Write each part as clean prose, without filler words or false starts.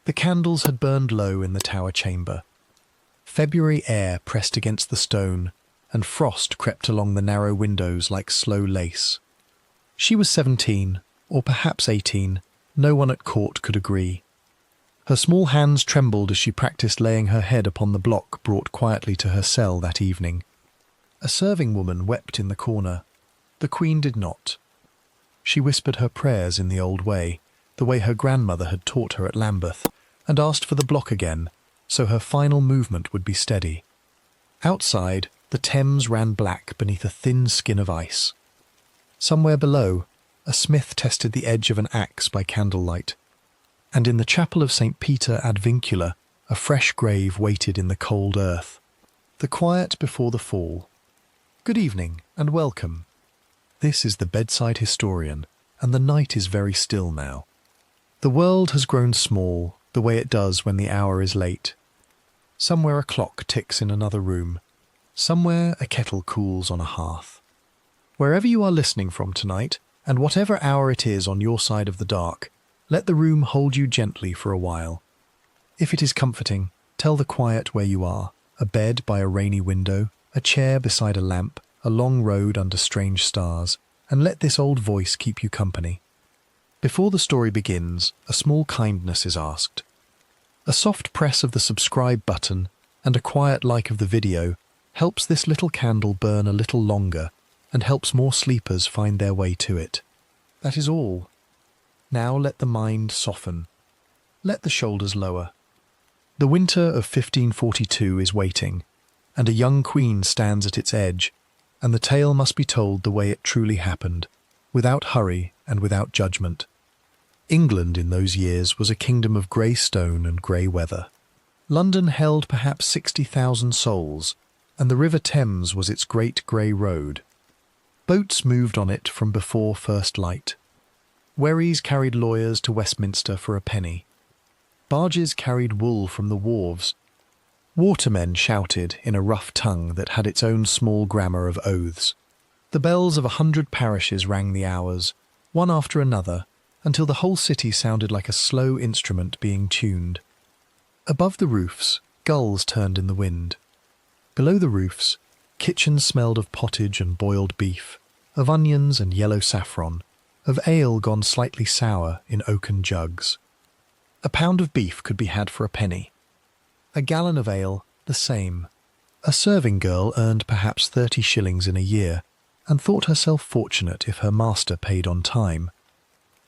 The candles had burned low in the tower chamber. February air pressed against the stone, and frost crept along the narrow windows like slow lace. She was 17, or perhaps 18, no one at court could agree. Her small hands trembled as she practiced laying her head upon the block brought quietly to her cell that evening. A serving woman wept in the corner. The Queen did not. She whispered her prayers in the old way, the way her grandmother had taught her at Lambeth, and asked for the block again, so her final movement would be steady. Outside, the Thames ran black beneath a thin skin of ice. Somewhere below, a smith tested the edge of an axe by candlelight, and in the chapel of St. Peter ad Vincula, a fresh grave waited in the cold earth. The quiet before the fall. Good evening, and welcome. This is the Bedside Historian, and the night is very still now. The world has grown small, the way it does when the hour is late. Somewhere a clock ticks in another room. Somewhere a kettle cools on a hearth. Wherever you are listening from tonight, and whatever hour it is on your side of the dark, let the room hold you gently for a while. If it is comforting, tell the quiet where you are, a bed by a rainy window, a chair beside a lamp, a long road under strange stars, and let this old voice keep you company. Before the story begins, a small kindness is asked. A soft press of the subscribe button and a quiet like of the video helps this little candle burn a little longer and helps more sleepers find their way to it. That is all. Now let the mind soften. Let the shoulders lower. The winter of 1542 is waiting, and a young queen stands at its edge, and the tale must be told the way it truly happened, without hurry and without judgment. England in those years was a kingdom of grey stone and grey weather. London held perhaps 60,000 souls, and the River Thames was its great grey road. Boats moved on it from before first light. Wherries carried lawyers to Westminster for a penny. Barges carried wool from the wharves. Watermen shouted in a rough tongue that had its own small grammar of oaths. The bells of 100 parishes rang the hours, one after another, until the whole city sounded like a slow instrument being tuned. Above the roofs, gulls turned in the wind. Below the roofs, kitchens smelled of pottage and boiled beef, of onions and yellow saffron, of ale gone slightly sour in oaken jugs. A pound of beef could be had for a penny. A gallon of ale, the same. A serving girl earned perhaps 30 shillings in a year, and thought herself fortunate if her master paid on time.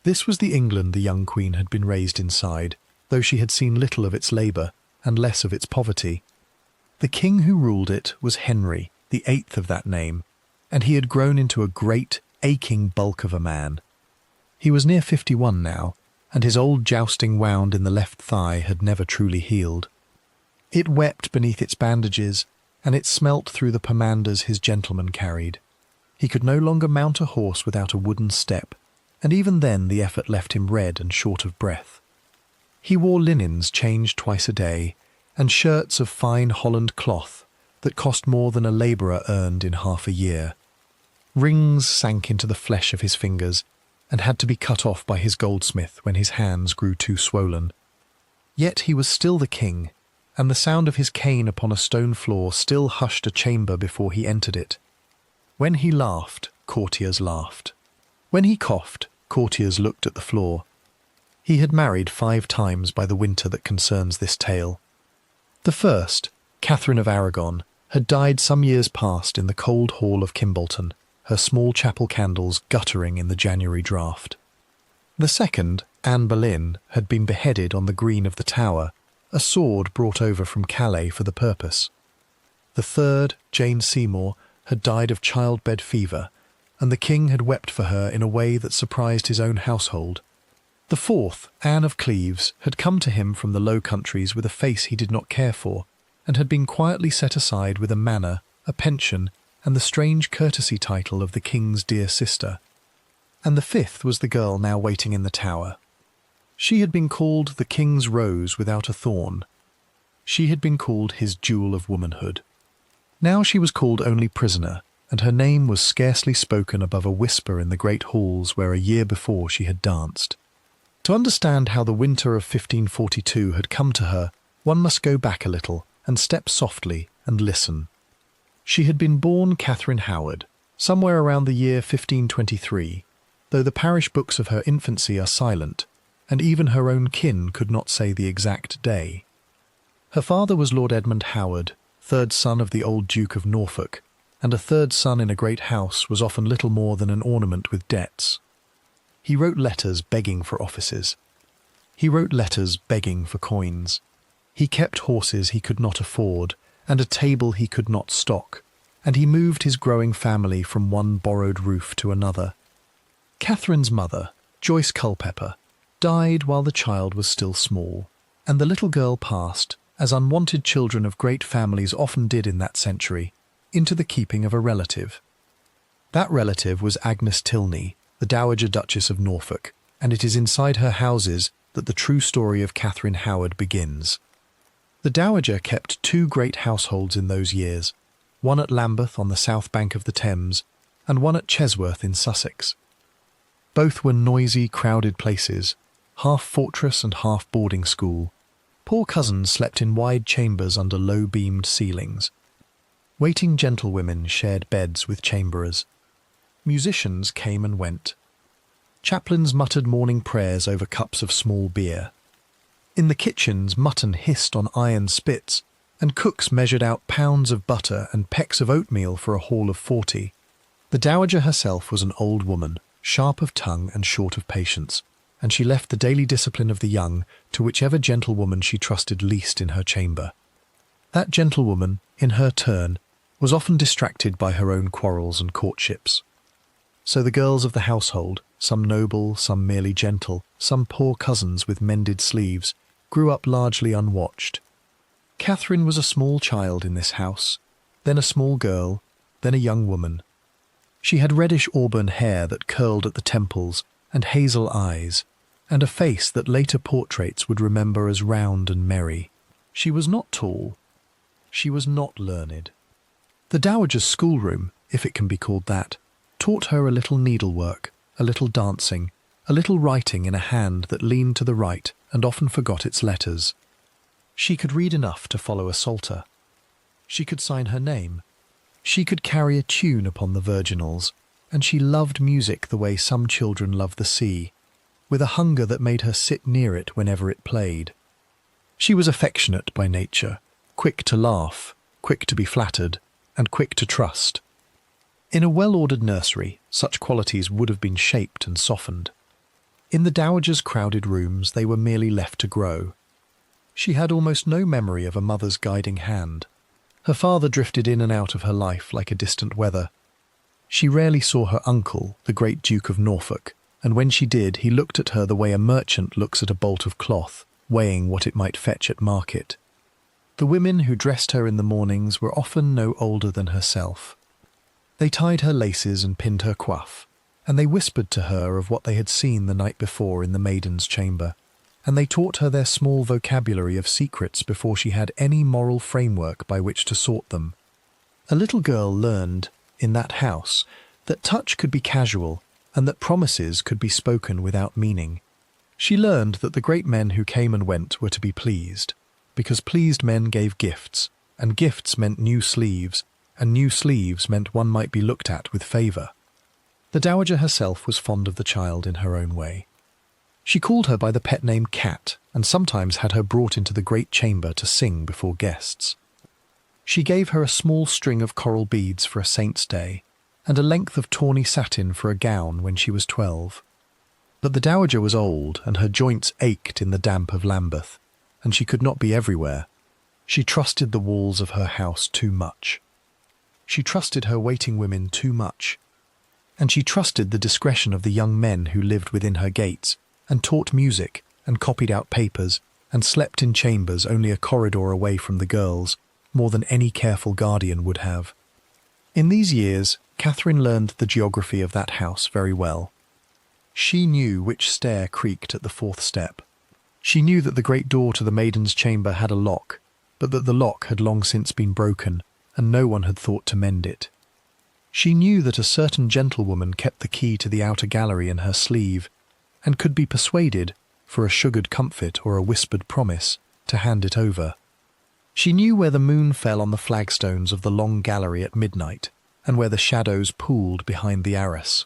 This was the England the young queen had been raised inside, though she had seen little of its labour and less of its poverty. The king who ruled it was Henry, the 8th of that name, and he had grown into a great, aching bulk of a man. He was near 51 now, and his old jousting wound in the left thigh had never truly healed. It wept beneath its bandages, and it smelt through the pomanders his gentleman carried. He could no longer mount a horse without a wooden step, and even then the effort left him red and short of breath. He wore linens changed twice a day, and shirts of fine Holland cloth that cost more than a labourer earned in half a year. Rings sank into the flesh of his fingers, and had to be cut off by his goldsmith when his hands grew too swollen. Yet he was still the king, and the sound of his cane upon a stone floor still hushed a chamber before he entered it. When he laughed, courtiers laughed. When he coughed, courtiers looked at the floor. He had married 5 times by the winter that concerns this tale. The first, Catherine of Aragon, had died some years past in the cold hall of Kimbolton, her small chapel candles guttering in the January draught. The second, Anne Boleyn, had been beheaded on the green of the Tower, a sword brought over from Calais for the purpose. The third, Jane Seymour, had died of childbed fever, and the king had wept for her in a way that surprised his own household. The fourth, Anne of Cleves, had come to him from the Low Countries with a face he did not care for, and had been quietly set aside with a manor, a pension, and the strange courtesy title of the king's dear sister. And the fifth was the girl now waiting in the Tower. She had been called the king's rose without a thorn. She had been called his jewel of womanhood. Now she was called only prisoner, and her name was scarcely spoken above a whisper in the great halls where a year before she had danced. To understand how the winter of 1542 had come to her, one must go back a little and step softly and listen. She had been born Catherine Howard, somewhere around the year 1523, though the parish books of her infancy are silent, and even her own kin could not say the exact day. Her father was Lord Edmund Howard, third son of the old Duke of Norfolk, and a third son in a great house was often little more than an ornament with debts. He wrote letters begging for offices. He wrote letters begging for coins. He kept horses he could not afford, and a table he could not stock, and he moved his growing family from one borrowed roof to another. Catherine's mother, Joyce Culpeper, died while the child was still small, and the little girl passed, as unwanted children of great families often did in that century, into the keeping of a relative. That relative was Agnes Tilney, the Dowager Duchess of Norfolk, and it is inside her houses that the true story of Catherine Howard begins. The Dowager kept two great households in those years, one at Lambeth on the south bank of the Thames, and one at Chesworth in Sussex. Both were noisy, crowded places, half fortress and half boarding school. Poor cousins slept in wide chambers under low-beamed ceilings. Waiting gentlewomen shared beds with chamberers. Musicians came and went. Chaplains muttered morning prayers over cups of small beer. In the kitchens, mutton hissed on iron spits, and cooks measured out pounds of butter and pecks of oatmeal for a haul of 40. The Dowager herself was an old woman, sharp of tongue and short of patience, and she left the daily discipline of the young to whichever gentlewoman she trusted least in her chamber. That gentlewoman, in her turn, was often distracted by her own quarrels and courtships. So the girls of the household, some noble, some merely gentle, some poor cousins with mended sleeves, grew up largely unwatched. Catherine was a small child in this house, then a small girl, then a young woman. She had reddish auburn hair that curled at the temples and hazel eyes, and a face that later portraits would remember as round and merry. She was not tall. She was not learned. The Dowager's schoolroom, if it can be called that, taught her a little needlework, a little dancing, a little writing in a hand that leaned to the right and often forgot its letters. She could read enough to follow a psalter. She could sign her name. She could carry a tune upon the virginals, and she loved music the way some children love the sea, with a hunger that made her sit near it whenever it played. She was affectionate by nature, quick to laugh, quick to be flattered, and quick to trust. In a well-ordered nursery, such qualities would have been shaped and softened. In the Dowager's crowded rooms, they were merely left to grow. She had almost no memory of a mother's guiding hand. Her father drifted in and out of her life like a distant weather. She rarely saw her uncle, the great Duke of Norfolk, and when she did, he looked at her the way a merchant looks at a bolt of cloth, weighing what it might fetch at market. The women who dressed her in the mornings were often no older than herself. They tied her laces and pinned her coif, and they whispered to her of what they had seen the night before in the Maidens' chamber, and they taught her their small vocabulary of secrets before she had any moral framework by which to sort them. A little girl learned, in that house, that touch could be casual and that promises could be spoken without meaning. She learned that the great men who came and went were to be pleased, because pleased men gave gifts, and gifts meant new sleeves, and new sleeves meant one might be looked at with favour. The Dowager herself was fond of the child in her own way. She called her by the pet name Cat, and sometimes had her brought into the great chamber to sing before guests. She gave her a small string of coral beads for a saint's day, and a length of tawny satin for a gown when she was 12. But the Dowager was old, and her joints ached in the damp of Lambeth, and she could not be everywhere. She trusted the walls of her house too much. She trusted her waiting women too much, and she trusted the discretion of the young men who lived within her gates, and taught music, and copied out papers, and slept in chambers only a corridor away from the girls, more than any careful guardian would have. In these years, Catherine learned the geography of that house very well. She knew which stair creaked at the 4th step. She knew that the great door to the Maidens' chamber had a lock, but that the lock had long since been broken, and no one had thought to mend it. She knew that a certain gentlewoman kept the key to the outer gallery in her sleeve, and could be persuaded, for a sugared comfit or a whispered promise, to hand it over. She knew where the moon fell on the flagstones of the long gallery at midnight, and where the shadows pooled behind the arras.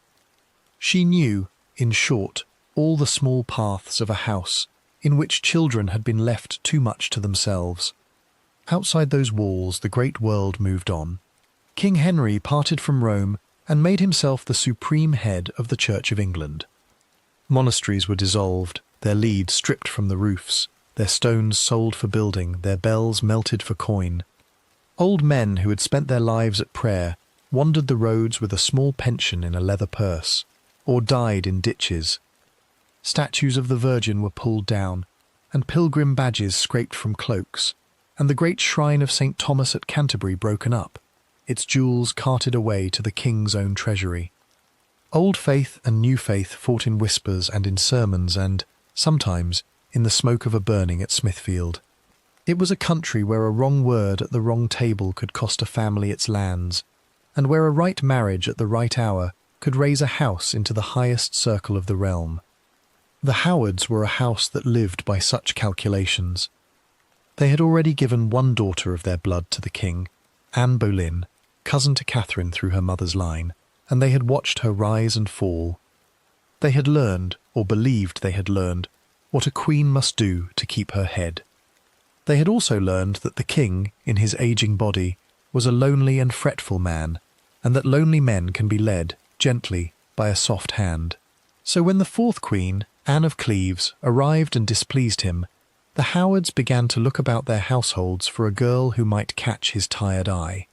She knew, in short, all the small paths of a house in which children had been left too much to themselves. Outside those walls the great world moved on. King Henry parted from Rome and made himself the supreme head of the Church of England. Monasteries were dissolved, their leads stripped from the roofs, their stones sold for building, their bells melted for coin. Old men who had spent their lives at prayer wandered the roads with a small pension in a leather purse, or died in ditches. Statues of the Virgin were pulled down, and pilgrim badges scraped from cloaks, and the great shrine of St. Thomas at Canterbury broken up, its jewels carted away to the king's own treasury. Old faith and new faith fought in whispers and in sermons and, sometimes, in the smoke of a burning at Smithfield. It was a country where a wrong word at the wrong table could cost a family its lands, and where a right marriage at the right hour could raise a house into the highest circle of the realm. The Howards were a house that lived by such calculations. They had already given one daughter of their blood to the king, Anne Boleyn, cousin to Catherine through her mother's line, and they had watched her rise and fall. They had learned, or believed they had learned, what a queen must do to keep her head. They had also learned that the king, in his aging body, was a lonely and fretful man, and that lonely men can be led, gently, by a soft hand. So when the fourth queen, Anne of Cleves, arrived and displeased him, the Howards began to look about their households for a girl who might catch his tired eye.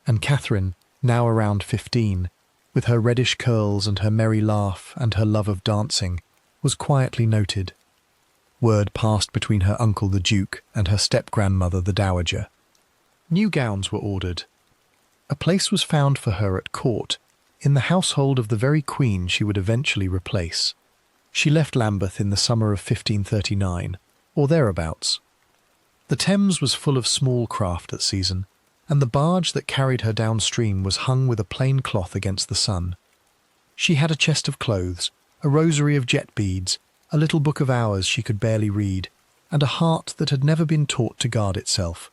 And Catherine, now around 15, with her reddish curls and her merry laugh and her love of dancing, was quietly noted. Word passed between her uncle the Duke and her step-grandmother the Dowager. New gowns were ordered. A place was found for her at court, in the household of the very queen she would eventually replace. She left Lambeth in the summer of 1539, or thereabouts. The Thames was full of small craft that season, and the barge that carried her downstream was hung with a plain cloth against the sun. She had a chest of clothes, a rosary of jet beads, a little book of hours she could barely read, and a heart that had never been taught to guard itself.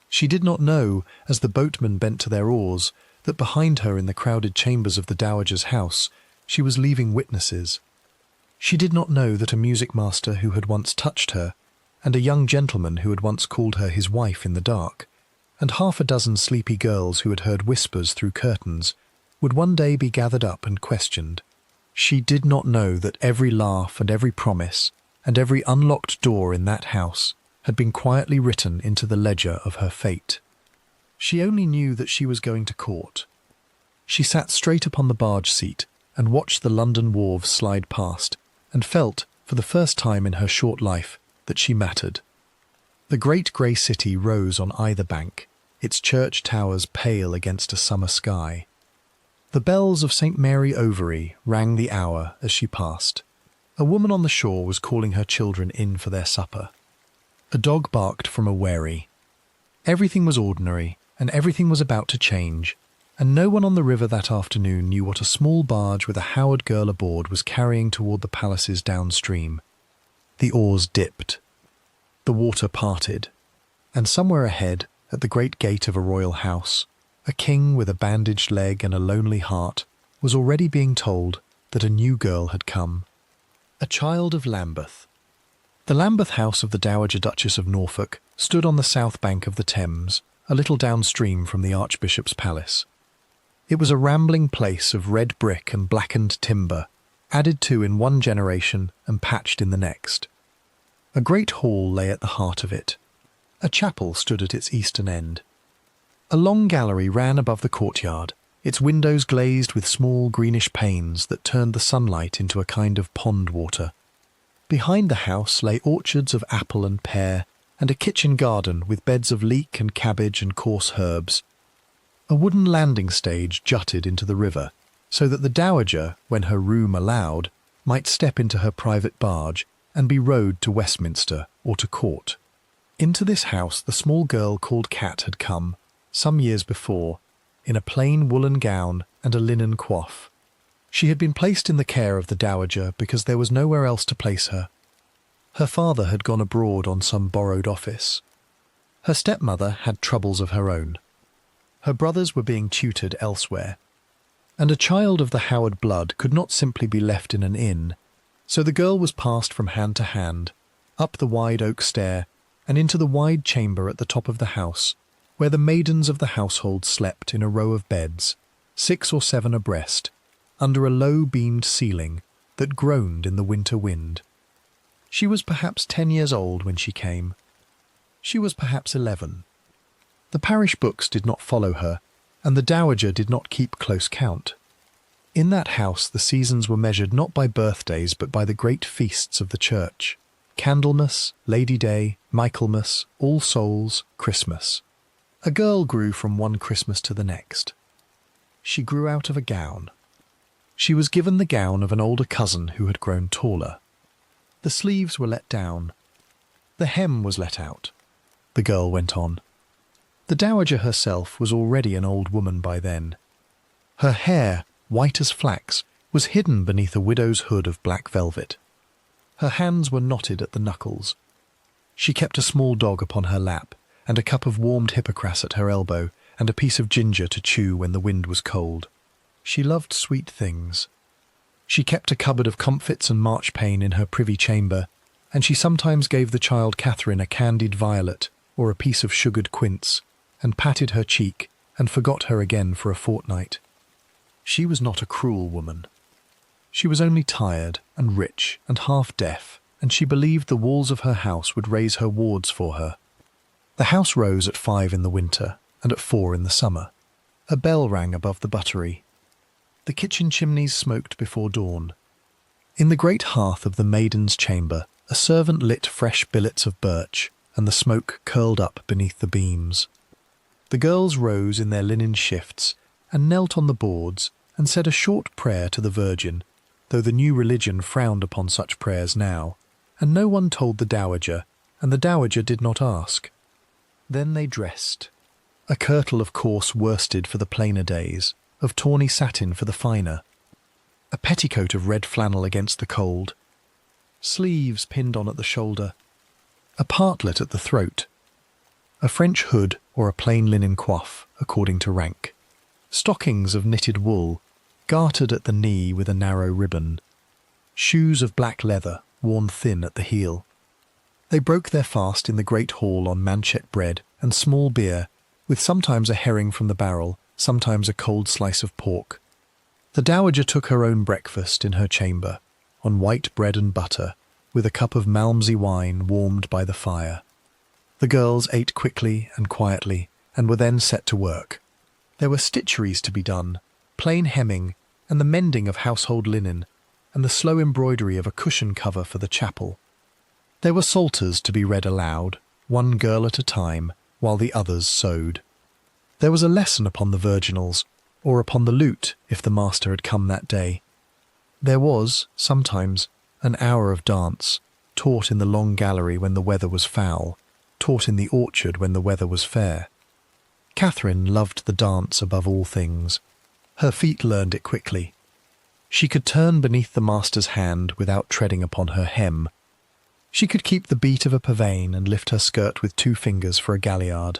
She did not know, as the boatmen bent to their oars, that behind her in the crowded chambers of the Dowager's house she was leaving witnesses. She did not know that a music master who had once touched her, and a young gentleman who had once called her his wife in the dark, and half a dozen sleepy girls who had heard whispers through curtains, would one day be gathered up and questioned. She did not know that every laugh and every promise, and every unlocked door in that house had been quietly written into the ledger of her fate. She only knew that she was going to court. She sat straight upon the barge seat and watched the London wharves slide past, and felt, for the first time in her short life, that she mattered. The great grey city rose on either bank, its church towers pale against a summer sky. The bells of St. Mary Overy rang the hour as she passed. A woman on the shore was calling her children in for their supper. A dog barked from a wherry. Everything was ordinary, and everything was about to change, and no one on the river that afternoon knew what a small barge with a Howard girl aboard was carrying toward the palaces downstream. The oars dipped. The water parted, and somewhere ahead, at the great gate of a royal house, a king with a bandaged leg and a lonely heart was already being told that a new girl had come. A Child of Lambeth. The Lambeth house of the Dowager Duchess of Norfolk stood on the south bank of the Thames, a little downstream from the Archbishop's palace. It was a rambling place of red brick and blackened timber, added to in one generation and patched in the next. A great hall lay at the heart of it. A chapel stood at its eastern end. A long gallery ran above the courtyard, its windows glazed with small greenish panes that turned the sunlight into a kind of pond water. Behind the house lay orchards of apple and pear, and a kitchen garden with beds of leek and cabbage and coarse herbs. A wooden landing stage jutted into the river, so that the Dowager, when her room allowed, might step into her private barge and be rowed to Westminster or to court. Into this house the small girl called Cat had come, some years before, in a plain woolen gown and a linen coif. She had been placed in the care of the Dowager because there was nowhere else to place her, Her father had gone abroad on some borrowed office. Her stepmother had troubles of her own. Her brothers were being tutored elsewhere. And a child of the Howard blood could not simply be left in an inn, so the girl was passed from hand to hand, up the wide oak stair, and into the wide chamber at the top of the house, where the maidens of the household slept in a row of beds, 6 or 7 abreast, under a low-beamed ceiling that groaned in the winter wind. She was perhaps 10 years old when she came. She was perhaps 11. The parish books did not follow her, and the dowager did not keep close count. In that house the seasons were measured not by birthdays but by the great feasts of the church: Candlemas, Lady Day, Michaelmas, All Souls, Christmas. A girl grew from one Christmas to the next. She grew out of a gown. She was given the gown of an older cousin who had grown taller. The sleeves were let down. The hem was let out. The girl went on. The dowager herself was already an old woman by then. Her hair, white as flax, was hidden beneath a widow's hood of black velvet. Her hands were knotted at the knuckles. She kept a small dog upon her lap, and a cup of warmed hippocras at her elbow, and a piece of ginger to chew when the wind was cold. She loved sweet things. She kept a cupboard of comfits and marchpane in her privy chamber, and she sometimes gave the child Catherine a candied violet or a piece of sugared quince, and patted her cheek, and forgot her again for a fortnight. She was not a cruel woman. She was only tired and rich and half deaf, and she believed the walls of her house would raise her wards for her. The house rose at 5 in the winter, and at 4 in the summer. A bell rang above the buttery. The kitchen chimneys smoked before dawn. In the great hearth of the Maidens' chamber, a servant lit fresh billets of birch, and the smoke curled up beneath the beams. The girls rose in their linen shifts, and knelt on the boards, and said a short prayer to the Virgin, though the new religion frowned upon such prayers now, and no one told the dowager, and the dowager did not ask. Then they dressed. A kirtle of coarse worsted for the plainer days, of tawny satin for the finer, a petticoat of red flannel against the cold, sleeves pinned on at the shoulder, a partlet at the throat, a French hood or a plain linen coif, according to rank, stockings of knitted wool, gartered at the knee with a narrow ribbon, shoes of black leather, worn thin at the heel. They broke their fast in the great hall on manchet bread and small beer, with sometimes a herring from the barrel, sometimes a cold slice of pork. The dowager took her own breakfast in her chamber, on white bread and butter, with a cup of Malmsey wine warmed by the fire. The girls ate quickly and quietly, and were then set to work. There were stitcheries to be done, plain hemming, and the mending of household linen, and the slow embroidery of a cushion cover for the chapel. There were psalters to be read aloud, one girl at a time, while the others sewed. There was a lesson upon the virginals, or upon the lute if the master had come that day. There was, sometimes, an hour of dance, taught in the long gallery when the weather was foul, taught in the orchard when the weather was fair. Catherine loved the dance above all things. Her feet learned it quickly. She could turn beneath the master's hand without treading upon her hem. She could keep the beat of a pavane and lift her skirt with 2 fingers for a galliard.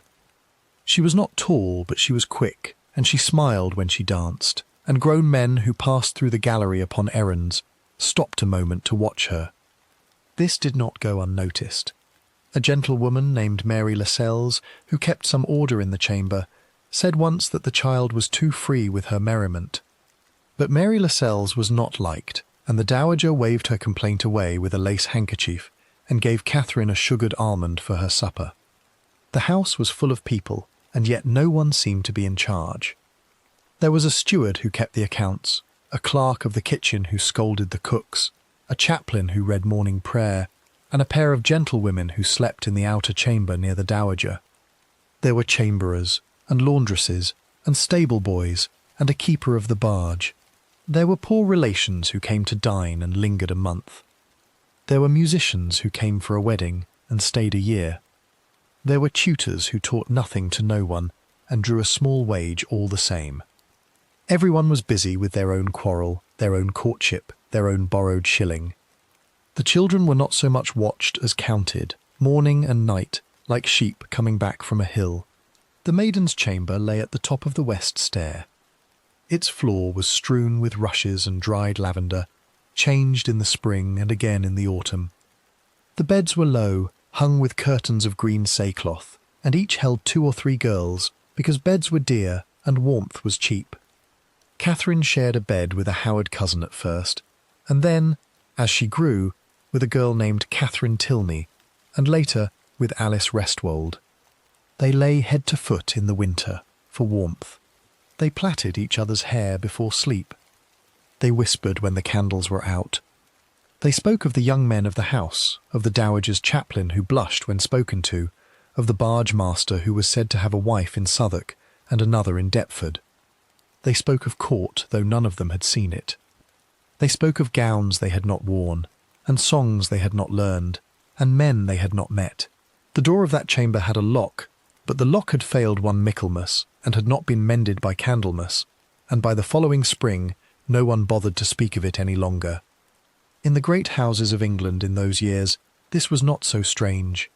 She was not tall, but she was quick, and she smiled when she danced, and grown men who passed through the gallery upon errands stopped a moment to watch her. This did not go unnoticed. A gentlewoman named Mary Lascelles, who kept some order in the chamber, said once that the child was too free with her merriment. But Mary Lascelles was not liked, and the dowager waved her complaint away with a lace handkerchief, and gave Catherine a sugared almond for her supper. The house was full of people, and yet no one seemed to be in charge. There was a steward who kept the accounts, a clerk of the kitchen who scolded the cooks, a chaplain who read morning prayer, and a pair of gentlewomen who slept in the outer chamber near the dowager. There were chamberers, and laundresses, and stable boys, and a keeper of the barge. There were poor relations who came to dine and lingered a month. There were musicians who came for a wedding and stayed a year. There were tutors who taught nothing to no one and drew a small wage all the same. Everyone was busy with their own quarrel, their own courtship, their own borrowed shilling. The children were not so much watched as counted, morning and night, like sheep coming back from a hill. The maiden's chamber lay at the top of the west stair. Its floor was strewn with rushes and dried lavender, changed in the spring and again in the autumn. The beds were low, hung with curtains of green saicloth, and each held 2 or 3 girls, because beds were dear and warmth was cheap. Catherine shared a bed with a Howard cousin at first, and then, as she grew, with a girl named Catherine Tilney, and later with Alice Restwold. They lay head to foot in the winter, for warmth. They plaited each other's hair before sleep. They whispered when the candles were out. They spoke of the young men of the house, of the dowager's chaplain who blushed when spoken to, of the barge master who was said to have a wife in Southwark and another in Deptford. They spoke of court, though none of them had seen it. They spoke of gowns they had not worn, and songs they had not learned, and men they had not met. The door of that chamber had a lock, but the lock had failed one Michaelmas, and had not been mended by Candlemas, and by the following spring no one bothered to speak of it any longer. In the great houses of England in those years, this was not so strange.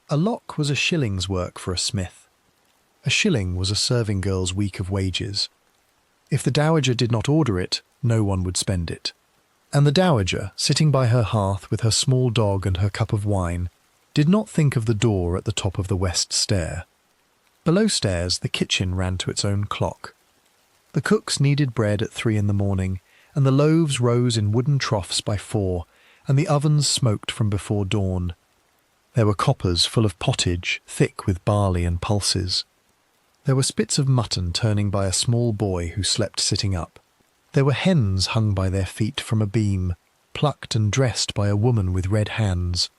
A lock was a shilling's work for a smith. A shilling was a serving girl's week of wages. If the dowager did not order it, no one would spend it. And the dowager, sitting by her hearth with her small dog and her cup of wine, did not think of the door at the top of the west stair. Below stairs, the kitchen ran to its own clock. The cooks kneaded bread at 3 in the morning, and the loaves rose in wooden troughs by 4, and the ovens smoked from before dawn. There were coppers full of pottage, thick with barley and pulses. There were spits of mutton turning by a small boy who slept sitting up. There were hens hung by their feet from a beam, plucked and dressed by a woman with red hands.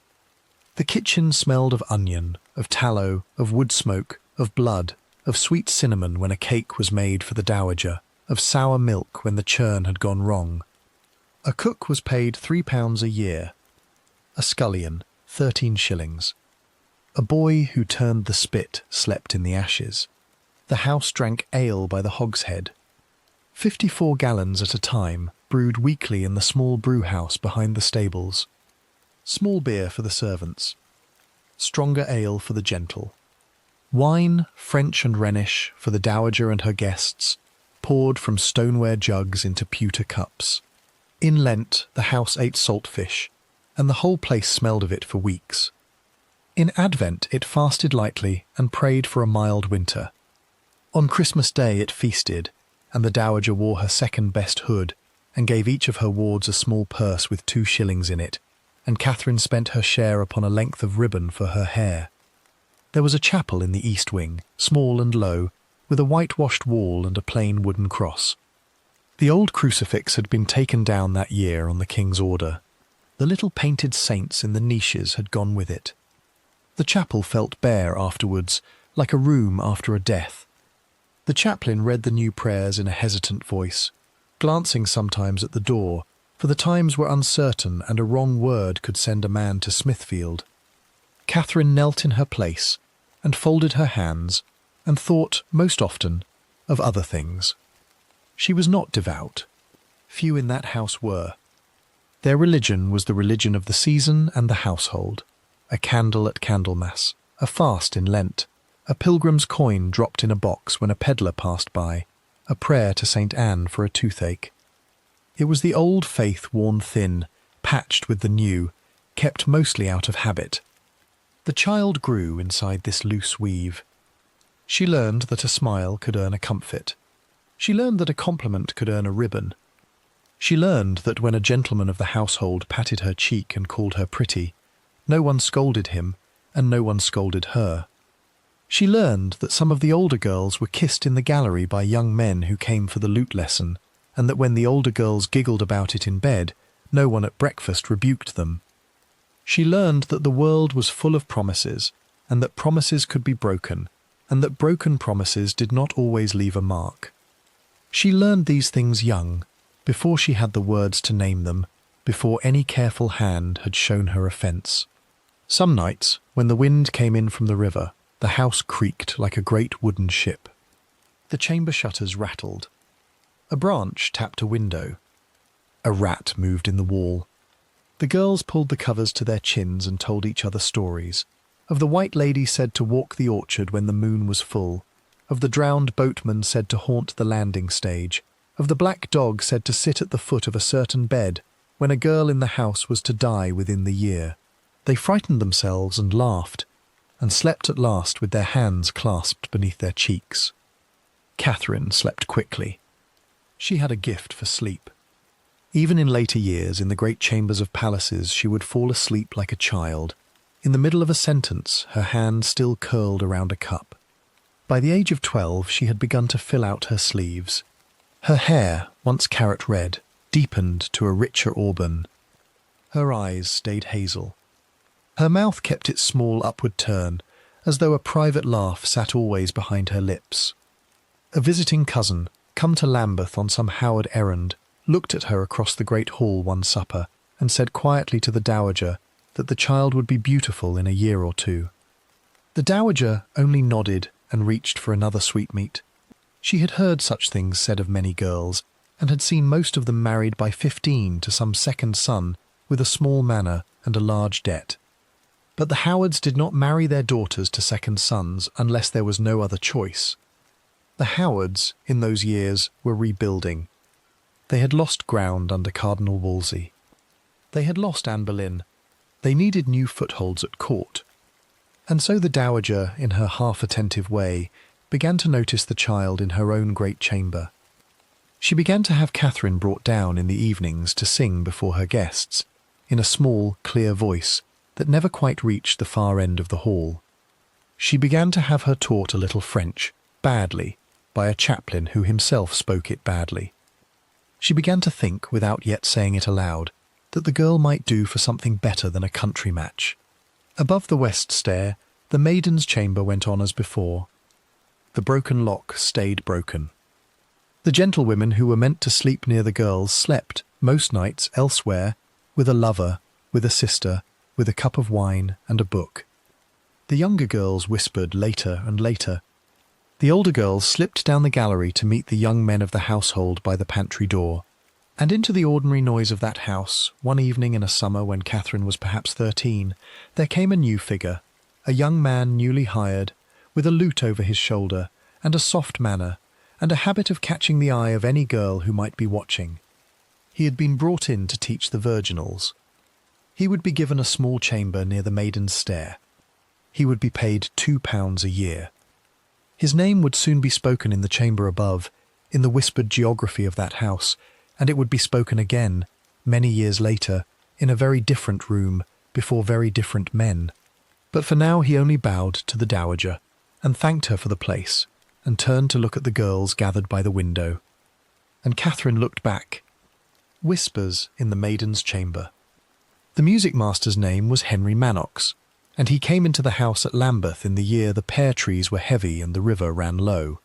The kitchen smelled of onion, of tallow, of wood smoke, of blood, of sweet cinnamon when a cake was made for the dowager, of sour milk when the churn had gone wrong. A cook was paid £3 a year. A scullion, 13 shillings. A boy who turned the spit slept in the ashes. The house drank ale by the hogshead. 54 gallons at a time, brewed weekly in the small brew-house behind the stables. Small beer for the servants. Stronger ale for the gentle. Wine, French and Rhenish, for the dowager and her guests, poured from stoneware jugs into pewter cups. In Lent, the house ate saltfish, and the whole place smelled of it for weeks. In Advent, it fasted lightly and prayed for a mild winter. On Christmas Day, it feasted, and the dowager wore her second-best hood and gave each of her wards a small purse with 2 shillings in it, and Catherine spent her share upon a length of ribbon for her hair. There was a chapel in the east wing, small and low, with a whitewashed wall and a plain wooden cross. The old crucifix had been taken down that year on the king's order. The little painted saints in the niches had gone with it. The chapel felt bare afterwards, like a room after a death. The chaplain read the new prayers in a hesitant voice, glancing sometimes at the door, for the times were uncertain and a wrong word could send a man to Smithfield. Catherine knelt in her place and folded her hands and thought, most often, of other things. She was not devout. Few in that house were. Their religion was the religion of the season and the household, a candle at Candlemas, a fast in Lent, a pilgrim's coin dropped in a box when a pedlar passed by, a prayer to St. Anne for a toothache. It was the old faith worn thin, patched with the new, kept mostly out of habit. The child grew inside this loose weave. She learned that a smile could earn a comfit. She learned that a compliment could earn a ribbon. She learned that when a gentleman of the household patted her cheek and called her pretty, no one scolded him, and no one scolded her. She learned that some of the older girls were kissed in the gallery by young men who came for the lute lesson, and that when the older girls giggled about it in bed, no one at breakfast rebuked them. She learned that the world was full of promises, and that promises could be broken, and that broken promises did not always leave a mark. She learned these things young, before she had the words to name them, before any careful hand had shown her offence. Some nights, when the wind came in from the river, the house creaked like a great wooden ship. The chamber shutters rattled. A branch tapped a window. A rat moved in the wall. The girls pulled the covers to their chins and told each other stories. Of the white lady said to walk the orchard when the moon was full, of the drowned boatman said to haunt the landing stage, of the black dog said to sit at the foot of a certain bed when a girl in the house was to die within the year. They frightened themselves and laughed, and slept at last with their hands clasped beneath their cheeks. Catherine slept quickly. She had a gift for sleep. Even in later years, in the great chambers of palaces, she would fall asleep like a child. In the middle of a sentence, her hand still curled around a cup. By the age of 12, she had begun to fill out her sleeves. Her hair, once carrot red, deepened to a richer auburn. Her eyes stayed hazel. Her mouth kept its small upward turn, as though a private laugh sat always behind her lips. A visiting cousin, come to Lambeth on some Howard errand, looked at her across the great hall one supper, and said quietly to the dowager that the child would be beautiful in a year or two. The dowager only nodded and reached for another sweetmeat. She had heard such things said of many girls, and had seen most of them married by 15 to some second son with a small manor and a large debt. But the Howards did not marry their daughters to second sons unless there was no other choice. The Howards, in those years, were rebuilding. They had lost ground under Cardinal Wolsey. They had lost Anne Boleyn. They needed new footholds at court. And so the dowager, in her half-attentive way, began to notice the child in her own great chamber. She began to have Catherine brought down in the evenings to sing before her guests, in a small, clear voice that never quite reached the far end of the hall. She began to have her taught a little French, badly, by a chaplain who himself spoke it badly. She began to think, without yet saying it aloud, that the girl might do for something better than a country match. Above the west stair, the Maidens' chamber went on as before. The broken lock stayed broken. The gentlewomen who were meant to sleep near the girls slept, most nights, elsewhere, with a lover, with a sister, with a cup of wine and a book. The younger girls whispered later and later. The older girls slipped down the gallery to meet the young men of the household by the pantry door. And into the ordinary noise of that house, one evening in a summer when Catherine was perhaps 13, there came a new figure, a young man newly hired, with a lute over his shoulder, and a soft manner, and a habit of catching the eye of any girl who might be watching. He had been brought in to teach the virginals. He would be given a small chamber near the Maidens' stair. He would be paid £2 a year. His name would soon be spoken in the chamber above, in the whispered geography of that house, and it would be spoken again, many years later, in a very different room, before very different men. But for now he only bowed to the dowager, and thanked her for the place, and turned to look at the girls gathered by the window. And Catherine looked back. Whispers in the Maidens' chamber. The music master's name was Henry Manox, and he came into the house at Lambeth in the year the pear trees were heavy and the river ran low.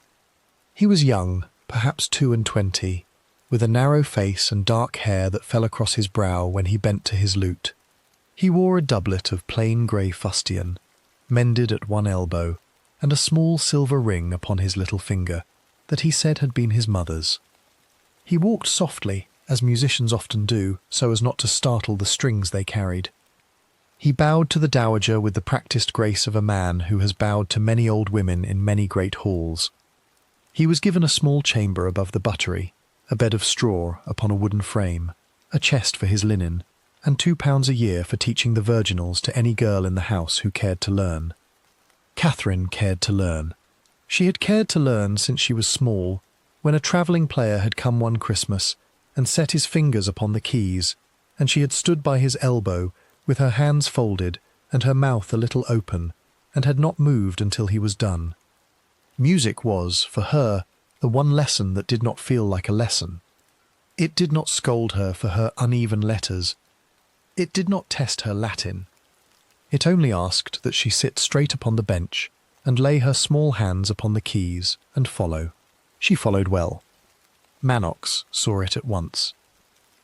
He was young, perhaps 22, with a narrow face and dark hair that fell across his brow when he bent to his lute. He wore a doublet of plain grey fustian, mended at one elbow, and a small silver ring upon his little finger, that he said had been his mother's. He walked softly, as musicians often do, so as not to startle the strings they carried. He bowed to the dowager with the practised grace of a man who has bowed to many old women in many great halls. He was given a small chamber above the buttery, a bed of straw upon a wooden frame, a chest for his linen, and £2 a year for teaching the virginals to any girl in the house who cared to learn. Catherine cared to learn. She had cared to learn since she was small, when a travelling player had come one Christmas and set his fingers upon the keys, and she had stood by his elbow with her hands folded and her mouth a little open, and had not moved until he was done. Music was, for her, the one lesson that did not feel like a lesson. It did not scold her for her uneven letters. It did not test her Latin. It only asked that she sit straight upon the bench and lay her small hands upon the keys and follow. She followed well. Manox saw it at once.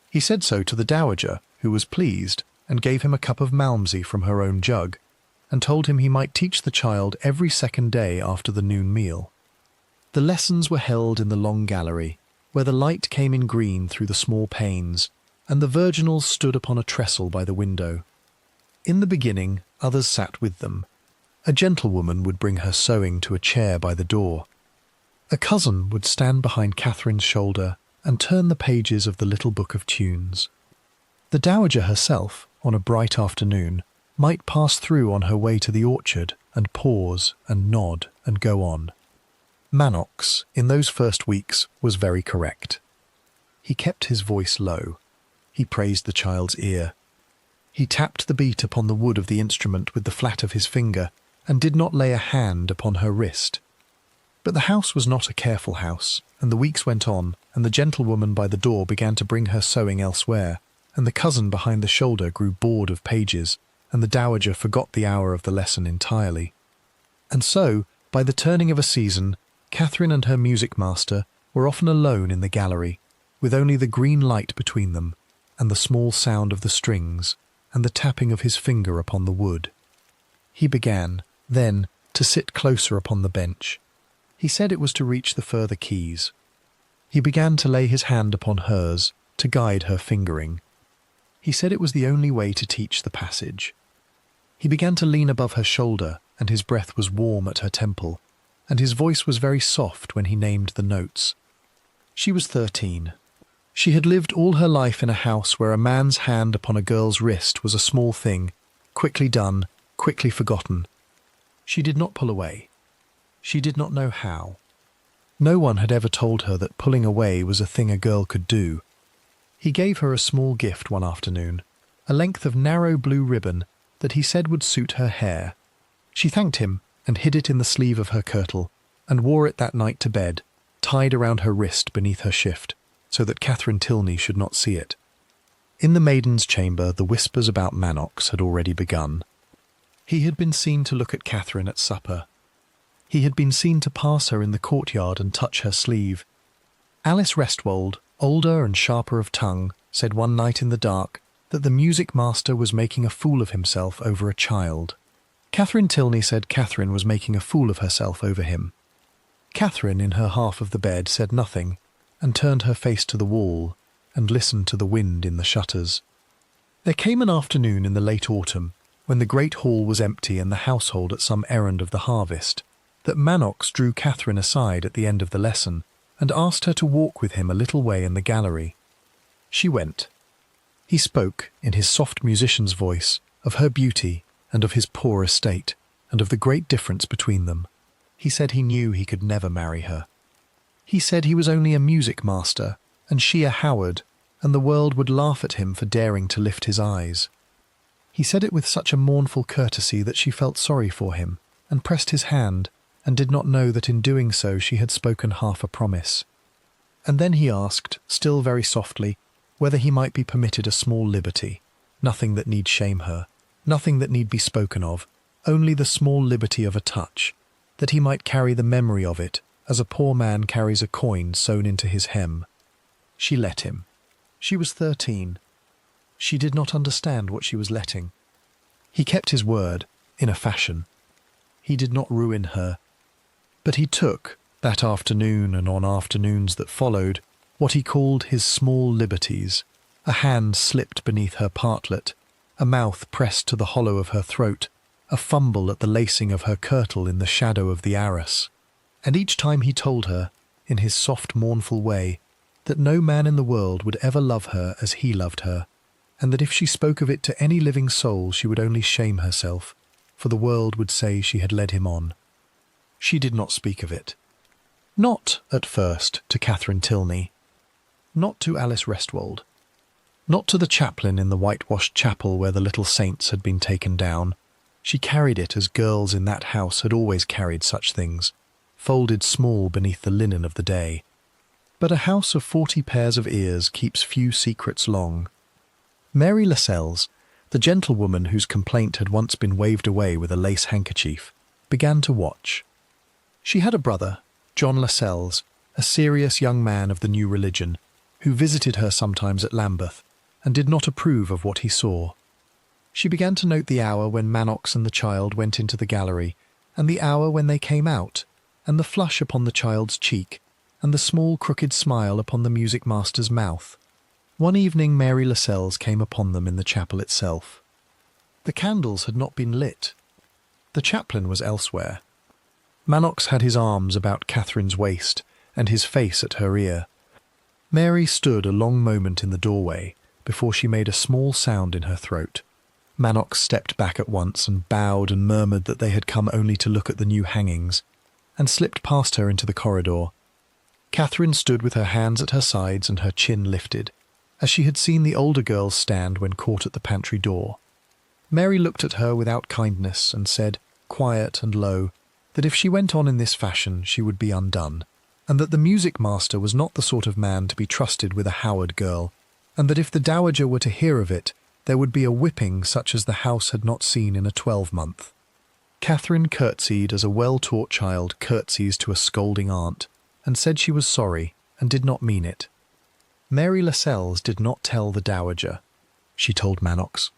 He said so to the dowager, who was pleased, and gave him a cup of malmsey from her own jug, and told him he might teach the child every second day after the noon meal. The lessons were held in the long gallery, where the light came in green through the small panes, and the virginals stood upon a trestle by the window. In the beginning, others sat with them. A gentlewoman would bring her sewing to a chair by the door. A cousin would stand behind Catherine's shoulder and turn the pages of the little book of tunes. The dowager herself, on a bright afternoon, might pass through on her way to the orchard and pause and nod and go on. Manox, in those first weeks, was very correct. He kept his voice low. He praised the child's ear. He tapped the beat upon the wood of the instrument with the flat of his finger and did not lay a hand upon her wrist. But the house was not a careful house, and the weeks went on, and the gentlewoman by the door began to bring her sewing elsewhere, and the cousin behind the shoulder grew bored of pages, and the dowager forgot the hour of the lesson entirely. And so, by the turning of a season, Catherine and her music master were often alone in the gallery, with only the green light between them, and the small sound of the strings, and the tapping of his finger upon the wood. He began, then, to sit closer upon the bench. He said it was to reach the further keys. He began to lay his hand upon hers, to guide her fingering. He said it was the only way to teach the passage. He began to lean above her shoulder, and his breath was warm at her temple, and his voice was very soft when he named the notes. She was 13. She had lived all her life in a house where a man's hand upon a girl's wrist was a small thing, quickly done, quickly forgotten. She did not pull away. She did not know how. No one had ever told her that pulling away was a thing a girl could do. He gave her a small gift one afternoon, a length of narrow blue ribbon that he said would suit her hair. She thanked him and hid it in the sleeve of her kirtle, and wore it that night to bed, tied around her wrist beneath her shift, so that Catherine Tilney should not see it. In the Maidens' chamber the whispers about Manox had already begun. He had been seen to look at Catherine at supper. He had been seen to pass her in the courtyard and touch her sleeve. Alice Restwold, older and sharper of tongue, said one night in the dark that the music master was making a fool of himself over a child. Catherine Tilney said Catherine was making a fool of herself over him. Catherine, in her half of the bed, said nothing, and turned her face to the wall, and listened to the wind in the shutters. There came an afternoon in the late autumn, when the great hall was empty and the household at some errand of the harvest, that Manox drew Catherine aside at the end of the lesson, and asked her to walk with him a little way in the gallery. She went. He spoke, in his soft musician's voice, of her beauty, and of his poor estate, and of the great difference between them. He said he knew he could never marry her. He said he was only a music master, and she a Howard, and the world would laugh at him for daring to lift his eyes. He said it with such a mournful courtesy that she felt sorry for him, and pressed his hand, and did not know that in doing so she had spoken half a promise. And then he asked, still very softly, whether he might be permitted a small liberty, nothing that need shame her, nothing that need be spoken of, only the small liberty of a touch, that he might carry the memory of it, as a poor man carries a coin sewn into his hem. She let him. She was 13. She did not understand what she was letting. He kept his word, in a fashion. He did not ruin her. But he took, that afternoon and on afternoons that followed, what he called his small liberties. A hand slipped beneath her partlet, a mouth pressed to the hollow of her throat, a fumble at the lacing of her kirtle in the shadow of the arras. And each time he told her, in his soft mournful way, that no man in the world would ever love her as he loved her, and that if she spoke of it to any living soul she would only shame herself, for the world would say she had led him on. She did not speak of it. Not, at first, to Catherine Tilney. Not to Alice Restwold. Not to the chaplain in the whitewashed chapel where the little saints had been taken down. She carried it as girls in that house had always carried such things, folded small beneath the linen of the day. But a house of 40 pairs of ears keeps few secrets long. Mary Lascelles, the gentlewoman whose complaint had once been waved away with a lace handkerchief, began to watch. She had a brother, John Lascelles, a serious young man of the new religion, who visited her sometimes at Lambeth, and did not approve of what he saw. She began to note the hour when Manox and the child went into the gallery, and the hour when they came out, and the flush upon the child's cheek, and the small crooked smile upon the music master's mouth. One evening Mary Lascelles came upon them in the chapel itself. The candles had not been lit. The chaplain was elsewhere. Manox had his arms about Catherine's waist and his face at her ear. Mary stood a long moment in the doorway before she made a small sound in her throat. Manox stepped back at once and bowed and murmured that they had come only to look at the new hangings, and slipped past her into the corridor. Catherine stood with her hands at her sides and her chin lifted, as she had seen the older girls stand when caught at the pantry door. Mary looked at her without kindness and said, quiet and low, that if she went on in this fashion she would be undone, and that the music master was not the sort of man to be trusted with a Howard girl, and that if the dowager were to hear of it, there would be a whipping such as the house had not seen in a 12-month. Catherine curtsied as a well-taught child curtsies to a scolding aunt, and said she was sorry and did not mean it. Mary Lascelles did not tell the dowager. She told Manox.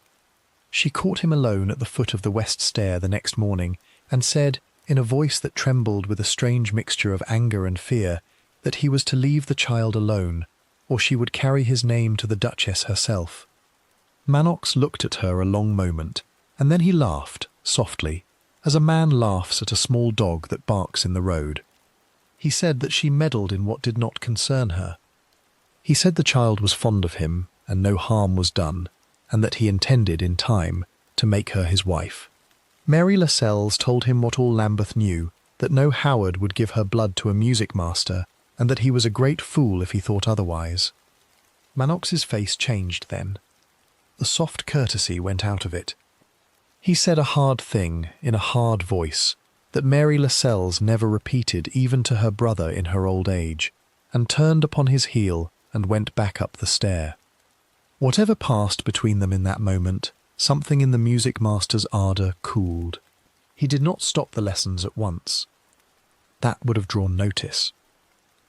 She caught him alone at the foot of the west stair the next morning, and said, in a voice that trembled with a strange mixture of anger and fear, that he was to leave the child alone, or she would carry his name to the Duchess herself. Manox looked at her a long moment, and then he laughed, softly, as a man laughs at a small dog that barks in the road. He said that she meddled in what did not concern her. He said the child was fond of him, and no harm was done, and that he intended, in time, to make her his wife. Mary Lascelles told him what all Lambeth knew, that no Howard would give her blood to a music master, and that he was a great fool if he thought otherwise. Manox's face changed then. The soft courtesy went out of it. He said a hard thing, in a hard voice, that Mary Lascelles never repeated even to her brother in her old age, and turned upon his heel and went back up the stair. Whatever passed between them in that moment, something in the music master's ardour cooled. He did not stop the lessons at once. That would have drawn notice.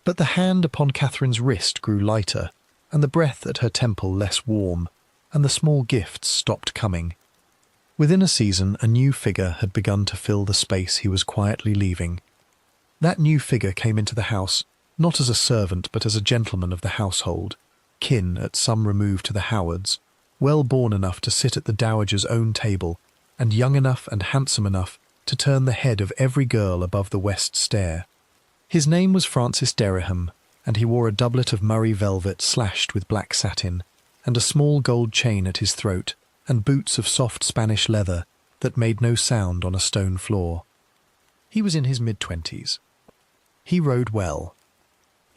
But the hand upon Catherine's wrist grew lighter, and the breath at her temple less warm, and the small gifts stopped coming. Within a season, a new figure had begun to fill the space he was quietly leaving. That new figure came into the house, not as a servant but as a gentleman of the household, kin at some remove to the Howards, well born enough to sit at the dowager's own table, and young enough and handsome enough to turn the head of every girl above the west stair. His name was Francis Dereham, and he wore a doublet of Murray velvet slashed with black satin, and a small gold chain at his throat, and boots of soft Spanish leather that made no sound on a stone floor. He was in his mid-20s. He rode well.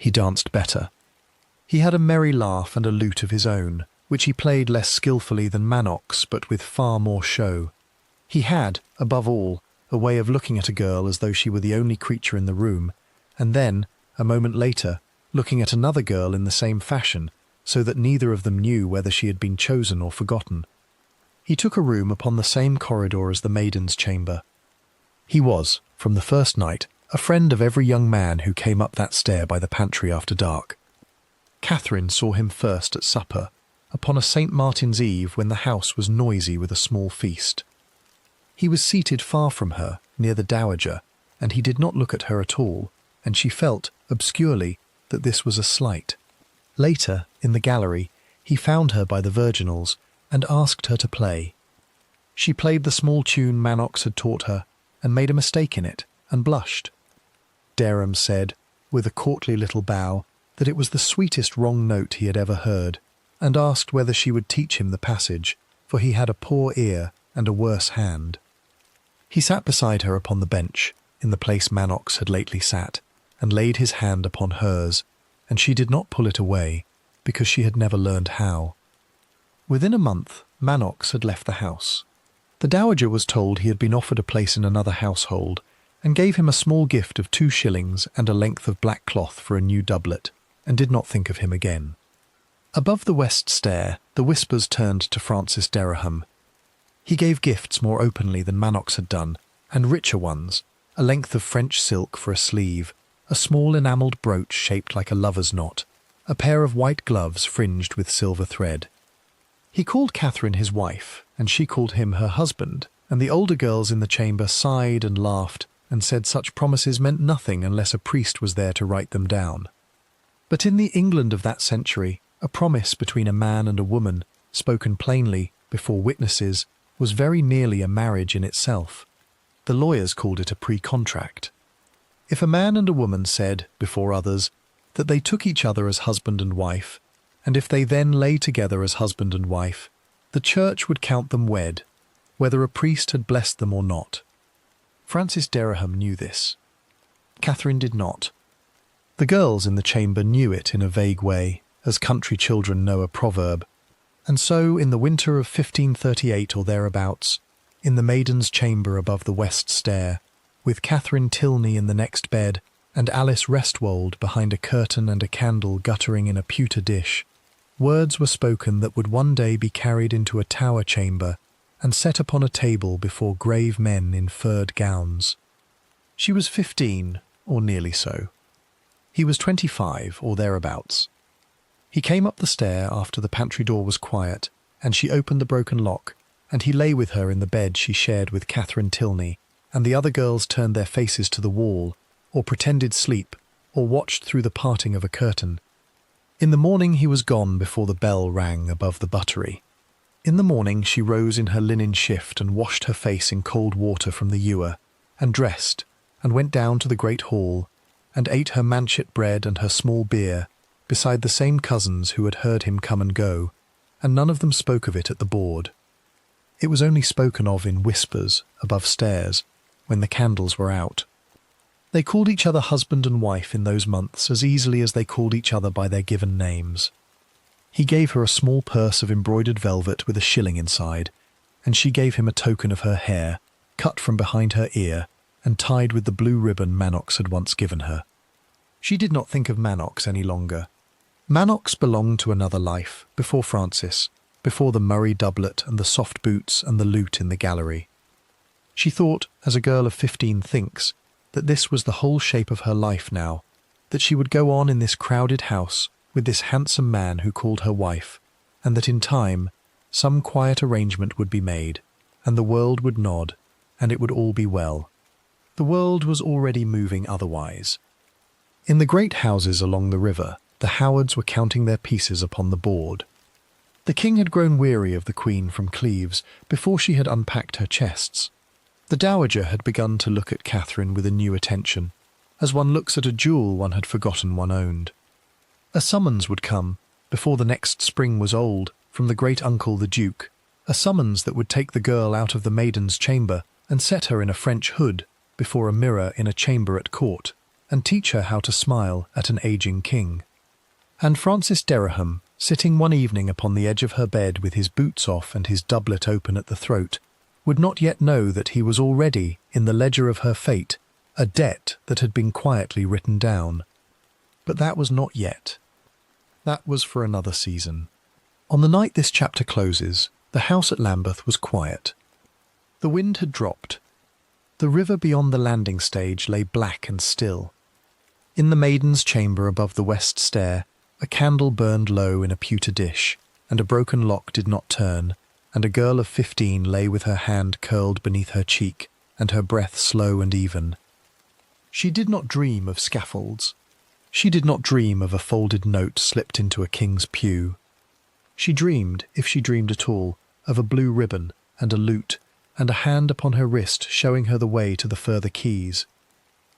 He danced better. He had a merry laugh and a lute of his own, which he played less skilfully than Manox, but with far more show. He had, above all, a way of looking at a girl as though she were the only creature in the room, and then, a moment later, looking at another girl in the same fashion, so that neither of them knew whether she had been chosen or forgotten. He took a room upon the same corridor as the Maidens' chamber. He was, from the first night, a friend of every young man who came up that stair by the pantry after dark. Catherine saw him first at supper, upon a St. Martin's Eve when the house was noisy with a small feast. He was seated far from her, near the dowager, and he did not look at her at all, and she felt, obscurely, that this was a slight. Later, in the gallery, he found her by the virginals, and asked her to play. She played the small tune Manox had taught her, and made a mistake in it, and blushed. Dereham said, with a courtly little bow, that it was the sweetest wrong note he had ever heard, and asked whether she would teach him the passage, for he had a poor ear and a worse hand. He sat beside her upon the bench, in the place Manox had lately sat, and laid his hand upon hers, and she did not pull it away, because she had never learned how. Within a month, Manox had left the house. The dowager was told he had been offered a place in another household, and gave him a small gift of 2 shillings and a length of black cloth for a new doublet, and did not think of him again. Above the west stair, the whispers turned to Francis Dereham. He gave gifts more openly than Manox had done, and richer ones, a length of French silk for a sleeve, a small enamelled brooch shaped like a lover's knot, a pair of white gloves fringed with silver thread. He called Catherine his wife, and she called him her husband, and the older girls in the chamber sighed and laughed, and said such promises meant nothing unless a priest was there to write them down. But in the England of that century, A promise between a man and a woman, spoken plainly, before witnesses, was very nearly a marriage in itself. The lawyers called it a pre-contract. If a man and a woman said, before others, that they took each other as husband and wife, and if they then lay together as husband and wife, the church would count them wed, whether a priest had blessed them or not. Francis Dereham knew this. Catherine did not. The girls in the chamber knew it in a vague way, as country children know a proverb, and so in the winter of 1538 or thereabouts, in the Maidens' chamber above the west stair, with Catherine Tilney in the next bed, and Alice Restwold behind a curtain and a candle guttering in a pewter dish, words were spoken that would one day be carried into a tower chamber and set upon a table before grave men in furred gowns. She was 15, or nearly so. He was 25, or thereabouts. He came up the stair after the pantry door was quiet, and she opened the broken lock, and he lay with her in the bed she shared with Catherine Tilney, and the other girls turned their faces to the wall, or pretended sleep, or watched through the parting of a curtain. In the morning he was gone before the bell rang above the buttery. In the morning she rose in her linen shift and washed her face in cold water from the ewer, and dressed, and went down to the great hall, and ate her manchet bread and her small beer, beside the same cousins who had heard him come and go, and none of them spoke of it at the board. It was only spoken of in whispers, above stairs, when the candles were out. They called each other husband and wife in those months as easily as they called each other by their given names. He gave her a small purse of embroidered velvet with a shilling inside, and she gave him a token of her hair, cut from behind her ear, and tied with the blue ribbon Manox had once given her. She did not think of Manox any longer. Manox belonged to another life, before Francis, before the Murray doublet and the soft boots and the lute in the gallery. She thought, as a girl of 15 thinks, that this was the whole shape of her life now, that she would go on in this crowded house with this handsome man who called her wife, and that in time some quiet arrangement would be made, and the world would nod, and it would all be well. The world was already moving otherwise. In the great houses along the river, the Howards were counting their pieces upon the board. The king had grown weary of the Queen from Cleves before she had unpacked her chests. The dowager had begun to look at Catherine with a new attention, as one looks at a jewel one had forgotten one owned. A summons would come, before the next spring was old, from the great-uncle the Duke, a summons that would take the girl out of the Maidens' chamber and set her in a French hood before a mirror in a chamber at court, and teach her how to smile at an ageing king. And Francis Dereham, sitting one evening upon the edge of her bed with his boots off and his doublet open at the throat, would not yet know that he was already, in the ledger of her fate, a debt that had been quietly written down. But that was not yet. That was for another season. On the night this chapter closes, the house at Lambeth was quiet. The wind had dropped. The river beyond the landing stage lay black and still. In the Maidens' chamber above the west stair, a candle burned low in a pewter dish, and a broken lock did not turn, and a girl of 15 lay with her hand curled beneath her cheek, and her breath slow and even. She did not dream of scaffolds. She did not dream of a folded note slipped into a king's pew. She dreamed, if she dreamed at all, of a blue ribbon and a lute, and a hand upon her wrist showing her the way to the further keys.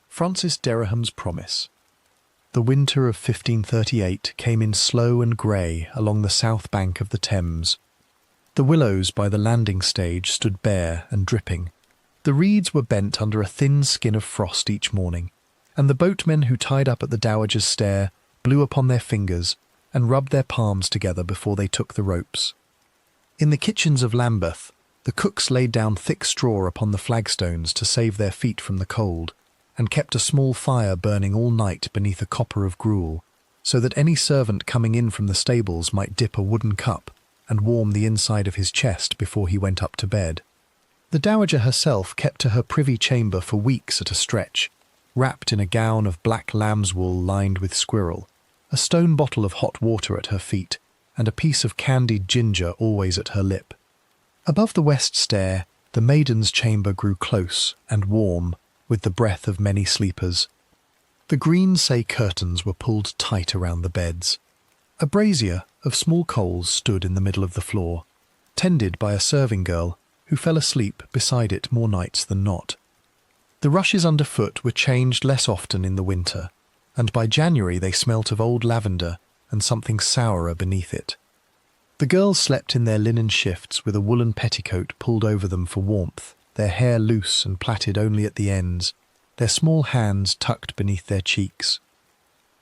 Francis Dereham's promise. The winter of 1538 came in slow and grey along the south bank of the Thames. The willows by the landing stage stood bare and dripping. The reeds were bent under a thin skin of frost each morning, and the boatmen who tied up at the dowager's stair blew upon their fingers and rubbed their palms together before they took the ropes. In the kitchens of Lambeth, the cooks laid down thick straw upon the flagstones to save their feet from the cold, and kept a small fire burning all night beneath a copper of gruel, so that any servant coming in from the stables might dip a wooden cup and warm the inside of his chest before he went up to bed. The dowager herself kept to her privy chamber for weeks at a stretch, wrapped in a gown of black lamb's wool lined with squirrel, a stone bottle of hot water at her feet, and a piece of candied ginger always at her lip. Above the west stair, the Maidens' chamber grew close and warm with the breath of many sleepers. The green say curtains were pulled tight around the beds. A brazier, of small coals stood in the middle of the floor, tended by a serving girl who fell asleep beside it more nights than not. The rushes underfoot were changed less often in the winter, and by January they smelt of old lavender and something sourer beneath it. The girls slept in their linen shifts with a woolen petticoat pulled over them for warmth, their hair loose and plaited only at the ends, their small hands tucked beneath their cheeks.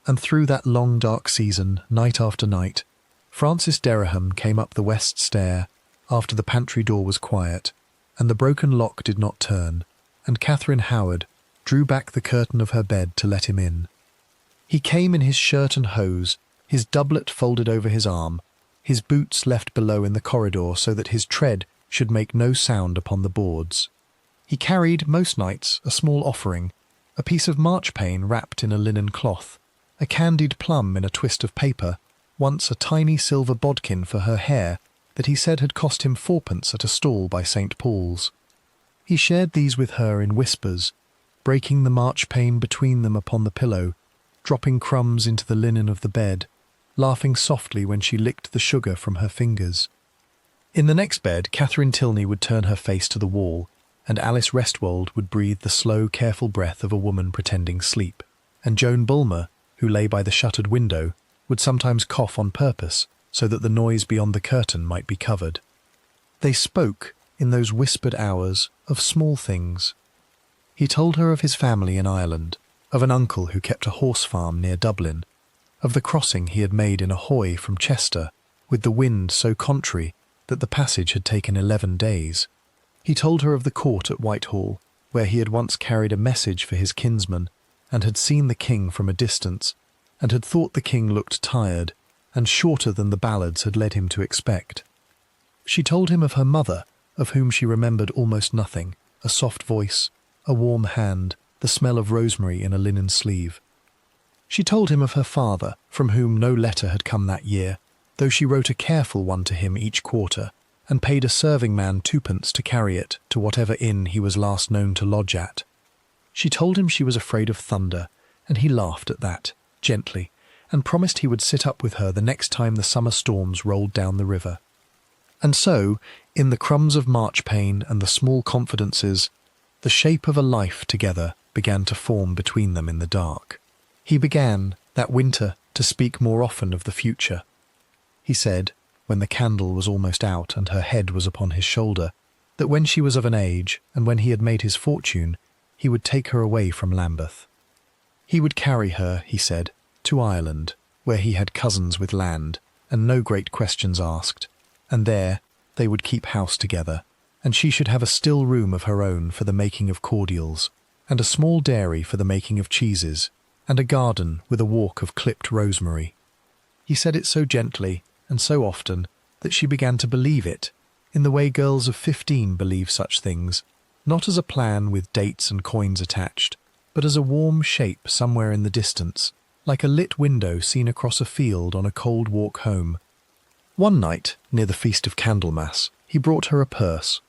And through that long dark season, night after night, Francis Dereham came up the west stair after the pantry door was quiet, and the broken lock did not turn, and Catherine Howard drew back the curtain of her bed to let him in. He came in his shirt and hose, his doublet folded over his arm, his boots left below in the corridor so that his tread should make no sound upon the boards. He carried, most nights, a small offering, a piece of marchpane wrapped in a linen cloth, a candied plum in a twist of paper, once a tiny silver bodkin for her hair that he said had cost him fourpence at a stall by St. Paul's. He shared these with her in whispers, breaking the marchpane between them upon the pillow, dropping crumbs into the linen of the bed, laughing softly when she licked the sugar from her fingers. In the next bed, Catherine Tilney would turn her face to the wall, and Alice Restwold would breathe the slow, careful breath of a woman pretending sleep, and Joan Bulmer, who lay by the shuttered window, would sometimes cough on purpose so that the noise beyond the curtain might be covered. They spoke, in those whispered hours, of small things. He told her of his family in Ireland, of an uncle who kept a horse farm near Dublin, of the crossing he had made in a hoy from Chester, with the wind so contrary that the passage had taken 11 days. He told her of the court at Whitehall, where he had once carried a message for his kinsman, and had seen the king from a distance, and had thought the king looked tired, and shorter than the ballads had led him to expect. She told him of her mother, of whom she remembered almost nothing, a soft voice, a warm hand, the smell of rosemary in a linen sleeve. She told him of her father, from whom no letter had come that year, though she wrote a careful one to him each quarter, and paid a serving man 2p to carry it to whatever inn he was last known to lodge at. She told him she was afraid of thunder, and he laughed at that, gently, and promised he would sit up with her the next time the summer storms rolled down the river. And so, in the crumbs of marchpane and the small confidences, the shape of a life together began to form between them in the dark. He began, that winter, to speak more often of the future. He said, when the candle was almost out and her head was upon his shoulder, that when she was of an age, and when he had made his fortune, he would take her away from Lambeth. He would carry her, he said, to Ireland, where he had cousins with land, and no great questions asked, and there they would keep house together, and she should have a still room of her own for the making of cordials, and a small dairy for the making of cheeses, and a garden with a walk of clipped rosemary. He said it so gently and so often that she began to believe it, in the way girls of 15 believe such things, not as a plan with dates and coins attached, but as a warm shape somewhere in the distance, like a lit window seen across a field on a cold walk home. One night, near the Feast of Candlemas, he brought her a purse.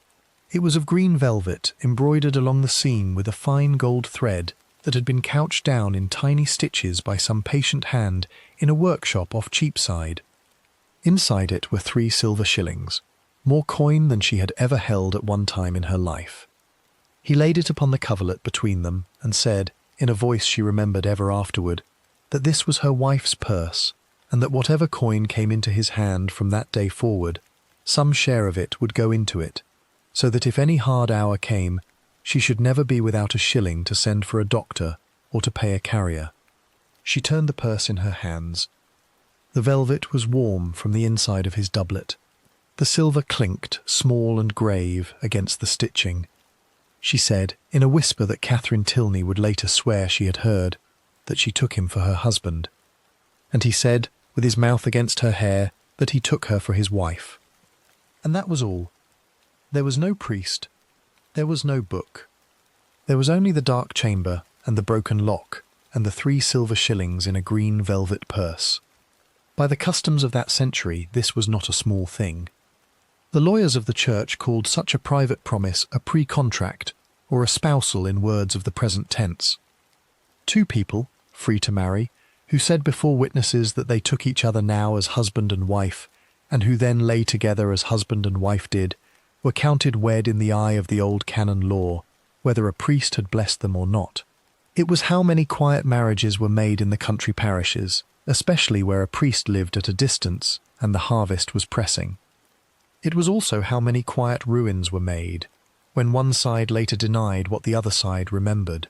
It was of green velvet, embroidered along the seam with a fine gold thread that had been couched down in tiny stitches by some patient hand in a workshop off Cheapside. Inside it were 3 silver shillings, more coin than she had ever held at one time in her life. He laid it upon the coverlet between them and said, in a voice she remembered ever afterward, that this was her wife's purse, and that whatever coin came into his hand from that day forward, some share of it would go into it, so that if any hard hour came, she should never be without a shilling to send for a doctor or to pay a carrier. She turned the purse in her hands. The velvet was warm from the inside of his doublet. The silver clinked, small and grave, against the stitching. She said, in a whisper that Catherine Tilney would later swear she had heard, that she took him for her husband. And he said, with his mouth against her hair, that he took her for his wife. And that was all. There was no priest. There was no book. There was only the dark chamber and the broken lock and the 3 silver shillings in a green velvet purse. By the customs of that century, this was not a small thing. The lawyers of the church called such a private promise a pre-contract, or a spousal in words of the present tense. 2 people, free to marry, who said before witnesses that they took each other now as husband and wife, and who then lay together as husband and wife did, were counted wed in the eye of the old canon law, whether a priest had blessed them or not. It was how many quiet marriages were made in the country parishes, especially where a priest lived at a distance and the harvest was pressing. It was also how many quiet ruins were made, when one side later denied what the other side remembered.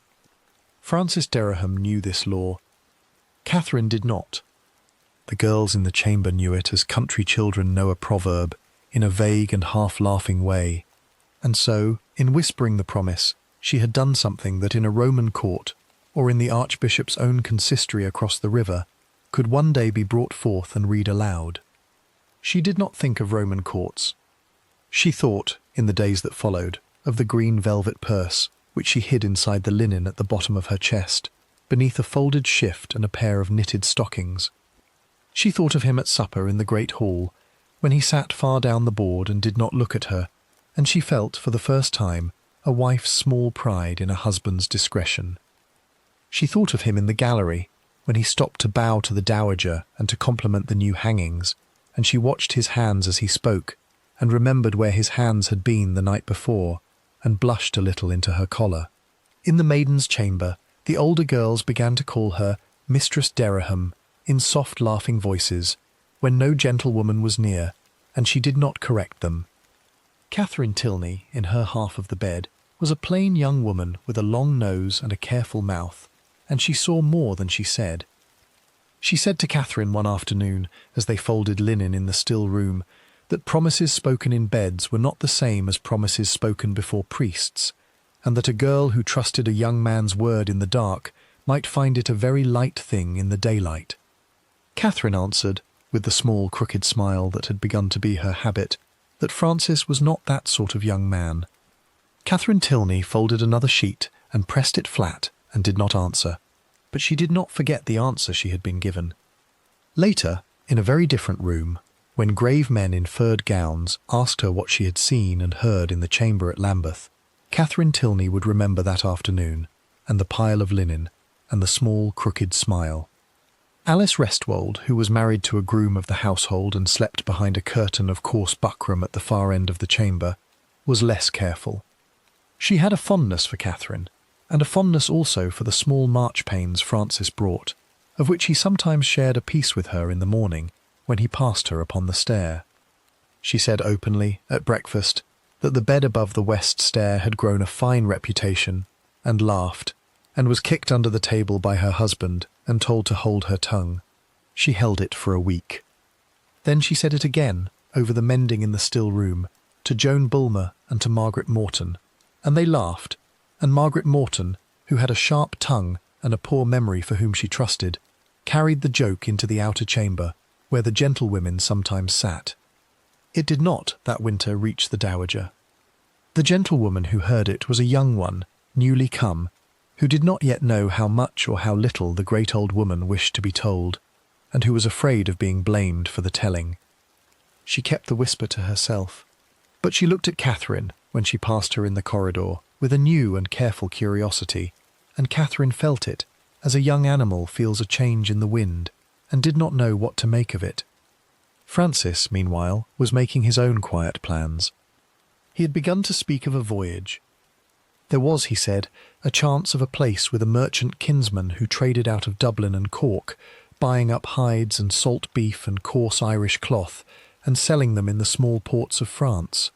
Francis Dereham knew this law. Catherine did not. The girls in the chamber knew it as country children know a proverb, in a vague and half-laughing way. And so, in whispering the promise, she had done something that in a Roman court, or in the Archbishop's own consistory across the river, could one day be brought forth and read aloud. She did not think of Roman courts. She thought, in the days that followed, of the green velvet purse, which she hid inside the linen at the bottom of her chest, beneath a folded shift and a pair of knitted stockings. She thought of him at supper in the great hall, when he sat far down the board and did not look at her, and she felt, for the first time, a wife's small pride in a husband's discretion. She thought of him in the gallery, when he stopped to bow to the dowager and to compliment the new hangings, and she watched his hands as he spoke, and remembered where his hands had been the night before, and blushed a little into her collar. In the Maidens' chamber, the older girls began to call her Mistress Dereham, in soft laughing voices, when no gentlewoman was near, and she did not correct them. Catherine Tilney, in her half of the bed, was a plain young woman with a long nose and a careful mouth, and she saw more than she said. She said to Catherine one afternoon, as they folded linen in the still room, that promises spoken in beds were not the same as promises spoken before priests, and that a girl who trusted a young man's word in the dark might find it a very light thing in the daylight. Catherine answered, with the small crooked smile that had begun to be her habit, that Francis was not that sort of young man. Catherine Tilney folded another sheet and pressed it flat and did not answer, but she did not forget the answer she had been given. Later, in a very different room, when grave men in furred gowns asked her what she had seen and heard in the chamber at Lambeth, Catherine Tilney would remember that afternoon, and the pile of linen, and the small crooked smile. Alice Restwold, who was married to a groom of the household and slept behind a curtain of coarse buckram at the far end of the chamber, was less careful. She had a fondness for Catherine, and a fondness also for the small marchpanes Francis brought, of which he sometimes shared a piece with her in the morning when he passed her upon the stair. She said openly, at breakfast, that the bed above the west stair had grown a fine reputation, and laughed, and was kicked under the table by her husband and told to hold her tongue. She held it for a week. Then she said it again, over the mending in the still room, to Joan Bulmer and to Margaret Morton, and they laughed, and Margaret Morton, who had a sharp tongue and a poor memory for whom she trusted, carried the joke into the outer chamber, where the gentlewomen sometimes sat. It did not, that winter, reach the dowager. The gentlewoman who heard it was a young one, newly come, who did not yet know how much or how little the great old woman wished to be told, and who was afraid of being blamed for the telling. She kept the whisper to herself, but she looked at Catherine when she passed her in the corridor with a new and careful curiosity, and Catherine felt it, as a young animal feels a change in the wind, and did not know what to make of it. Francis, meanwhile, was making his own quiet plans. He had begun to speak of a voyage. There was, he said, a chance of a place with a merchant kinsman who traded out of Dublin and Cork, buying up hides and salt beef and coarse Irish cloth, and selling them in the small ports of France.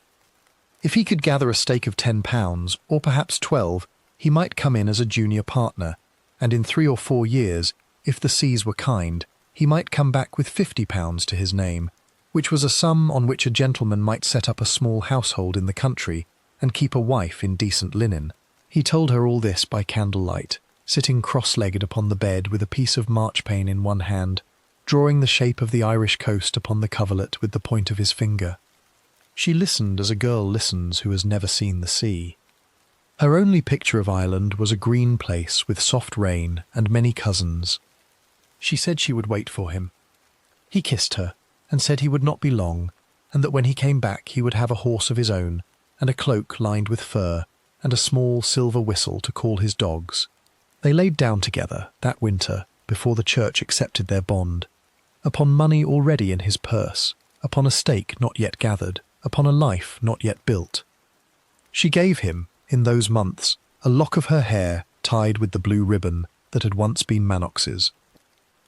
If he could gather a stake of £10, or perhaps 12, he might come in as a junior partner, and in 3 or 4 years, if the seas were kind, he might come back with £50 to his name, which was a sum on which a gentleman might set up a small household in the country and keep a wife in decent linen. He told her all this by candlelight, sitting cross-legged upon the bed with a piece of marchpane in one hand, drawing the shape of the Irish coast upon the coverlet with the point of his finger. She listened as a girl listens who has never seen the sea. Her only picture of Ireland was a green place with soft rain and many cousins. She said she would wait for him. He kissed her, and said he would not be long, and that when he came back he would have a horse of his own, and a cloak lined with fur, and a small silver whistle to call his dogs. They laid down together, that winter, before the church accepted their bond, upon money already in his purse, upon a stake not yet gathered, upon a life not yet built. She gave him, in those months, a lock of her hair tied with the blue ribbon that had once been Manox's.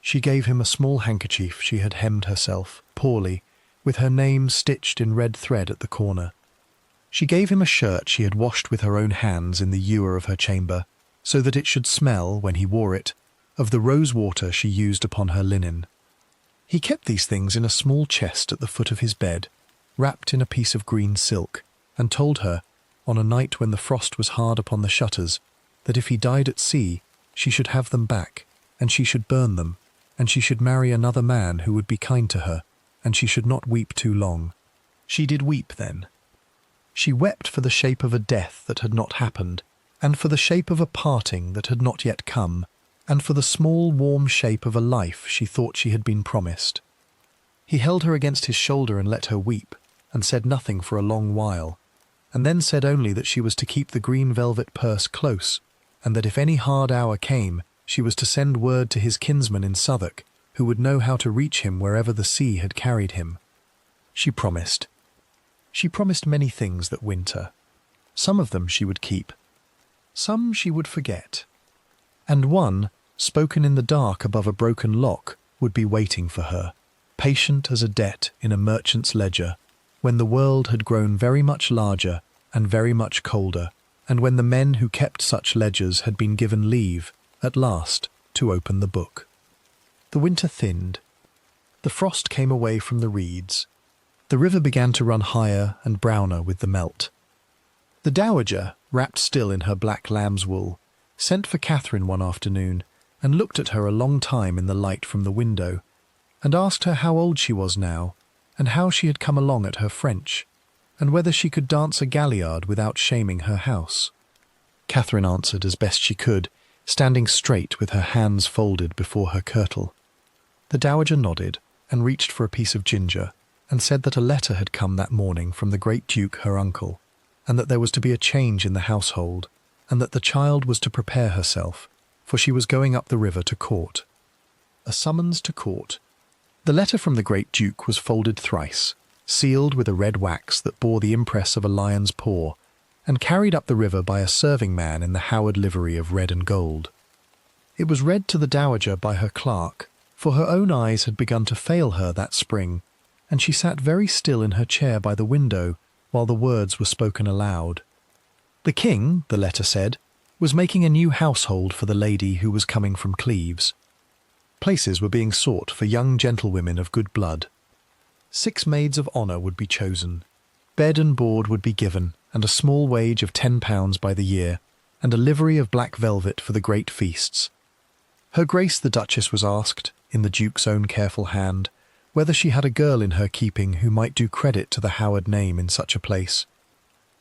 She gave him a small handkerchief she had hemmed herself, poorly, with her name stitched in red thread at the corner. She gave him a shirt she had washed with her own hands in the ewer of her chamber, so that it should smell, when he wore it, of the rose water she used upon her linen. He kept these things in a small chest at the foot of his bed, wrapped in a piece of green silk, and told her, on a night when the frost was hard upon the shutters, that if he died at sea, she should have them back, and she should burn them, and she should marry another man who would be kind to her, and she should not weep too long. She did weep then. She wept for the shape of a death that had not happened, and for the shape of a parting that had not yet come, and for the small warm shape of a life she thought she had been promised. He held her against his shoulder and let her weep, and said nothing for a long while, and then said only that she was to keep the green velvet purse close, and that if any hard hour came, she was to send word to his kinsman in Southwark, who would know how to reach him wherever the sea had carried him. She promised. She promised many things that winter. Some of them she would keep. Some she would forget. And one, spoken in the dark above a broken lock, would be waiting for her, patient as a debt in a merchant's ledger, when the world had grown very much larger and very much colder, and when the men who kept such ledgers had been given leave, at last, to open the book. The winter thinned. The frost came away from the reeds. The river began to run higher and browner with the melt. The dowager, wrapped still in her black lamb's wool, sent for Catherine one afternoon and looked at her a long time in the light from the window, and asked her how old she was now, and how she had come along at her French, and whether she could dance a galliard without shaming her house. Catherine answered as best she could, standing straight with her hands folded before her kirtle. The dowager nodded and reached for a piece of ginger, and said that a letter had come that morning from the great duke her uncle, and that there was to be a change in the household, and that the child was to prepare herself, for she was going up the river to court. A summons to court. The letter from the great duke was folded thrice, sealed with a red wax that bore the impress of a lion's paw, and carried up the river by a serving man in the Howard livery of red and gold. It was read to the dowager by her clerk, for her own eyes had begun to fail her that spring, and she sat very still in her chair by the window while the words were spoken aloud. The king, the letter said, was making a new household for the lady who was coming from Cleves. Places were being sought for young gentlewomen of good blood. 6 maids of honour would be chosen. Bed and board would be given, and a small wage of £10 by the year, and a livery of black velvet for the great feasts. Her Grace the Duchess was asked, in the Duke's own careful hand, whether she had a girl in her keeping who might do credit to the Howard name in such a place.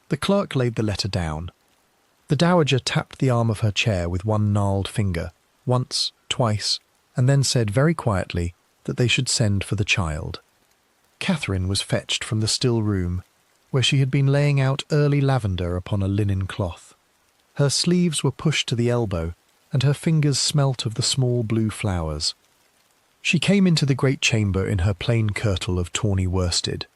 The clerk laid the letter down. The dowager tapped the arm of her chair with one gnarled finger, once, twice, and then said very quietly that they should send for the child. Catherine was fetched from the still room, where she had been laying out early lavender upon a linen cloth. Her sleeves were pushed to the elbow, and her fingers smelt of the small blue flowers. She came into the great chamber in her plain kirtle of tawny worsted,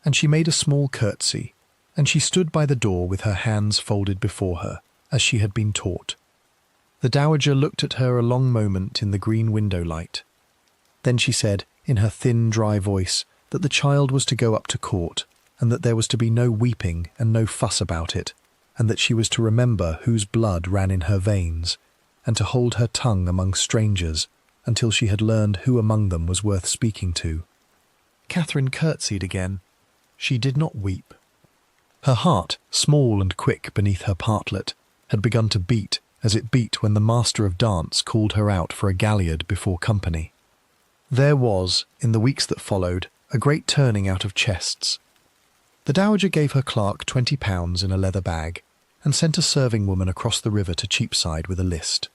and she made a small curtsy, and she stood by the door with her hands folded before her, as she had been taught. The dowager looked at her a long moment in the green window light. Then she said, in her thin, dry voice, that the child was to go up to court, and that there was to be no weeping and no fuss about it, and that she was to remember whose blood ran in her veins, and to hold her tongue among strangers until she had learned who among them was worth speaking to. Catherine curtsied again. She did not weep. Her heart, small and quick beneath her partlet, had begun to beat as it beat when the master of dance called her out for a galliard before company. There was, in the weeks that followed, a great turning out of chests. The dowager gave her clerk £20 in a leather bag, and sent a serving woman across the river to Cheapside with a list.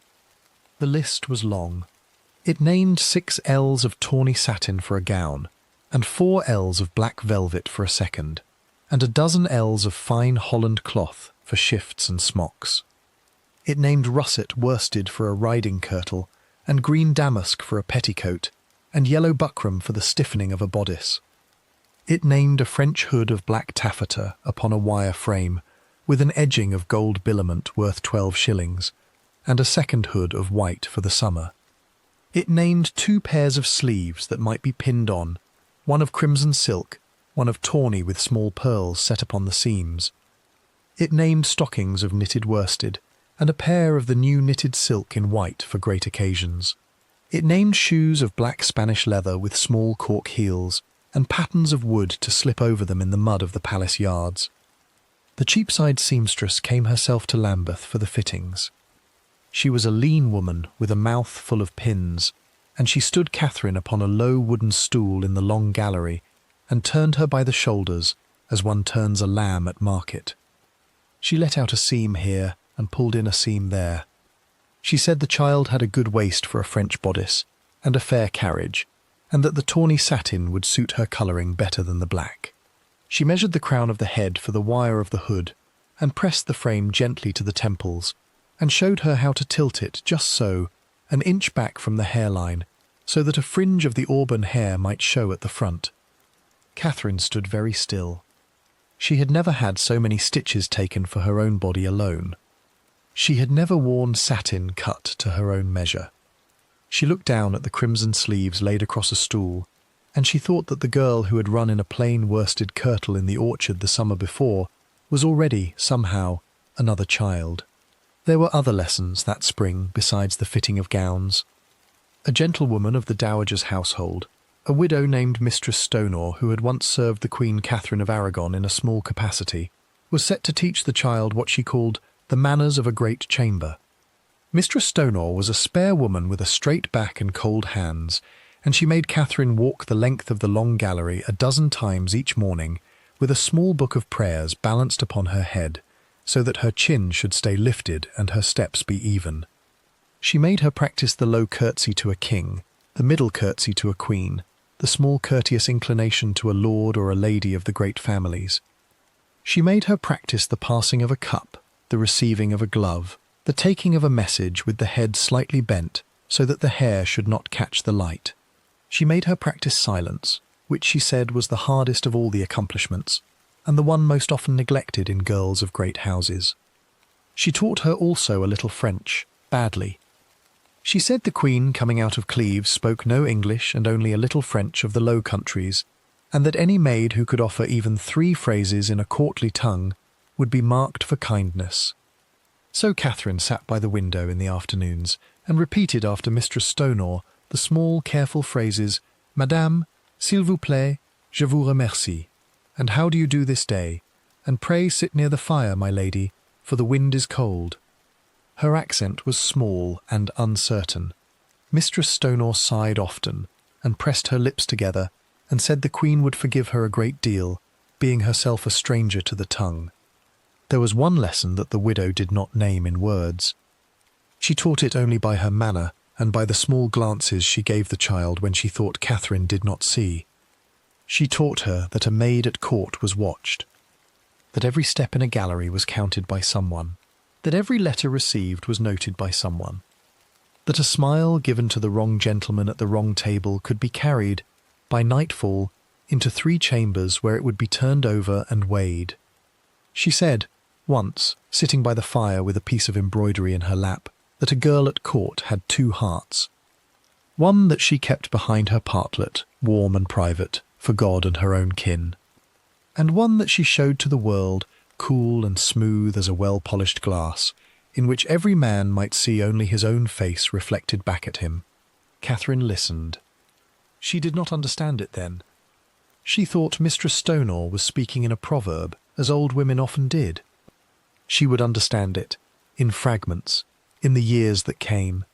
The list was long. It named 6 ells of tawny satin for a gown, and 4 ells of black velvet for a second, and a dozen ells of fine Holland cloth for shifts and smocks. It named russet worsted for a riding kirtle, and green damask for a petticoat, and yellow buckram for the stiffening of a bodice. It named a French hood of black taffeta upon a wire frame, with an edging of gold billament worth 12 shillings, and a second hood of white for the summer. It named 2 pairs of sleeves that might be pinned on, one of crimson silk, one of tawny with small pearls set upon the seams. It named stockings of knitted worsted, and a pair of the new knitted silk in white for great occasions. It named shoes of black Spanish leather with small cork heels, and patterns of wood to slip over them in the mud of the palace yards. The Cheapside seamstress came herself to Lambeth for the fittings. She was a lean woman with a mouth full of pins, and she stood Catherine upon a low wooden stool in the long gallery, and turned her by the shoulders as one turns a lamb at market. She let out a seam here and pulled in a seam there. She said the child had a good waist for a French bodice, and a fair carriage, and that the tawny satin would suit her colouring better than the black. She measured the crown of the head for the wire of the hood, and pressed the frame gently to the temples, and showed her how to tilt it just so, an inch back from the hairline, so that a fringe of the auburn hair might show at the front. Catherine stood very still. She had never had so many stitches taken for her own body alone. She had never worn satin cut to her own measure. She looked down at the crimson sleeves laid across a stool, and she thought that the girl who had run in a plain worsted kirtle in the orchard the summer before was already, somehow, another child. There were other lessons that spring besides the fitting of gowns. A gentlewoman of the dowager's household, a widow named Mistress Stonor, who had once served the Queen Catherine of Aragon in a small capacity, was set to teach the child what she called the manners of a great chamber. Mistress Stonor was a spare woman with a straight back and cold hands, and she made Catherine walk the length of the long gallery a dozen times each morning with a small book of prayers balanced upon her head, so that her chin should stay lifted and her steps be even. She made her practice the low curtsy to a king, the middle curtsy to a queen, the small courteous inclination to a lord or a lady of the great families. She made her practice the passing of a cup, the receiving of a glove, the taking of a message with the head slightly bent so that the hair should not catch the light. She made her practice silence, which she said was the hardest of all the accomplishments, and the one most often neglected in girls of great houses. She taught her also a little French, badly. She said the Queen coming out of Cleves spoke no English and only a little French of the Low Countries, and that any maid who could offer even 3 phrases in a courtly tongue would be marked for kindness. So Catherine sat by the window in the afternoons and repeated after Mistress Stonor the small, careful phrases, "Madame, s'il vous plaît, je vous remercie," and "How do you do this day?" and "Pray sit near the fire, my lady, for the wind is cold." Her accent was small and uncertain. Mistress Stonor sighed often, and pressed her lips together, and said the Queen would forgive her a great deal, being herself a stranger to the tongue. There was one lesson that the widow did not name in words. She taught it only by her manner, and by the small glances she gave the child when she thought Catherine did not see. She taught her that a maid at court was watched, that every step in a gallery was counted by someone, that every letter received was noted by someone, that a smile given to the wrong gentleman at the wrong table could be carried, by nightfall, into 3 chambers where it would be turned over and weighed. She said, once, sitting by the fire with a piece of embroidery in her lap, that a girl at court had 2 hearts. One that she kept behind her partlet, warm and private, for God and her own kin, and one that she showed to the world, cool and smooth as a well-polished glass, in which every man might see only his own face reflected back at him. Catherine listened. She did not understand it then. She thought Mistress Stonor was speaking in a proverb, as old women often did. She would understand it, in fragments, in the years that came.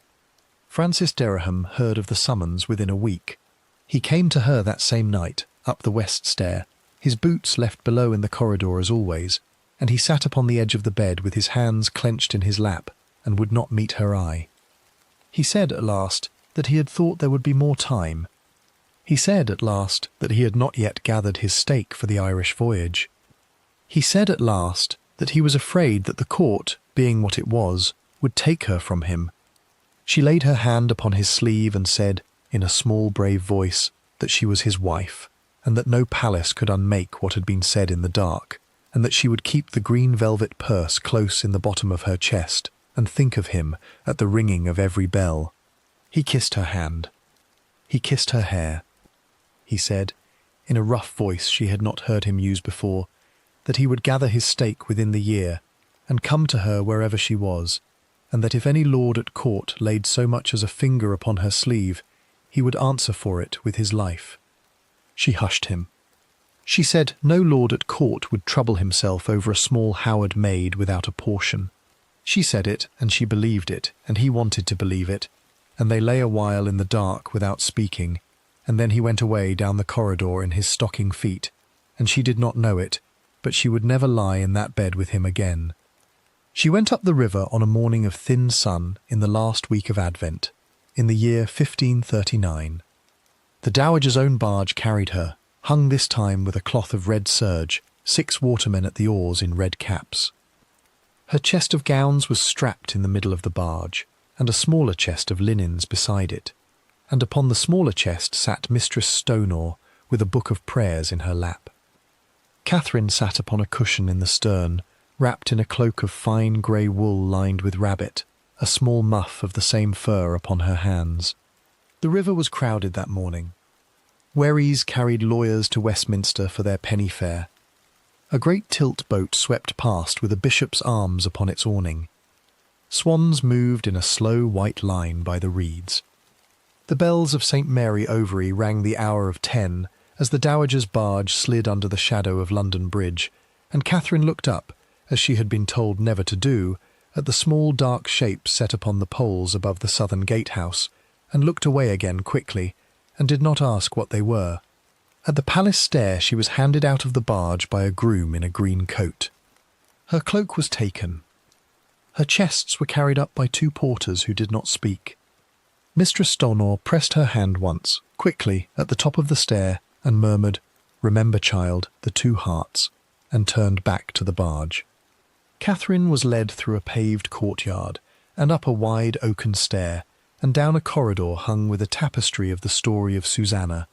Francis Dereham heard of the summons within a week. He came to her that same night, up the west stair, his boots left below in the corridor as always, and he sat upon the edge of the bed with his hands clenched in his lap, and would not meet her eye. He said at last that he had thought there would be more time. He said at last that he had not yet gathered his stake for the Irish voyage. He said at last that he was afraid that the court, being what it was, would take her from him. She laid her hand upon his sleeve and said, in a small brave voice, that she was his wife, and that no palace could unmake what had been said in the dark, and that she would keep the green velvet purse close in the bottom of her chest, and think of him at the ringing of every bell. He kissed her hand. He kissed her hair. He said, in a rough voice she had not heard him use before, that he would gather his stake within the year, and come to her wherever she was, and that if any lord at court laid so much as a finger upon her sleeve, he would answer for it with his life. She hushed him. She said no lord at court would trouble himself over a small Howard maid without a portion. She said it, and she believed it, and he wanted to believe it, and they lay a while in the dark without speaking, and then he went away down the corridor in his stocking feet, and she did not know it, but she would never lie in that bed with him again. She went up the river on a morning of thin sun in the last week of Advent, in the year 1539. The dowager's own barge carried her, hung this time with a cloth of red serge, 6 watermen at the oars in red caps. Her chest of gowns was strapped in the middle of the barge, and a smaller chest of linens beside it, and upon the smaller chest sat Mistress Stonor with a book of prayers in her lap. Catherine sat upon a cushion in the stern, wrapped in a cloak of fine grey wool lined with rabbit, a small muff of the same fur upon her hands. The river was crowded that morning. Wherries carried lawyers to Westminster for their penny fare. A great tilt boat swept past with a bishop's arms upon its awning. Swans moved in a slow white line by the reeds. The bells of St. Mary Overy rang the hour of 10 as the dowager's barge slid under the shadow of London Bridge, and Catherine looked up, as she had been told never to do, at the small dark shapes set upon the poles above the southern gatehouse, and looked away again quickly, and did not ask what they were. At the palace stair she was handed out of the barge by a groom in a green coat. Her cloak was taken. Her chests were carried up by 2 porters who did not speak. Mistress Stonor pressed her hand once, quickly, at the top of the stair, and murmured, "Remember, child, the 2 hearts," and turned back to the barge. Catherine was led through a paved courtyard, and up a wide oaken stair, and down a corridor hung with a tapestry of the story of Susanna,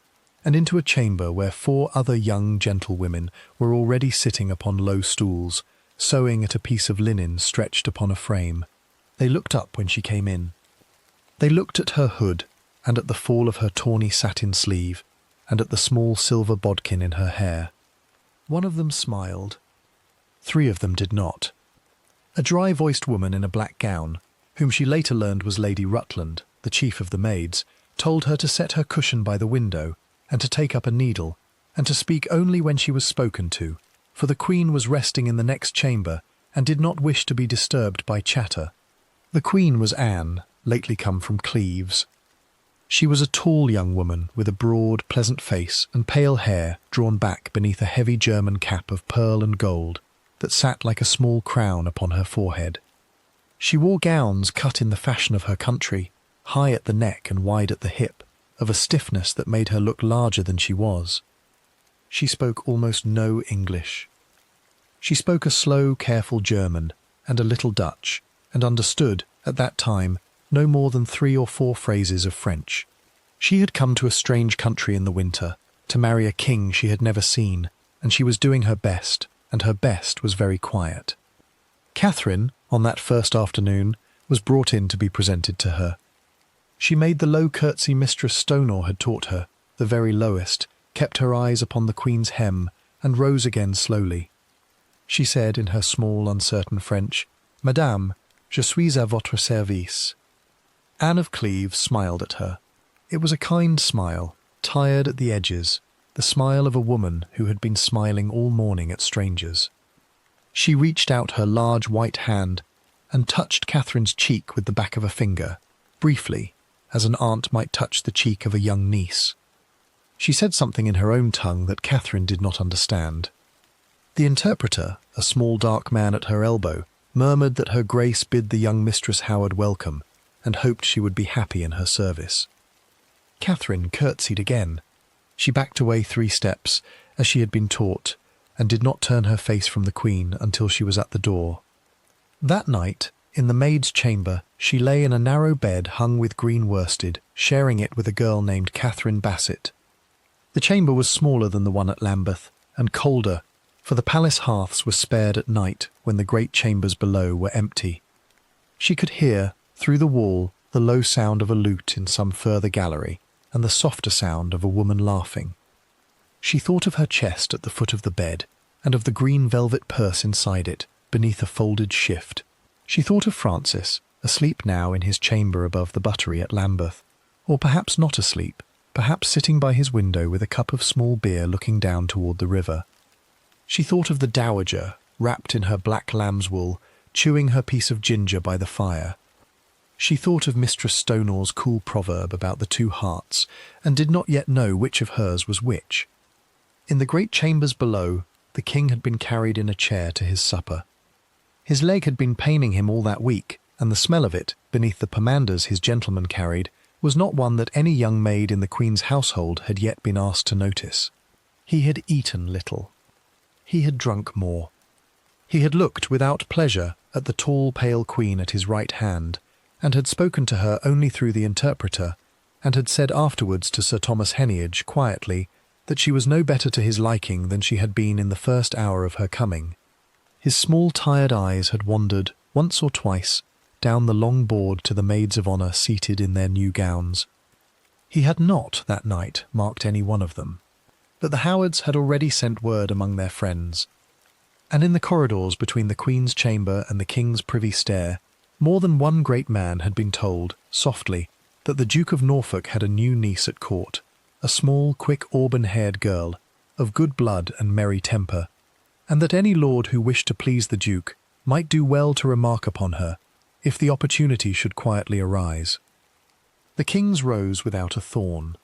and into a chamber where 4 other young gentlewomen were already sitting upon low stools, sewing at a piece of linen stretched upon a frame. They looked up when she came in. They looked at her hood, and at the fall of her tawny satin sleeve, and at the small silver bodkin in her hair. One of them smiled. 3 of them did not. A dry-voiced woman in a black gown, whom she later learned was Lady Rutland, the chief of the maids, told her to set her cushion by the window, and to take up a needle, and to speak only when she was spoken to, for the Queen was resting in the next chamber, and did not wish to be disturbed by chatter. The Queen was Anne, lately come from Cleves. She was a tall young woman with a broad, pleasant face and pale hair drawn back beneath a heavy German cap of pearl and gold that sat like a small crown upon her forehead. She wore gowns cut in the fashion of her country, high at the neck and wide at the hip, of a stiffness that made her look larger than she was. She spoke almost no English. She spoke a slow, careful German and a little Dutch, and understood, at that time, no more than 3 or 4 phrases of French. She had come to a strange country in the winter, to marry a king she had never seen, and she was doing her best, and her best was very quiet. Catherine, on that first afternoon, was brought in to be presented to her. She made the low curtsy Mistress Stonor had taught her, the very lowest, kept her eyes upon the Queen's hem, and rose again slowly. She said in her small, uncertain French, "Madame, je suis à votre service." Anne of Cleves smiled at her. It was a kind smile, tired at the edges, the smile of a woman who had been smiling all morning at strangers. She reached out her large white hand and touched Catherine's cheek with the back of a finger, briefly, as an aunt might touch the cheek of a young niece. She said something in her own tongue that Catherine did not understand. The interpreter, a small dark man at her elbow, murmured that her Grace bid the young Mistress Howard welcome, and hoped she would be happy in her service. Catherine curtsied again. She backed away 3 steps, as she had been taught, and did not turn her face from the Queen until she was at the door. That night, In the maid's chamber, she lay in a narrow bed hung with green worsted, sharing it with a girl named Catherine Bassett. The chamber was smaller than the one at Lambeth, and colder, for the palace hearths were spared at night when the great chambers below were empty. She could hear, through the wall, the low sound of a lute in some further gallery, and the softer sound of a woman laughing. She thought of her chest at the foot of the bed, and of the green velvet purse inside it, beneath a folded shift. She thought of Francis, asleep now in his chamber above the buttery at Lambeth, or perhaps not asleep, perhaps sitting by his window with a cup of small beer looking down toward the river. She thought of the dowager, wrapped in her black lamb's wool, chewing her piece of ginger by the fire. She thought of Mistress Stonor's cool proverb about the two hearts, and did not yet know which of hers was which. In the great chambers below, the king had been carried in a chair to his supper. His leg had been paining him all that week, and the smell of it, beneath the pomanders his gentleman carried, was not one that any young maid in the Queen's household had yet been asked to notice. He had eaten little. He had drunk more. He had looked without pleasure at the tall, pale Queen at his right hand, and had spoken to her only through the interpreter, and had said afterwards to Sir Thomas Heneage, quietly, that she was no better to his liking than she had been in the first hour of her coming. His small tired eyes had wandered, once or twice, down the long board to the maids of honour seated in their new gowns. He had not, that night, marked any one of them, but the Howards had already sent word among their friends. And in the corridors between the Queen's chamber and the King's privy stair, more than one great man had been told, softly, that the Duke of Norfolk had a new niece at court, a small, quick, auburn-haired girl, of good blood and merry temper, and that any lord who wished to please the Duke might do well to remark upon her, if the opportunity should quietly arise. The King's rose without a thorn.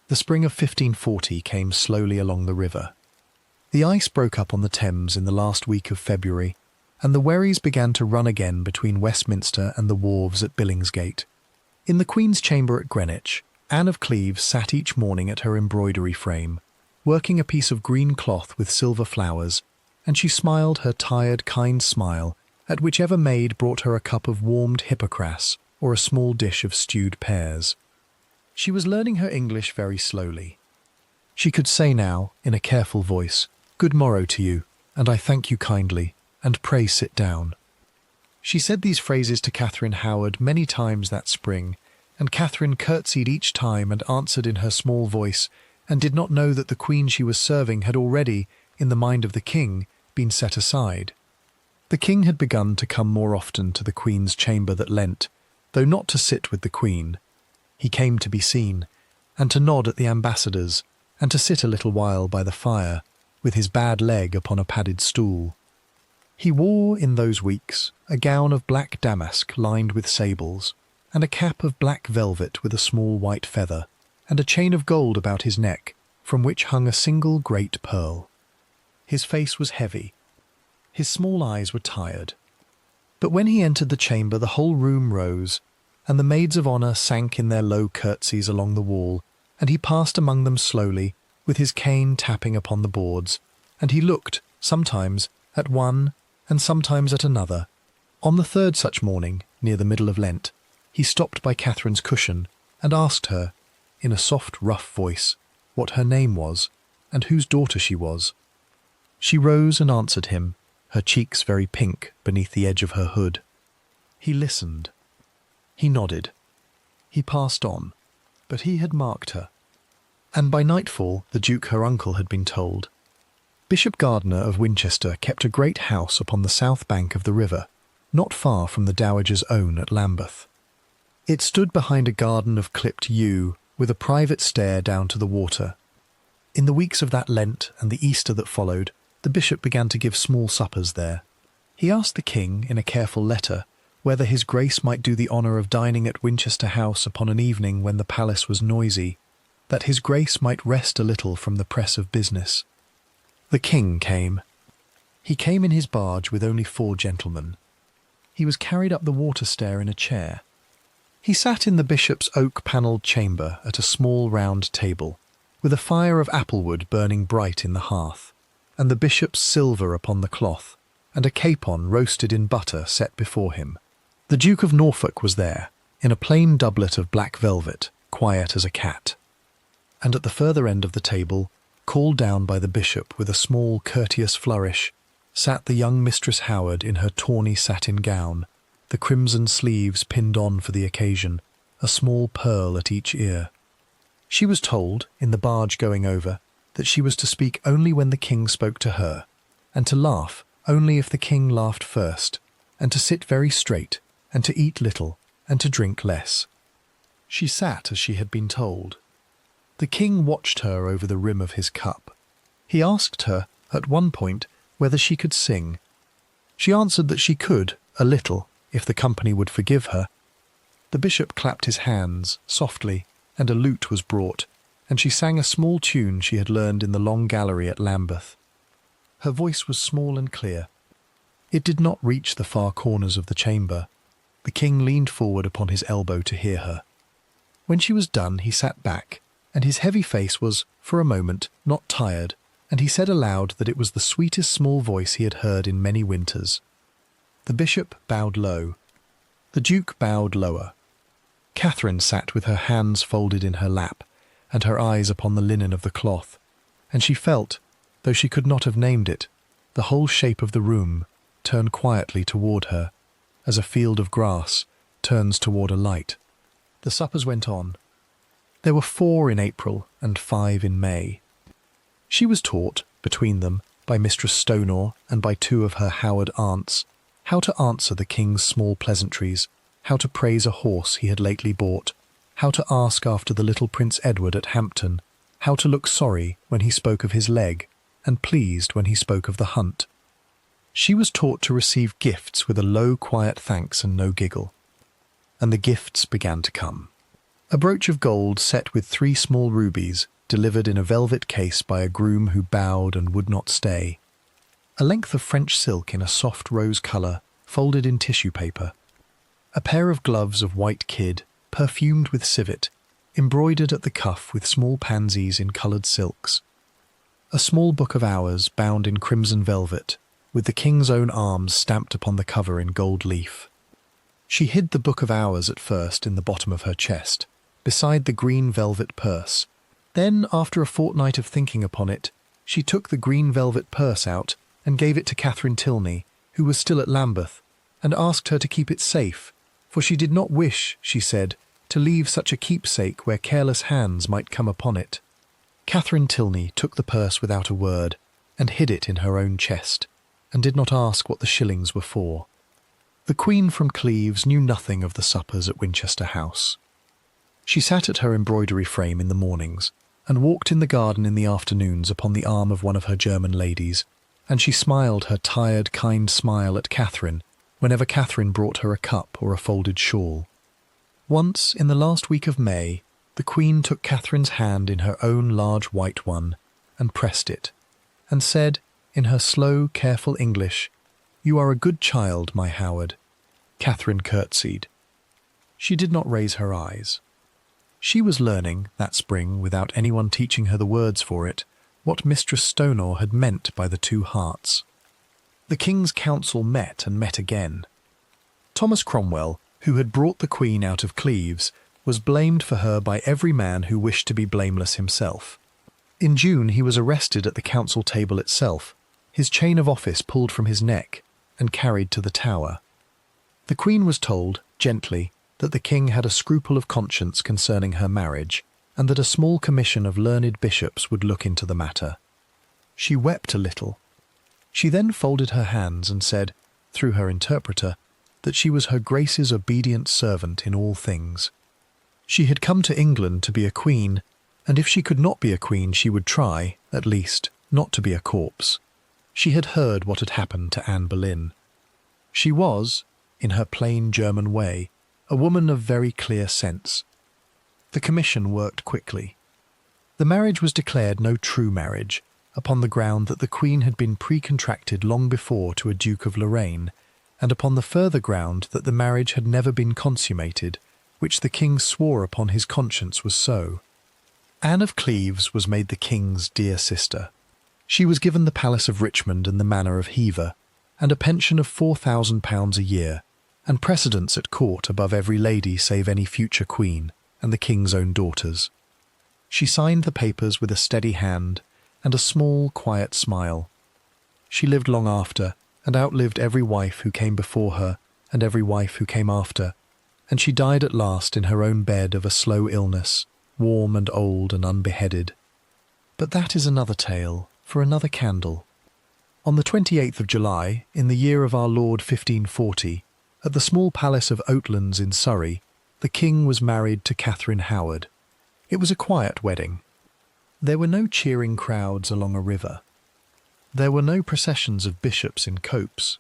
The spring of 1540 came slowly along the river. The ice broke up on the Thames in the last week of February, and the wherries began to run again between Westminster and the wharves at Billingsgate. In the Queen's chamber at Greenwich, Anne of Cleves sat each morning at her embroidery frame, working a piece of green cloth with silver flowers, and she smiled her tired, kind smile at whichever maid brought her a cup of warmed hippocras or a small dish of stewed pears. She was learning her English very slowly. She could say now, in a careful voice, "Good morrow to you, and I thank you kindly, and pray sit down." She said these phrases to Catherine Howard many times that spring, and Catherine curtsied each time and answered in her small voice, and did not know that the Queen she was serving had already, in the mind of the King, been set aside. The King had begun to come more often to the Queen's chamber that Lent, though not to sit with the Queen. He came to be seen, and to nod at the ambassadors, and to sit a little while by the fire, with his bad leg upon a padded stool. He wore, in those weeks, a gown of black damask lined with sables, and a cap of black velvet with a small white feather, and a chain of gold about his neck, from which hung a single great pearl. His face was heavy. His small eyes were tired. But when he entered the chamber, the whole room rose, and the maids of honour sank in their low curtsies along the wall, and he passed among them slowly, with his cane tapping upon the boards, and he looked, sometimes, at one, and sometimes at another. On the third such morning, near the middle of Lent, he stopped by Catherine's cushion, and asked her, in a soft, rough voice, what her name was, and whose daughter she was. She rose and answered him, her cheeks very pink beneath the edge of her hood. He listened. He nodded. He passed on, but he had marked her. And by nightfall the Duke her uncle had been told. Bishop Gardiner of Winchester kept a great house upon the south bank of the river, not far from the Dowager's own at Lambeth. It stood behind a garden of clipped yew, with a private stair down to the water. In the weeks of that Lent and the Easter that followed, the bishop began to give small suppers there. He asked the king, in a careful letter, whether his grace might do the honour of dining at Winchester House upon an evening when the palace was noisy, that his grace might rest a little from the press of business. The king came. He came in his barge with only 4 gentlemen. He was carried up the water stair in a chair. He sat in the bishop's oak-panelled chamber at a small round table, with a fire of applewood burning bright in the hearth, and the bishop's silver upon the cloth, and a capon roasted in butter set before him. The Duke of Norfolk was there, in a plain doublet of black velvet, quiet as a cat. And at the further end of the table, called down by the bishop with a small courteous flourish, sat the young Mistress Howard in her tawny satin gown, the crimson sleeves pinned on for the occasion, a small pearl at each ear. She was told, in the barge going over, that she was to speak only when the king spoke to her, and to laugh only if the king laughed first, and to sit very straight, and to eat little, and to drink less. She sat as she had been told. The king watched her over the rim of his cup. He asked her, at one point, whether she could sing. She answered that she could, a little, if the company would forgive her. The bishop clapped his hands, softly, and a lute was brought, and she sang a small tune she had learned in the long gallery at Lambeth. Her voice was small and clear. It did not reach the far corners of the chamber. The king leaned forward upon his elbow to hear her. When she was done, he sat back, and his heavy face was, for a moment, not tired, and he said aloud that it was the sweetest small voice he had heard in many winters. The bishop bowed low. The duke bowed lower. Catherine sat with her hands folded in her lap, and her eyes upon the linen of the cloth, and she felt, though she could not have named it, the whole shape of the room turn quietly toward her, as a field of grass turns toward a light. The suppers went on. There were 4 in April and 5 in May. She was taught, between them, by Mistress Stonor and by 2 of her Howard aunts, how to answer the king's small pleasantries, how to praise a horse he had lately bought, how to ask after the little Prince Edward at Hampton, how to look sorry when he spoke of his leg, and pleased when he spoke of the hunt. She was taught to receive gifts with a low, quiet thanks and no giggle. And the gifts began to come. A brooch of gold set with 3 small rubies, delivered in a velvet case by a groom who bowed and would not stay. A length of French silk in a soft rose colour, folded in tissue paper. A pair of gloves of white kid, perfumed with civet, embroidered at the cuff with small pansies in coloured silks. A small book of hours bound in crimson velvet, with the king's own arms stamped upon the cover in gold leaf. She hid the book of hours at first in the bottom of her chest, beside the green velvet purse. Then, after a fortnight of thinking upon it, she took the green velvet purse out and gave it to Catherine Tilney, who was still at Lambeth, and asked her to keep it safe, for she did not wish, she said, to leave such a keepsake where careless hands might come upon it. Catherine Tilney took the purse without a word, and hid it in her own chest, and did not ask what the shillings were for. The Queen from Cleves knew nothing of the suppers at Winchester House. She sat at her embroidery frame in the mornings, and walked in the garden in the afternoons upon the arm of one of her German ladies, and she smiled her tired, kind smile at Catherine whenever Catherine brought her a cup or a folded shawl. Once, in the last week of May, the Queen took Catherine's hand in her own large white one, and pressed it, and said, in her slow, careful English, "You are a good child, my Howard." Catherine curtsied. She did not raise her eyes. She was learning, that spring, without anyone teaching her the words for it, what Mistress Stonor had meant by the 2 hearts. The King's Council met and met again. Thomas Cromwell, who had brought the Queen out of Cleves, was blamed for her by every man who wished to be blameless himself. In June he was arrested at the council table itself, his chain of office pulled from his neck, and carried to the Tower. The Queen was told, gently, that the King had a scruple of conscience concerning her marriage, and that a small commission of learned bishops would look into the matter. She wept a little. She then folded her hands and said, through her interpreter, that she was her Grace's obedient servant in all things. She had come to England to be a queen, and if she could not be a queen she would try, at least, not to be a corpse. She had heard what had happened to Anne Boleyn. She was, in her plain German way, a woman of very clear sense. The commission worked quickly. The marriage was declared no true marriage, upon the ground that the Queen had been pre-contracted long before to a Duke of Lorraine, and upon the further ground that the marriage had never been consummated, which the King swore upon his conscience was so. Anne of Cleves was made the King's dear sister. She was given the palace of Richmond and the manor of Hever, and a pension of £4,000 a year, and precedence at court above every lady save any future queen and the king's own daughters. She signed the papers with a steady hand and a small, quiet smile. She lived long after, and outlived every wife who came before her and every wife who came after, and she died at last in her own bed of a slow illness, warm and old and unbeheaded. But that is another tale for another candle. On the 28th of July, in the year of our Lord 1540, at the small palace of Oatlands in Surrey, the king was married to Catherine Howard. It was a quiet wedding. There were no cheering crowds along a river. There were no processions of bishops in copes.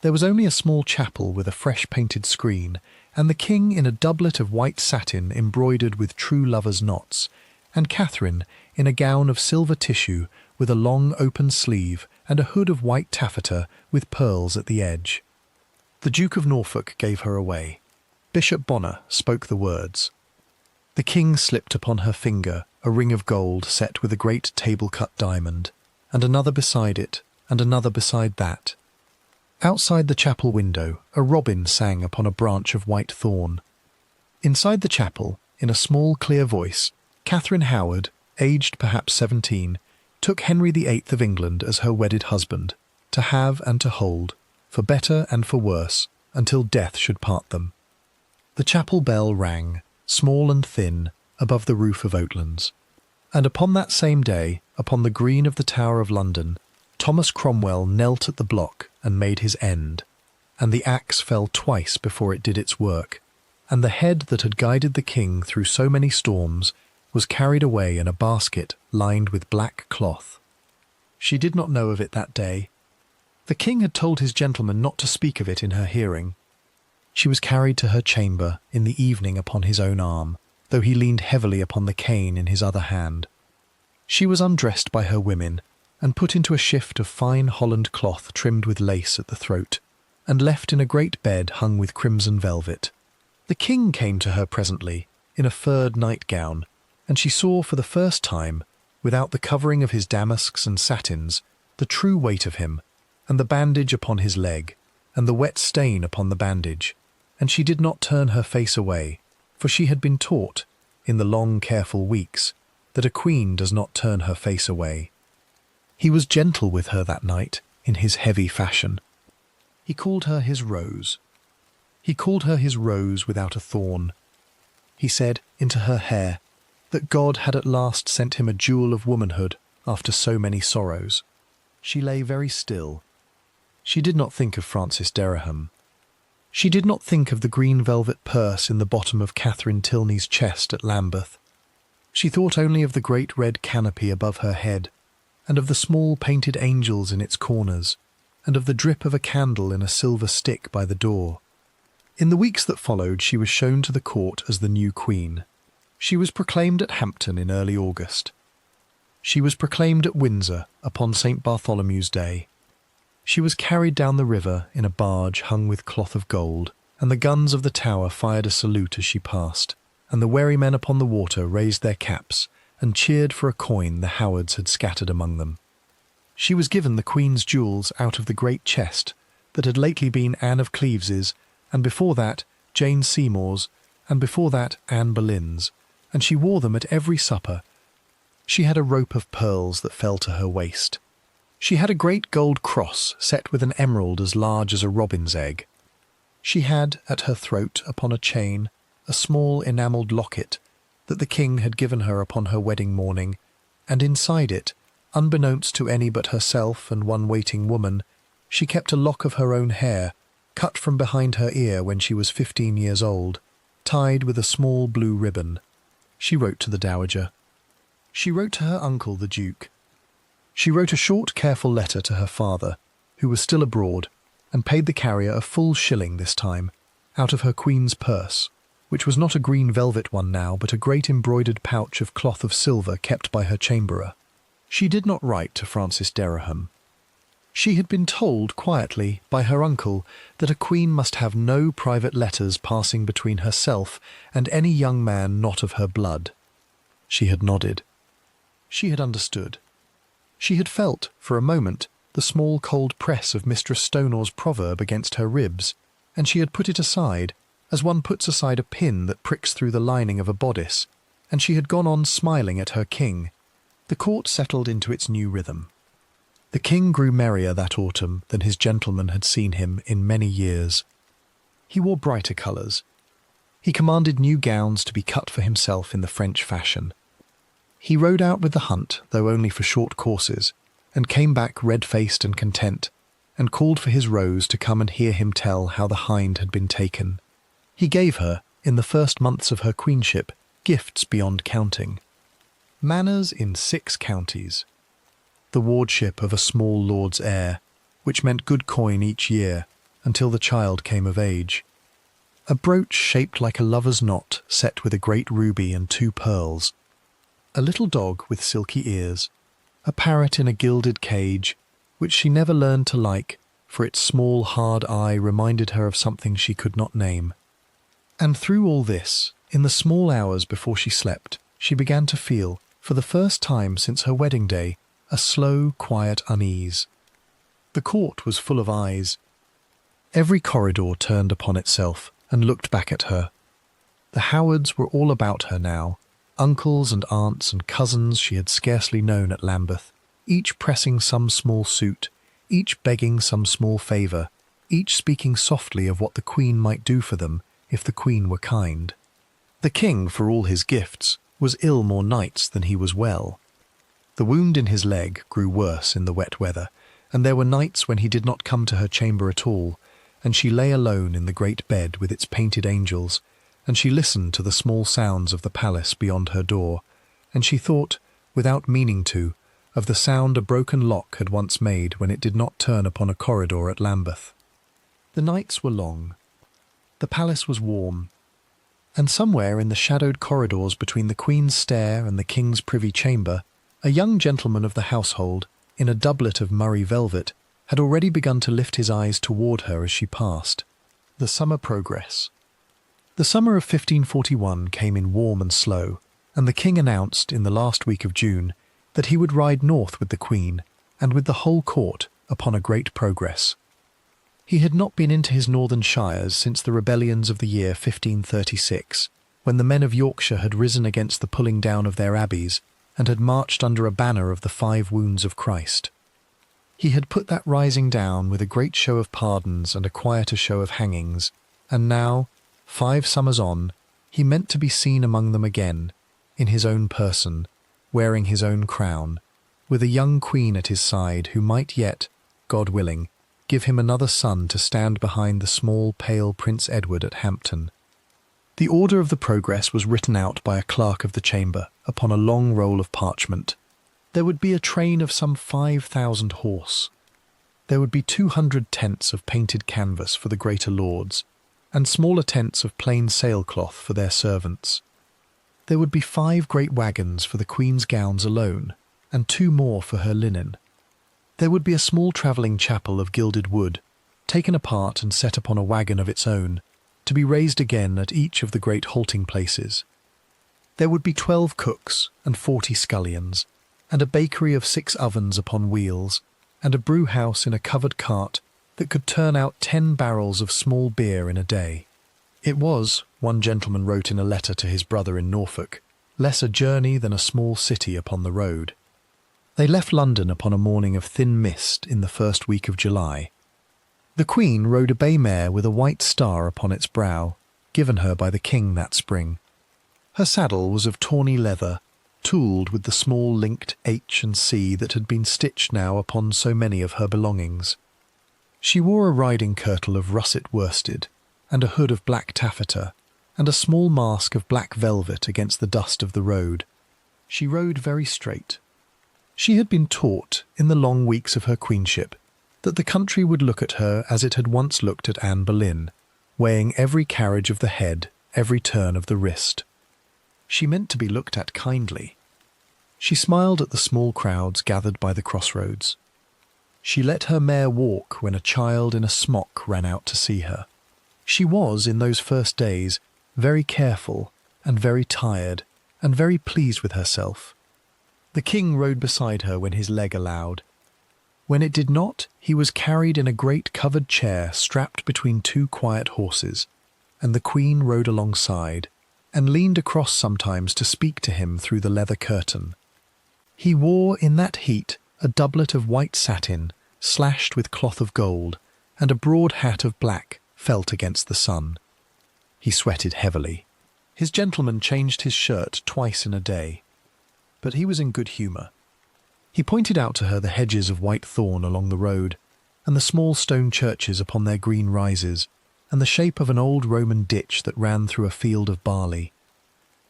There was only a small chapel with a fresh painted screen, and the king in a doublet of white satin embroidered with true lovers' knots, and Catherine in a gown of silver tissue with a long open sleeve and a hood of white taffeta with pearls at the edge. The Duke of Norfolk gave her away. Bishop Bonner spoke the words. The king slipped upon her finger a ring of gold set with a great table-cut diamond, and another beside it, and another beside that. Outside the chapel window, a robin sang upon a branch of white thorn. Inside the chapel, in a small, clear voice, Catherine Howard, aged perhaps 17, took Henry VIII of England as her wedded husband, to have and to hold, for better and for worse, until death should part them. The chapel bell rang, small and thin, above the roof of Oatlands. And upon that same day, upon the green of the Tower of London, Thomas Cromwell knelt at the block and made his end, and the axe fell twice before it did its work, and the head that had guided the king through so many storms was carried away in a basket lined with black cloth. She did not know of it that day. The king had told his gentleman not to speak of it in her hearing. She was carried to her chamber in the evening upon his own arm, though he leaned heavily upon the cane in his other hand. She was undressed by her women, and put into a shift of fine Holland cloth trimmed with lace at the throat, and left in a great bed hung with crimson velvet. The king came to her presently, in a furred nightgown, and she saw for the first time, without the covering of his damasks and satins, the true weight of him, and the bandage upon his leg, and the wet stain upon the bandage, and she did not turn her face away, for she had been taught, in the long careful weeks, that a queen does not turn her face away. He was gentle with her that night, in his heavy fashion. He called her his rose. He called her his rose without a thorn. He said, into her hair, that God had at last sent him a jewel of womanhood after so many sorrows. She lay very still. She did not think of Francis Dereham. She did not think of the green velvet purse in the bottom of Catherine Tilney's chest at Lambeth. She thought only of the great red canopy above her head, and of the small painted angels in its corners, and of the drip of a candle in a silver stick by the door. In the weeks that followed, she was shown to the court as the new queen. She was proclaimed at Hampton in early August. She was proclaimed at Windsor upon St. Bartholomew's Day. She was carried down the river in a barge hung with cloth of gold, and the guns of the tower fired a salute as she passed, and the wary men upon the water raised their caps and cheered for a coin the Howards had scattered among them. She was given the Queen's jewels out of the great chest that had lately been Anne of Cleves's, and before that Jane Seymour's, and before that Anne Boleyn's, and she wore them at every supper. She had a rope of pearls that fell to her waist. She had a great gold cross set with an emerald as large as a robin's egg. She had, at her throat, upon a chain, a small enamelled locket that the king had given her upon her wedding morning, and inside it, unbeknownst to any but herself and one waiting woman, she kept a lock of her own hair, cut from behind her ear when she was 15 years old, tied with a small blue ribbon. She wrote to the dowager. She wrote to her uncle, the Duke. She wrote a short, careful letter to her father, who was still abroad, and paid the carrier a full shilling this time, out of her queen's purse, which was not a green velvet one now, but a great embroidered pouch of cloth of silver kept by her chamberer. She did not write to Francis Dereham. She had been told quietly by her uncle that a queen must have no private letters passing between herself and any young man not of her blood. She had nodded. She had understood. She had felt, for a moment, the small cold press of Mistress Stonewall's proverb against her ribs, and she had put it aside, as one puts aside a pin that pricks through the lining of a bodice, and she had gone on smiling at her king. The court settled into its new rhythm. The king grew merrier that autumn than his gentleman had seen him in many years. He wore brighter colours. He commanded new gowns to be cut for himself in the French fashion. He rode out with the hunt, though only for short courses, and came back red-faced and content, and called for his Rose to come and hear him tell how the hind had been taken. He gave her, in the first months of her queenship, gifts beyond counting. Manors in 6 counties. The wardship of a small lord's heir, which meant good coin each year, until the child came of age. A brooch shaped like a lover's knot, set with a great ruby and 2 pearls. A little dog with silky ears. A parrot in a gilded cage, which she never learned to like, for its small hard eye reminded her of something she could not name. And through all this, in the small hours before she slept, she began to feel, for the first time since her wedding day, a slow, quiet unease. The court was full of eyes. Every corridor turned upon itself and looked back at her. The Howards were all about her now, uncles and aunts and cousins she had scarcely known at Lambeth, each pressing some small suit, each begging some small favour, each speaking softly of what the Queen might do for them if the Queen were kind. The king, for all his gifts, was ill more nights than he was well. The wound in his leg grew worse in the wet weather, and there were nights when he did not come to her chamber at all, and she lay alone in the great bed with its painted angels, and she listened to the small sounds of the palace beyond her door, and she thought, without meaning to, of the sound a broken lock had once made when it did not turn upon a corridor at Lambeth. The nights were long. The palace was warm, and somewhere in the shadowed corridors between the Queen's stair and the King's privy chamber, a young gentleman of the household, in a doublet of murrey velvet, had already begun to lift his eyes toward her as she passed. The summer progress. The summer of 1541 came in warm and slow, and the king announced in the last week of June that he would ride north with the Queen and with the whole court upon a great progress. He had not been into his northern shires since the rebellions of the year 1536, when the men of Yorkshire had risen against the pulling down of their abbeys and had marched under a banner of the 5 wounds of Christ. He had put that rising down with a great show of pardons and a quieter show of hangings, and now, 5 summers on, he meant to be seen among them again, in his own person, wearing his own crown, with a young queen at his side who might yet, God willing, give him another son to stand behind the small, pale Prince Edward at Hampton. The order of the progress was written out by a clerk of the chamber upon a long roll of parchment. There would be a train of some 5,000 horse. There would be 200 tents of painted canvas for the greater lords, and smaller tents of plain sailcloth for their servants. There would be 5 great waggons for the Queen's gowns alone, and 2 more for her linen. There would be a small travelling chapel of gilded wood, taken apart and set upon a waggon of its own, to be raised again at each of the great halting places. There would be 12 cooks and 40 scullions, and a bakery of 6 ovens upon wheels, and a brew-house in a covered cart that could turn out 10 barrels of small beer in a day. It was, one gentleman wrote in a letter to his brother in Norfolk, less a journey than a small city upon the road. They left London upon a morning of thin mist in the first week of July. The Queen rode a bay mare with a white star upon its brow, given her by the king that spring. Her saddle was of tawny leather, tooled with the small linked H and C that had been stitched now upon so many of her belongings. She wore a riding kirtle of russet worsted, and a hood of black taffeta, and a small mask of black velvet against the dust of the road. She rode very straight. She had been taught, in the long weeks of her queenship, that the country would look at her as it had once looked at Anne Boleyn, weighing every carriage of the head, every turn of the wrist. She meant to be looked at kindly. She smiled at the small crowds gathered by the crossroads. She let her mare walk when a child in a smock ran out to see her. She was, in those first days, very careful and very tired and very pleased with herself. The king rode beside her when his leg allowed. When it did not, he was carried in a great covered chair strapped between two quiet horses, and the Queen rode alongside, and leaned across sometimes to speak to him through the leather curtain. He wore in that heat a doublet of white satin, slashed with cloth of gold, and a broad hat of black, felt against the sun. He sweated heavily. His gentleman changed his shirt twice in a day, but he was in good humour. He pointed out to her the hedges of white thorn along the road, and the small stone churches upon their green rises, and the shape of an old Roman ditch that ran through a field of barley.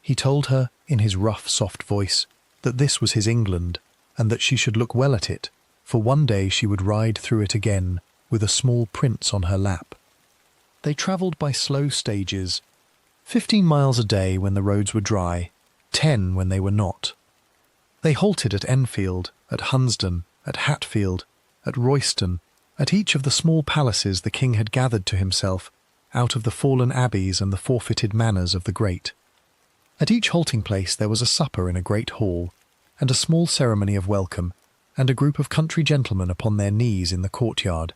He told her, in his rough, soft voice, that this was his England, and that she should look well at it, for one day she would ride through it again, with a small prince on her lap. They travelled by slow stages, 15 miles a day when the roads were dry, 10 when they were not. They halted at Enfield, at Hunsdon, at Hatfield, at Royston, at each of the small palaces the king had gathered to himself out of the fallen abbeys and the forfeited manors of the great. At each halting place there was a supper in a great hall, and a small ceremony of welcome, and a group of country gentlemen upon their knees in the courtyard,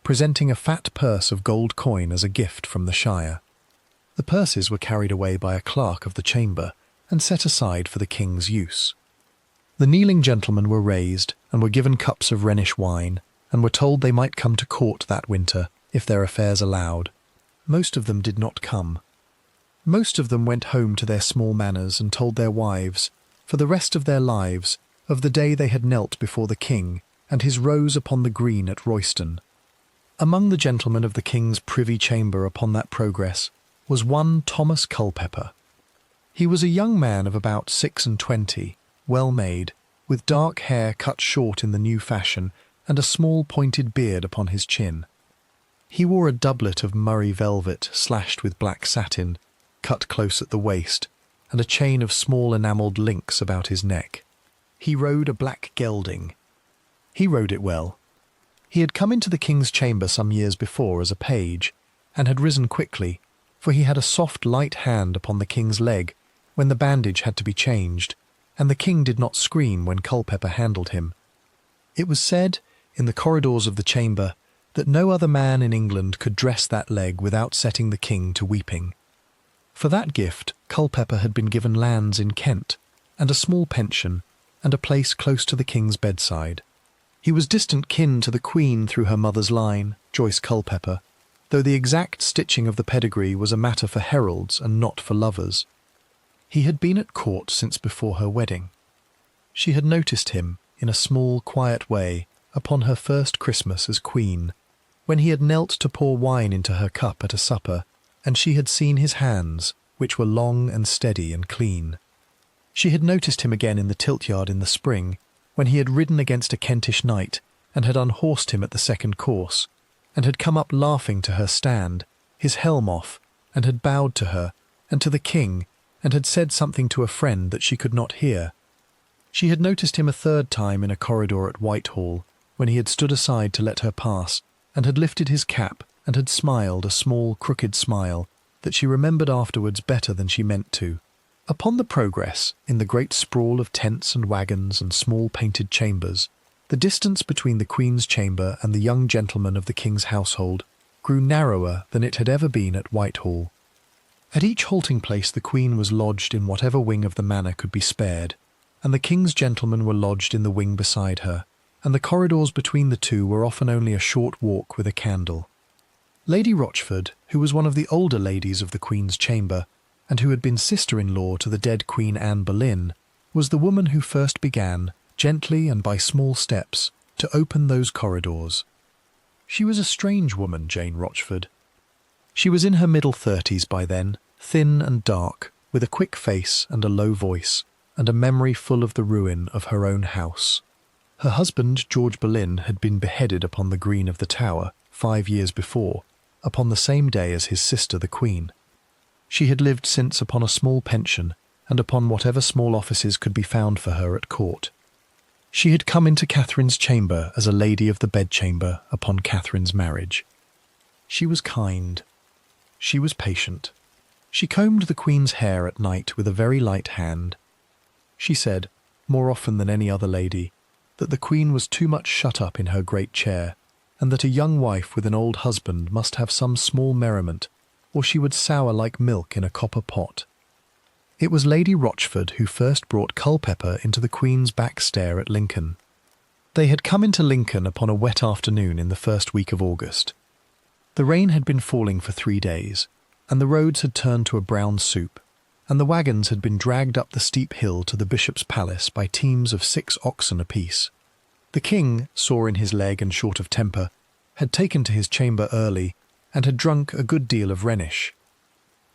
presenting a fat purse of gold coin as a gift from the shire. The purses were carried away by a clerk of the chamber and set aside for the king's use. The kneeling gentlemen were raised and were given cups of Rhenish wine, and were told they might come to court that winter if their affairs allowed. Most of them did not come. Most of them went home to their small manors and told their wives, for the rest of their lives, of the day they had knelt before the king and his rose upon the green at Royston. Among the gentlemen of the king's privy chamber upon that progress was one Thomas Culpeper. He was a young man of about 26, well made, with dark hair cut short in the new fashion, and a small pointed beard upon his chin. He wore a doublet of murrey velvet slashed with black satin, cut close at the waist, and a chain of small enamelled links about his neck. He rode a black gelding. He rode it well. He had come into the king's chamber some years before as a page, and had risen quickly, for he had a soft light hand upon the king's leg when the bandage had to be changed, and the king did not scream when Culpeper handled him. It was said, in the corridors of the chamber, that no other man in England could dress that leg without setting the king to weeping. For that gift, Culpeper had been given lands in Kent, and a small pension, and a place close to the king's bedside. He was distant kin to the Queen through her mother's line, Joyce Culpeper, though the exact stitching of the pedigree was a matter for heralds and not for lovers. He had been at court since before her wedding. She had noticed him, in a small, quiet way, upon her first Christmas as Queen, when he had knelt to pour wine into her cup at a supper, and she had seen his hands, which were long and steady and clean. She had noticed him again in the tilt-yard in the spring, when he had ridden against a Kentish knight, and had unhorsed him at the second course, and had come up laughing to her stand, his helm off, and had bowed to her, and to the king, and had said something to a friend that she could not hear. She had noticed him a third time in a corridor at Whitehall, when he had stood aside to let her pass, and had lifted his cap, and had smiled a small, crooked smile, that she remembered afterwards better than she meant to. Upon the progress, in the great sprawl of tents and wagons and small painted chambers, the distance between the Queen's chamber and the young gentlemen of the king's household grew narrower than it had ever been at Whitehall. At each halting place the Queen was lodged in whatever wing of the manor could be spared, and the king's gentlemen were lodged in the wing beside her, and the corridors between the two were often only a short walk with a candle. Lady Rochford, who was one of the older ladies of the Queen's chamber, and who had been sister-in-law to the dead Queen Anne Boleyn, was the woman who first began, gently and by small steps, to open those corridors. She was a strange woman, Jane Rochford. She was in her middle 30s by then, thin and dark, with a quick face and a low voice, and a memory full of the ruin of her own house. Her husband, George Boleyn, had been beheaded upon the green of the Tower 5 years before, upon the same day as his sister the Queen. She had lived since upon a small pension, and upon whatever small offices could be found for her at court. She had come into Catherine's chamber as a lady of the bedchamber upon Catherine's marriage. She was kind. She was patient. She combed the Queen's hair at night with a very light hand. She said, more often than any other lady, that the queen was too much shut up in her great chair, and that a young wife with an old husband must have some small merriment, or she would sour like milk in a copper pot. It was Lady Rochford who first brought Culpepper into the Queen's back stair at Lincoln. They had come into Lincoln upon a wet afternoon in the first week of August. The rain had been falling for 3 days, and the roads had turned to a brown soup, and the waggons had been dragged up the steep hill to the bishop's palace by teams of 6 oxen apiece. The king, sore in his leg and short of temper, had taken to his chamber early, and had drunk a good deal of Rhenish.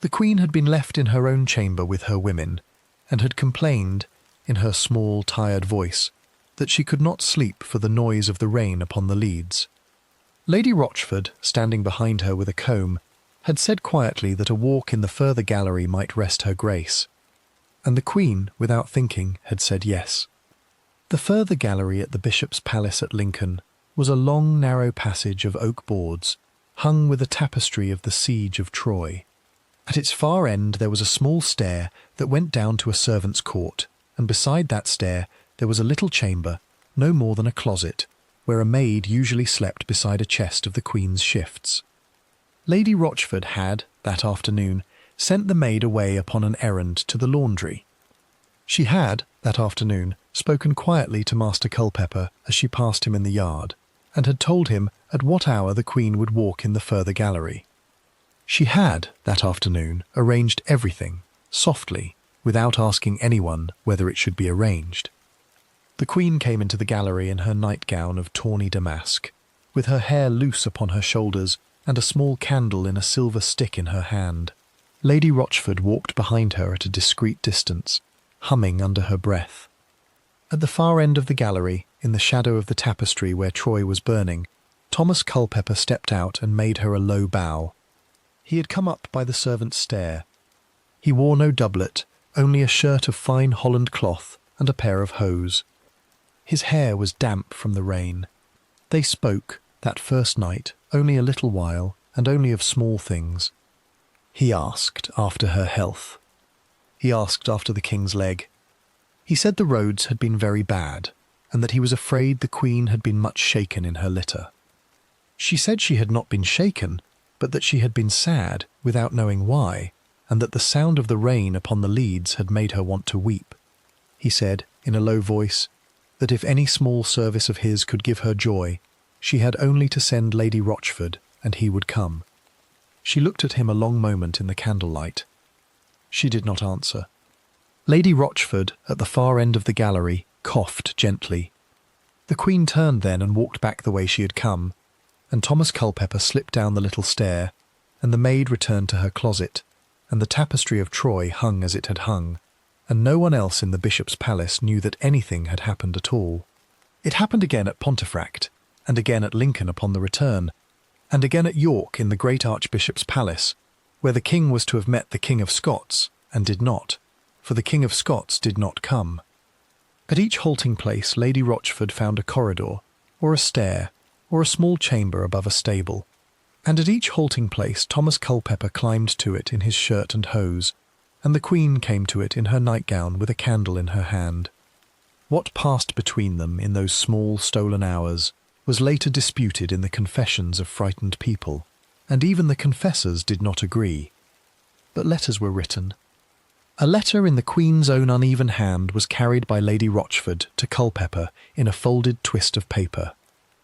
The queen had been left in her own chamber with her women, and had complained, in her small, tired voice, that she could not sleep for the noise of the rain upon the leads. Lady Rochford, standing behind her with a comb, had said quietly that a walk in the further gallery might rest her grace, and the queen, without thinking, had said yes. The further gallery at the bishop's palace at Lincoln was a long, narrow passage of oak boards, hung with a tapestry of the siege of Troy. At its far end there was a small stair that went down to a servant's court, and beside that stair there was a little chamber, no more than a closet, where a maid usually slept beside a chest of the Queen's shifts. Lady Rochford had, that afternoon, sent the maid away upon an errand to the laundry. She had, that afternoon, spoken quietly to Master Culpepper as she passed him in the yard, and had told him at what hour the Queen would walk in the further gallery. She had, that afternoon, arranged everything, softly, without asking anyone whether it should be arranged. The Queen came into the gallery in her nightgown of tawny damask, with her hair loose upon her shoulders and a small candle in a silver stick in her hand. Lady Rochford walked behind her at a discreet distance, humming under her breath. At the far end of the gallery, in the shadow of the tapestry where Troy was burning, Thomas Culpepper stepped out and made her a low bow. He had come up by the servants' stair. He wore no doublet, only a shirt of fine Holland cloth and a pair of hose. His hair was damp from the rain. They spoke, that first night, only a little while, and only of small things. He asked after her health. He asked after the king's leg. He said the roads had been very bad, and that he was afraid the Queen had been much shaken in her litter. She said she had not been shaken, but that she had been sad, without knowing why, and that the sound of the rain upon the leads had made her want to weep. He said, in a low voice, that if any small service of his could give her joy, she had only to send Lady Rochford, and he would come. She looked at him a long moment in the candlelight. She did not answer. Lady Rochford, at the far end of the gallery, coughed gently. The Queen turned then and walked back the way she had come, and Thomas Culpepper slipped down the little stair, and the maid returned to her closet, and the tapestry of Troy hung as it had hung, and no one else in the bishop's palace knew that anything had happened at all. It happened again at Pontefract, and again at Lincoln upon the return, and again at York in the great archbishop's palace, where the king was to have met the King of Scots, and did not, for the King of Scots did not come. At each halting place Lady Rochford found a corridor, or a stair, or a small chamber above a stable, and at each halting place Thomas Culpepper climbed to it in his shirt and hose, and the Queen came to it in her nightgown with a candle in her hand. What passed between them in those small stolen hours was later disputed in the confessions of frightened people, and even the confessors did not agree. But letters were written. A letter in the Queen's own uneven hand was carried by Lady Rochford to Culpepper in a folded twist of paper.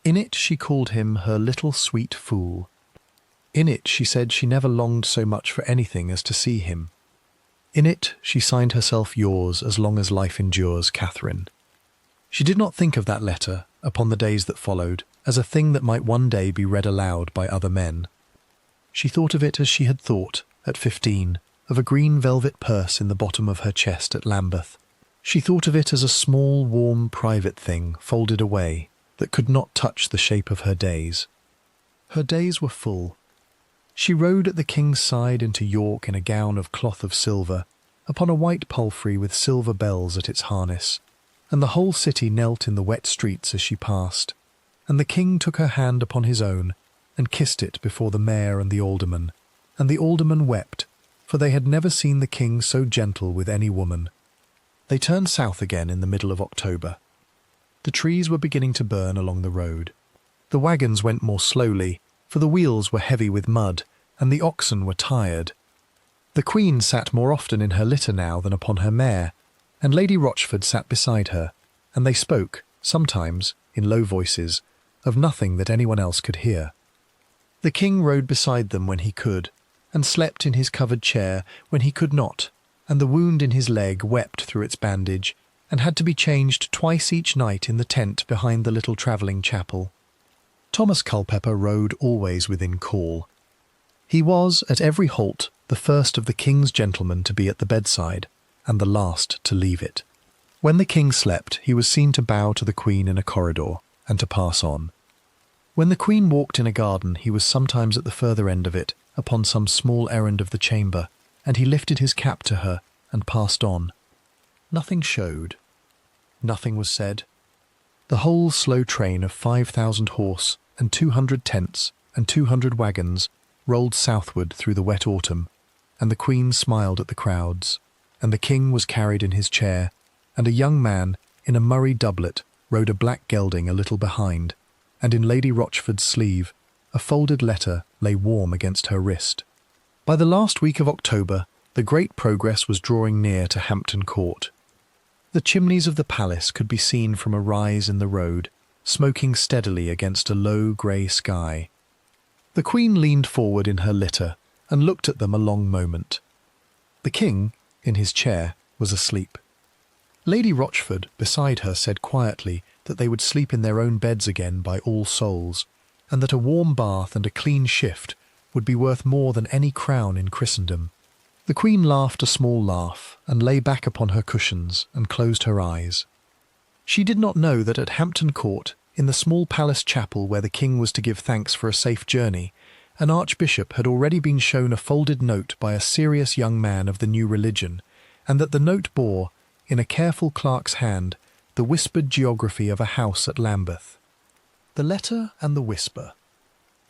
In it she called him her little sweet fool. In it she said she never longed so much for anything as to see him. In it she signed herself yours as long as life endures, Catherine. She did not think of that letter, upon the days that followed, as a thing that might one day be read aloud by other men. She thought of it as she had thought, at 15, of a green velvet purse in the bottom of her chest at Lambeth. She thought of it as a small, warm, private thing folded away, that could not touch the shape of her days. Her days were full. She rode at the king's side into York in a gown of cloth of silver, upon a white palfrey with silver bells at its harness, and the whole city knelt in the wet streets as she passed, and the king took her hand upon his own, and kissed it before the mayor and the aldermen wept, for they had never seen the king so gentle with any woman. They turned south again in the middle of October. The trees were beginning to burn along the road. The wagons went more slowly, for the wheels were heavy with mud, and the oxen were tired. The Queen sat more often in her litter now than upon her mare, and Lady Rochford sat beside her, and they spoke, sometimes, in low voices, of nothing that anyone else could hear. The King rode beside them when he could, and slept in his covered chair when he could not, and the wound in his leg wept through its bandage, and had to be changed twice each night in the tent behind the little travelling chapel. Thomas Culpepper rode always within call. He was, at every halt, the first of the King's gentlemen to be at the bedside, and the last to leave it. When the King slept, he was seen to bow to the Queen in a corridor, and to pass on. When the Queen walked in a garden, he was sometimes at the further end of it, upon some small errand of the chamber, and he lifted his cap to her, and passed on. Nothing showed. Nothing was said. The whole slow train of 5,000 horse, and 200 tents, and 200 wagons, rolled southward through the wet autumn, and the Queen smiled at the crowds, and the King was carried in his chair, and a young man, in a murrey doublet, rode a black gelding a little behind, and in Lady Rochford's sleeve a folded letter lay warm against her wrist. By the last week of October, the great progress was drawing near to Hampton Court. The chimneys of the palace could be seen from a rise in the road, smoking steadily against a low grey sky. The Queen leaned forward in her litter and looked at them a long moment. The King, in his chair, was asleep. Lady Rochford, beside her, said quietly that they would sleep in their own beds again by All Souls, and that a warm bath and a clean shift would be worth more than any crown in Christendom. The Queen laughed a small laugh, and lay back upon her cushions, and closed her eyes. She did not know that at Hampton Court, in the small palace chapel where the King was to give thanks for a safe journey, an archbishop had already been shown a folded note by a serious young man of the new religion, and that the note bore, in a careful clerk's hand, the whispered geography of a house at Lambeth. The letter and the whisper.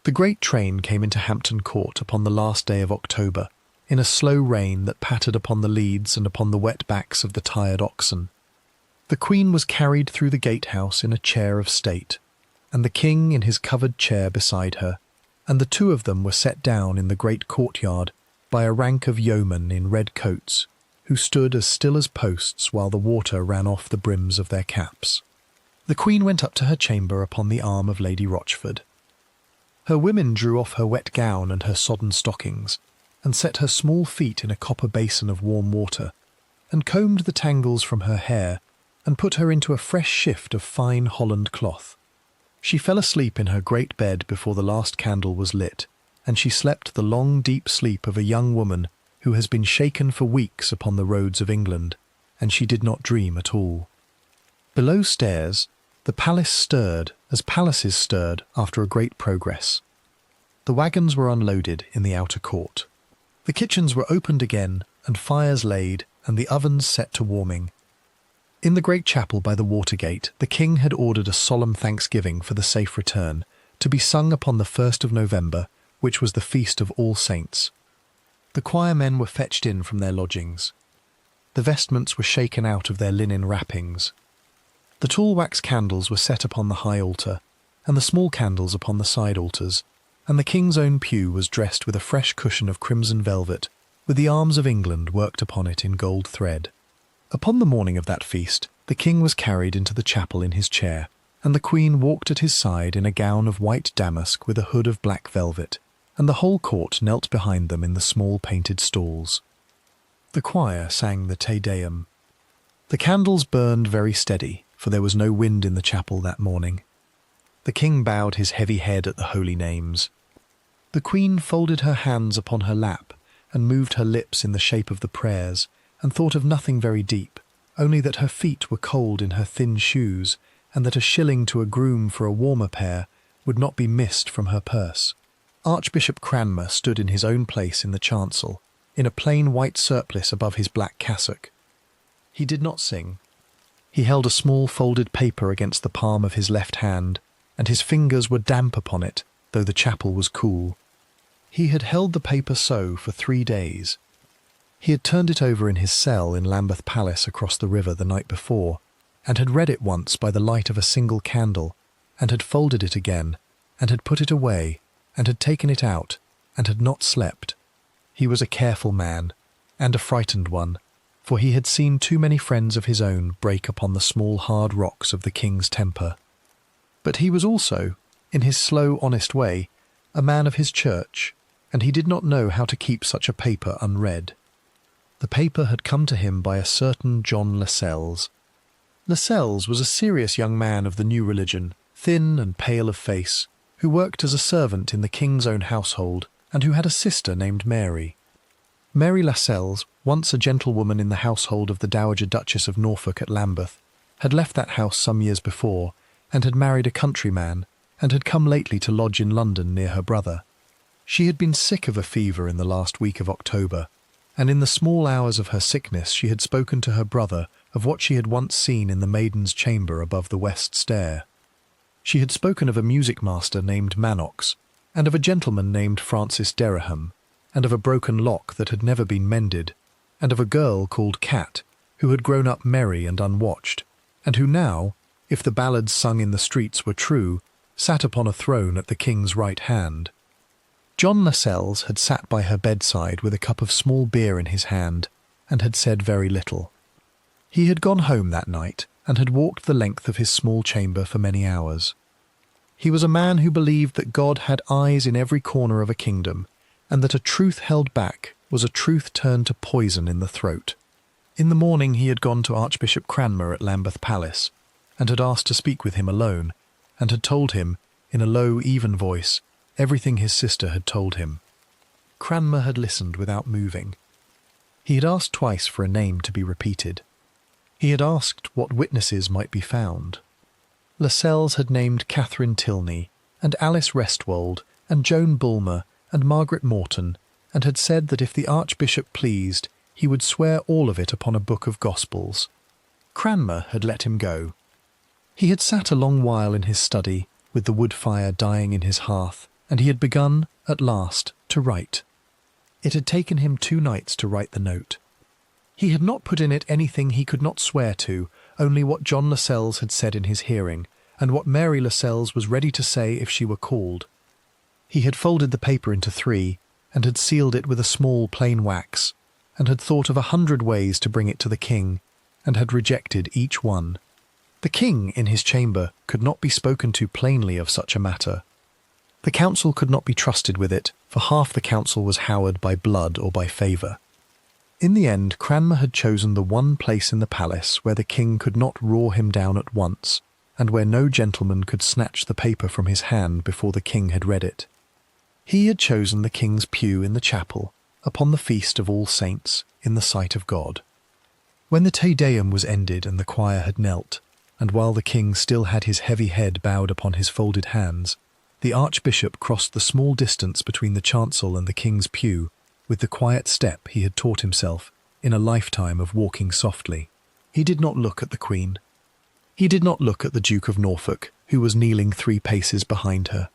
The great train came into Hampton Court upon the last day of October, in a slow rain that pattered upon the leads and upon the wet backs of the tired oxen. The Queen was carried through the gatehouse in a chair of state, and the King in his covered chair beside her, and the two of them were set down in the great courtyard by a rank of yeomen in red coats, who stood as still as posts while the water ran off the brims of their caps. The Queen went up to her chamber upon the arm of Lady Rochford. Her women drew off her wet gown and her sodden stockings, and set her small feet in a copper basin of warm water, and combed the tangles from her hair, and put her into a fresh shift of fine Holland cloth. She fell asleep in her great bed before the last candle was lit, and she slept the long deep sleep of a young woman who has been shaken for weeks upon the roads of England, and she did not dream at all. Below stairs, the palace stirred as palaces stirred after a great progress. The wagons were unloaded in the outer court. The kitchens were opened again, and fires laid, and the ovens set to warming. In the great chapel by the Watergate, the King had ordered a solemn thanksgiving for the safe return, to be sung upon the 1st of November, which was the feast of All Saints. The choir men were fetched in from their lodgings. The vestments were shaken out of their linen wrappings. The tall wax candles were set upon the high altar, and the small candles upon the side altars, and the King's own pew was dressed with a fresh cushion of crimson velvet, with the arms of England worked upon it in gold thread. Upon the morning of that feast, the King was carried into the chapel in his chair, and the Queen walked at his side in a gown of white damask with a hood of black velvet, and the whole court knelt behind them in the small painted stalls. The choir sang the Te Deum. The candles burned very steady, for there was no wind in the chapel that morning. The King bowed his heavy head at the holy names. The Queen folded her hands upon her lap, and moved her lips in the shape of the prayers, and thought of nothing very deep, only that her feet were cold in her thin shoes, and that a shilling to a groom for a warmer pair would not be missed from her purse. Archbishop Cranmer stood in his own place in the chancel, in a plain white surplice above his black cassock. He did not sing. He held a small folded paper against the palm of his left hand, and his fingers were damp upon it, though the chapel was cool. He had held the paper so for 3 days. He had turned it over in his cell in Lambeth Palace across the river the night before, and had read it once by the light of a single candle, and had folded it again, and had put it away, and had taken it out, and had not slept. He was a careful man, and a frightened one, for he had seen too many friends of his own break upon the small hard rocks of the king's temper. But he was also, in his slow, honest way, a man of his church, and he did not know how to keep such a paper unread. The paper had come to him by a certain John Lascelles. Lascelles was a serious young man of the new religion, thin and pale of face, who worked as a servant in the king's own household, and who had a sister named Mary. Mary Lascelles, once a gentlewoman in the household of the Dowager Duchess of Norfolk at Lambeth, had left that house some years before, and had married a countryman, and had come lately to lodge in London near her brother. She had been sick of a fever in the last week of October, and in the small hours of her sickness she had spoken to her brother of what she had once seen in the Maidens' chamber above the west stair. She had spoken of a music-master named Manox, and of a gentleman named Francis Dereham, and of a broken lock that had never been mended, and of a girl called Cat, who had grown up merry and unwatched, and who now, if the ballads sung in the streets were true, sat upon a throne at the king's right hand. John Lascelles had sat by her bedside with a cup of small beer in his hand, and had said very little. He had gone home that night, and had walked the length of his small chamber for many hours. He was a man who believed that God had eyes in every corner of a kingdom, and that a truth held back was a truth turned to poison in the throat. In the morning he had gone to Archbishop Cranmer at Lambeth Palace, and had asked to speak with him alone, and had told him, in a low, even voice, everything his sister had told him. Cranmer had listened without moving. He had asked twice for a name to be repeated. He had asked what witnesses might be found. Lascelles had named Catherine Tilney, and Alice Restwold, and Joan Bulmer, and Margaret Morton, and had said that if the Archbishop pleased, he would swear all of it upon a book of Gospels. Cranmer had let him go. He had sat a long while in his study, with the wood fire dying in his hearth, and he had begun, at last, to write. It had taken him 2 nights to write the note. He had not put in it anything he could not swear to, only what John Lascelles had said in his hearing, and what Mary Lascelles was ready to say if she were called. He had folded the paper into 3, and had sealed it with a small plain wax, and had thought of 100 ways to bring it to the king, and had rejected each one. The king, in his chamber, could not be spoken to plainly of such a matter. The council could not be trusted with it, for half the council was houred by blood or by favour. In the end, Cranmer had chosen the one place in the palace where the king could not roar him down at once, and where no gentleman could snatch the paper from his hand before the king had read it. He had chosen the king's pew in the chapel, upon the feast of All Saints, in the sight of God. When the Te Deum was ended and the choir had knelt, and while the king still had his heavy head bowed upon his folded hands, the archbishop crossed the small distance between the chancel and the king's pew with the quiet step he had taught himself in a lifetime of walking softly. He did not look at the Queen. He did not look at the Duke of Norfolk, who was kneeling 3 paces behind her.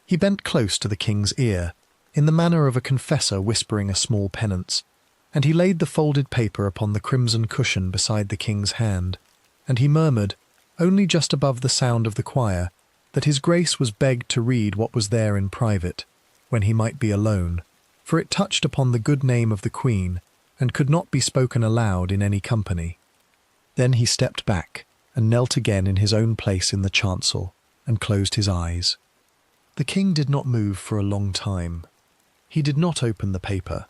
He bent close to the king's ear, in the manner of a confessor whispering a small penance, and he laid the folded paper upon the crimson cushion beside the king's hand, and he murmured, only just above the sound of the choir, that his grace was begged to read what was there in private, when he might be alone, for it touched upon the good name of the Queen, and could not be spoken aloud in any company. Then he stepped back, and knelt again in his own place in the chancel, and closed his eyes. The king did not move for a long time. He did not open the paper.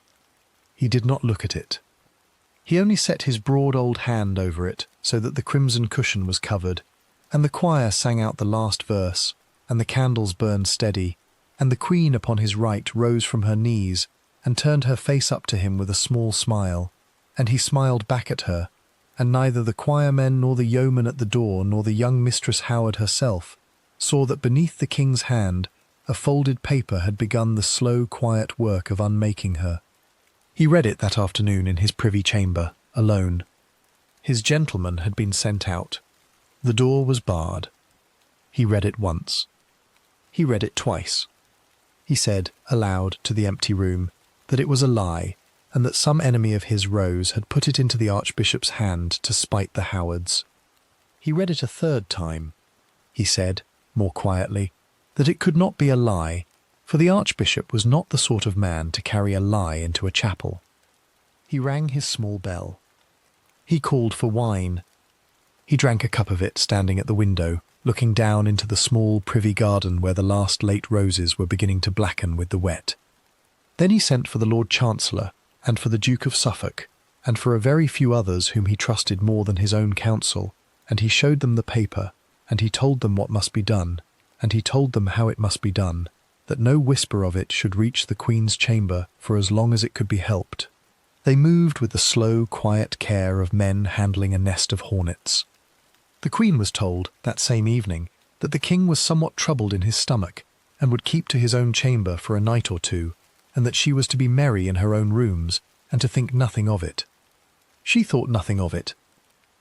He did not look at it. He only set his broad old hand over it, so that the crimson cushion was covered, and the choir sang out the last verse, and the candles burned steady, and the Queen upon his right rose from her knees, and turned her face up to him with a small smile, and he smiled back at her, and neither the choirmen nor the yeoman at the door nor the young Mistress Howard herself saw that beneath the king's hand a folded paper had begun the slow, quiet work of unmaking her. He read it that afternoon in his privy chamber, alone. His gentleman had been sent out. The door was barred. He read it once. He read it twice. He said, aloud, to the empty room, that it was a lie, and that some enemy of his Rose had put it into the Archbishop's hand to spite the Howards. He read it a third time. He said, more quietly, that it could not be a lie, for the Archbishop was not the sort of man to carry a lie into a chapel. He rang his small bell. He called for wine. He drank a cup of it standing at the window, looking down into the small privy garden where the last late roses were beginning to blacken with the wet. Then he sent for the Lord Chancellor, and for the Duke of Suffolk, and for a very few others whom he trusted more than his own council, and he showed them the paper, and he told them what must be done, and he told them how it must be done, that no whisper of it should reach the Queen's chamber for as long as it could be helped. They moved with the slow, quiet care of men handling a nest of hornets. The Queen was told, that same evening, that the King was somewhat troubled in his stomach, and would keep to his own chamber for a night or two, and that she was to be merry in her own rooms, and to think nothing of it. She thought nothing of it.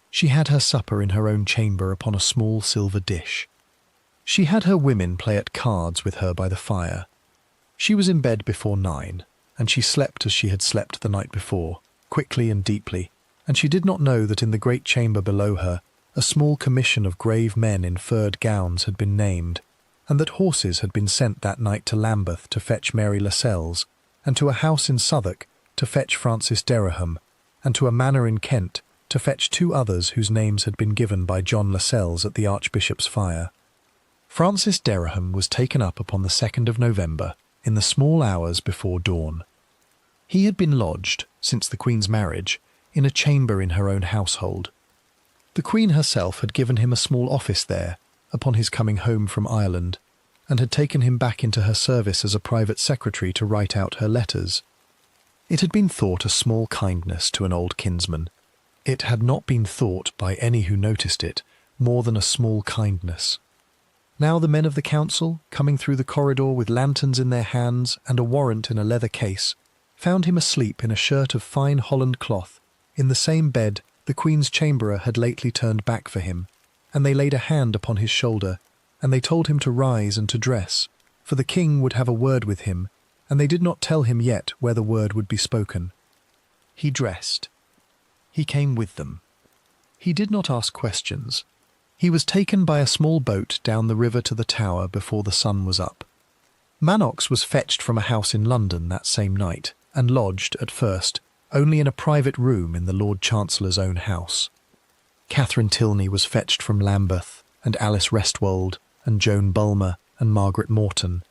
She had her supper in her own chamber upon a small silver dish. She had her women play at cards with her by the fire. She was in bed before 9, and she slept as she had slept the night before, quickly and deeply, and she did not know that in the great chamber below her a small commission of grave men in furred gowns had been named, and that horses had been sent that night to Lambeth to fetch Mary Lascelles, and to a house in Southwark to fetch Francis Dereham, and to a manor in Kent to fetch 2 others whose names had been given by John Lascelles at the Archbishop's fire. Francis Dereham was taken up upon the 2nd of November, in the small hours before dawn. He had been lodged, since the Queen's marriage, in a chamber in her own household. The Queen herself had given him a small office there, upon his coming home from Ireland, and had taken him back into her service as a private secretary to write out her letters. It had been thought a small kindness to an old kinsman. It had not been thought, by any who noticed it, more than a small kindness. Now the men of the council, coming through the corridor with lanterns in their hands and a warrant in a leather case, found him asleep in a shirt of fine Holland cloth, in the same bed the Queen's chamberer had lately turned back for him, and they laid a hand upon his shoulder, and they told him to rise and to dress, for the King would have a word with him, and they did not tell him yet where the word would be spoken. He dressed. He came with them. He did not ask questions. He was taken by a small boat down the river to the Tower before the sun was up. Manox was fetched from a house in London that same night, and lodged, at first, only in a private room in the Lord Chancellor's own house. Catherine Tilney was fetched from Lambeth, and Alice Restwold, and Joan Bulmer, and Margaret Morton.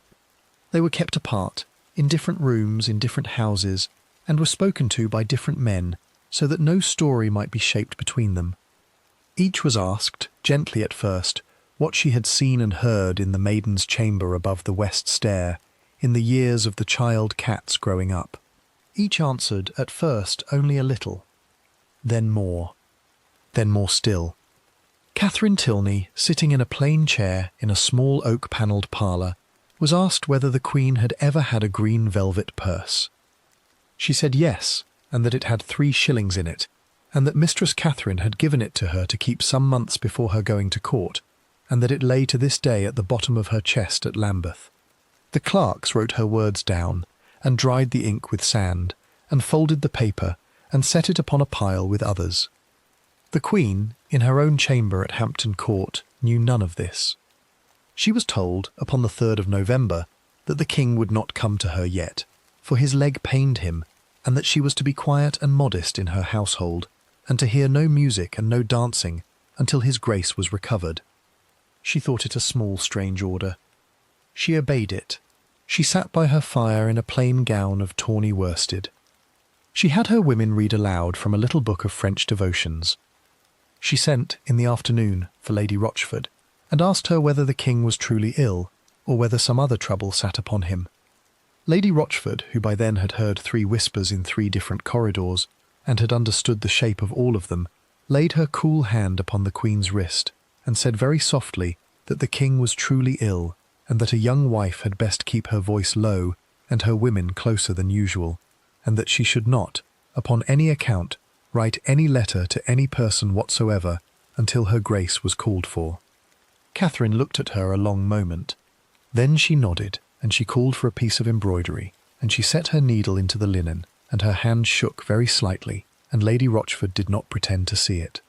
They were kept apart, in different rooms in different houses, and were spoken to by different men, so that no story might be shaped between them. Each was asked, gently at first, what she had seen and heard in the Maidens' chamber above the west stair, in the years of the child cats growing up. Each answered, at first, only a little. Then more still. Catherine Tilney, sitting in a plain chair in a small oak-panelled parlour, was asked whether the Queen had ever had a green velvet purse. She said yes, and that it had 3 shillings in it, and that Mistress Catherine had given it to her to keep some months before her going to court, and that it lay to this day at the bottom of her chest at Lambeth. The clerks wrote her words down, and dried the ink with sand, and folded the paper, and set it upon a pile with others. The Queen, in her own chamber at Hampton Court, knew none of this. She was told, upon the 3rd of November, that the King would not come to her yet, for his leg pained him, and that she was to be quiet and modest in her household, and to hear no music and no dancing until his Grace was recovered. She thought it a small, strange order. She obeyed it. She sat by her fire in a plain gown of tawny worsted. She had her women read aloud from a little book of French devotions. She sent, in the afternoon, for Lady Rochford, and asked her whether the King was truly ill, or whether some other trouble sat upon him. Lady Rochford, who by then had heard 3 whispers in 3 different corridors, and had understood the shape of all of them, laid her cool hand upon the Queen's wrist, and said very softly that the King was truly ill, and that a young wife had best keep her voice low, and her women closer than usual, and that she should not, upon any account, write any letter to any person whatsoever until her Grace was called for. Catherine looked at her a long moment. Then she nodded, and she called for a piece of embroidery, and she set her needle into the linen, and her hand shook very slightly, and Lady Rochford did not pretend to see it.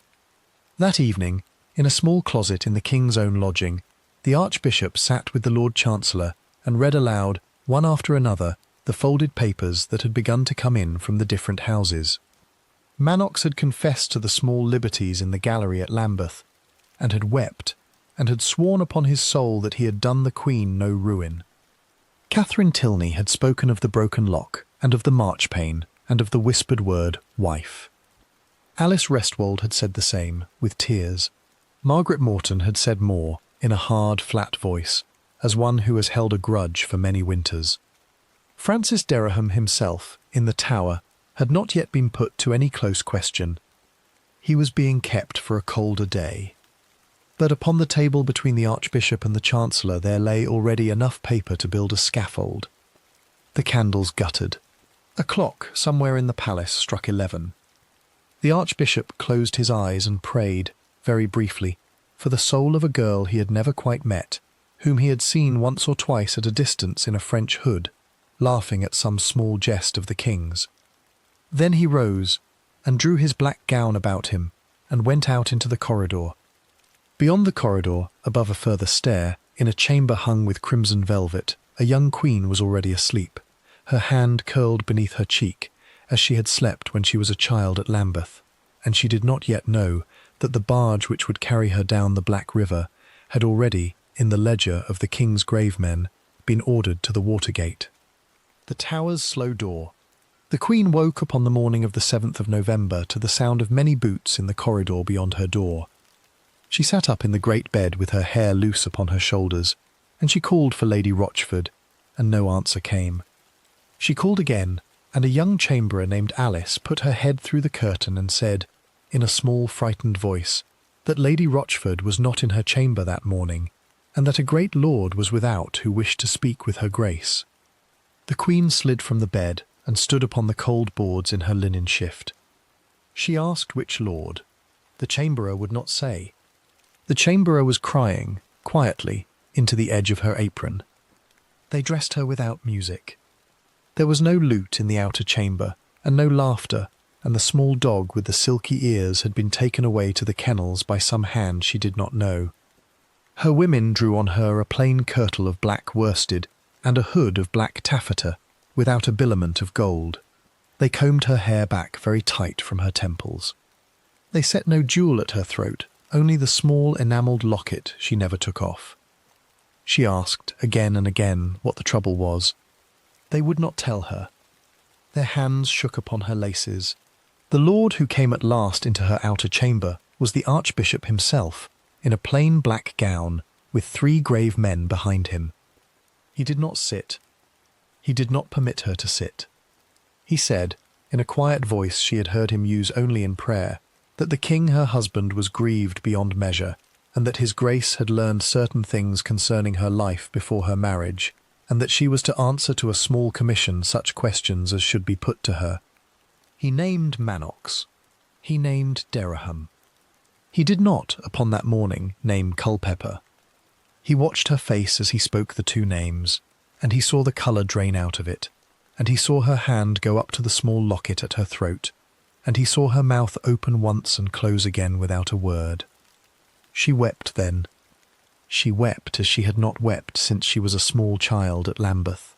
That evening, In a small closet in the king's own lodging, the Archbishop sat with the Lord Chancellor and read aloud, one after another, the folded papers that had begun to come in from the different houses. Manox had confessed to the small liberties in the gallery at Lambeth, and had wept, and had sworn upon his soul that he had done the Queen no ruin. Catherine Tilney had spoken of the broken lock, and of the marchpane, and of the whispered word, wife. Alice Restwold had said the same, with tears. Margaret Morton had said more, in a hard, flat voice, as one who has held a grudge for many winters. Francis Dereham himself, in the Tower, had not yet been put to any close question. He was being kept for a colder day. But upon the table between the Archbishop and the Chancellor there lay already enough paper to build a scaffold. The candles guttered. A clock somewhere in the palace struck 11. The Archbishop closed his eyes and prayed, very briefly, for the soul of a girl he had never quite met, whom he had seen once or twice at a distance in a French hood, laughing at some small jest of the king's. Then he rose, and drew his black gown about him, and went out into the corridor. Beyond the corridor, above a further stair, in a chamber hung with crimson velvet, a young queen was already asleep, her hand curled beneath her cheek, as she had slept when she was a child at Lambeth, and she did not yet know that the barge which would carry her down the Black River had already, in the ledger of the king's grave men, been ordered to the Watergate. The Tower's slow door. The Queen woke upon the morning of the 7th of November to the sound of many boots in the corridor beyond her door. She sat up in the great bed with her hair loose upon her shoulders, and she called for Lady Rochford, and no answer came. She called again, and a young chamberer named Alice put her head through the curtain and said, in a small frightened voice, that Lady Rochford was not in her chamber that morning, and that a great lord was without who wished to speak with her grace. The Queen slid from the bed and stood upon the cold boards in her linen shift. She asked which lord. The chamberer would not say. The chamberer was crying, quietly, into the edge of her apron. They dressed her without music. There was no lute in the outer chamber, and no laughter, and the small dog with the silky ears had been taken away to the kennels by some hand she did not know. Her women drew on her a plain kirtle of black worsted, and a hood of black taffeta, without a billament of gold. They combed her hair back very tight from her temples. They set no jewel at her throat, only the small enamelled locket she never took off. She asked again and again what the trouble was. They would not tell her. Their hands shook upon her laces. The lord who came at last into her outer chamber was the Archbishop himself, in a plain black gown, with 3 grave men behind him. He did not sit. He did not permit her to sit. He said, in a quiet voice she had heard him use only in prayer, that the king her husband was grieved beyond measure, and that his grace had learned certain things concerning her life before her marriage, and that she was to answer to a small commission such questions as should be put to her. He named Manox. He named Dereham. He did not, upon that morning, name Culpeper. He watched her face as he spoke the 2 names, and he saw the colour drain out of it, and he saw her hand go up to the small locket at her throat, and he saw her mouth open once and close again without a word. She wept then. She wept as she had not wept since she was a small child at Lambeth.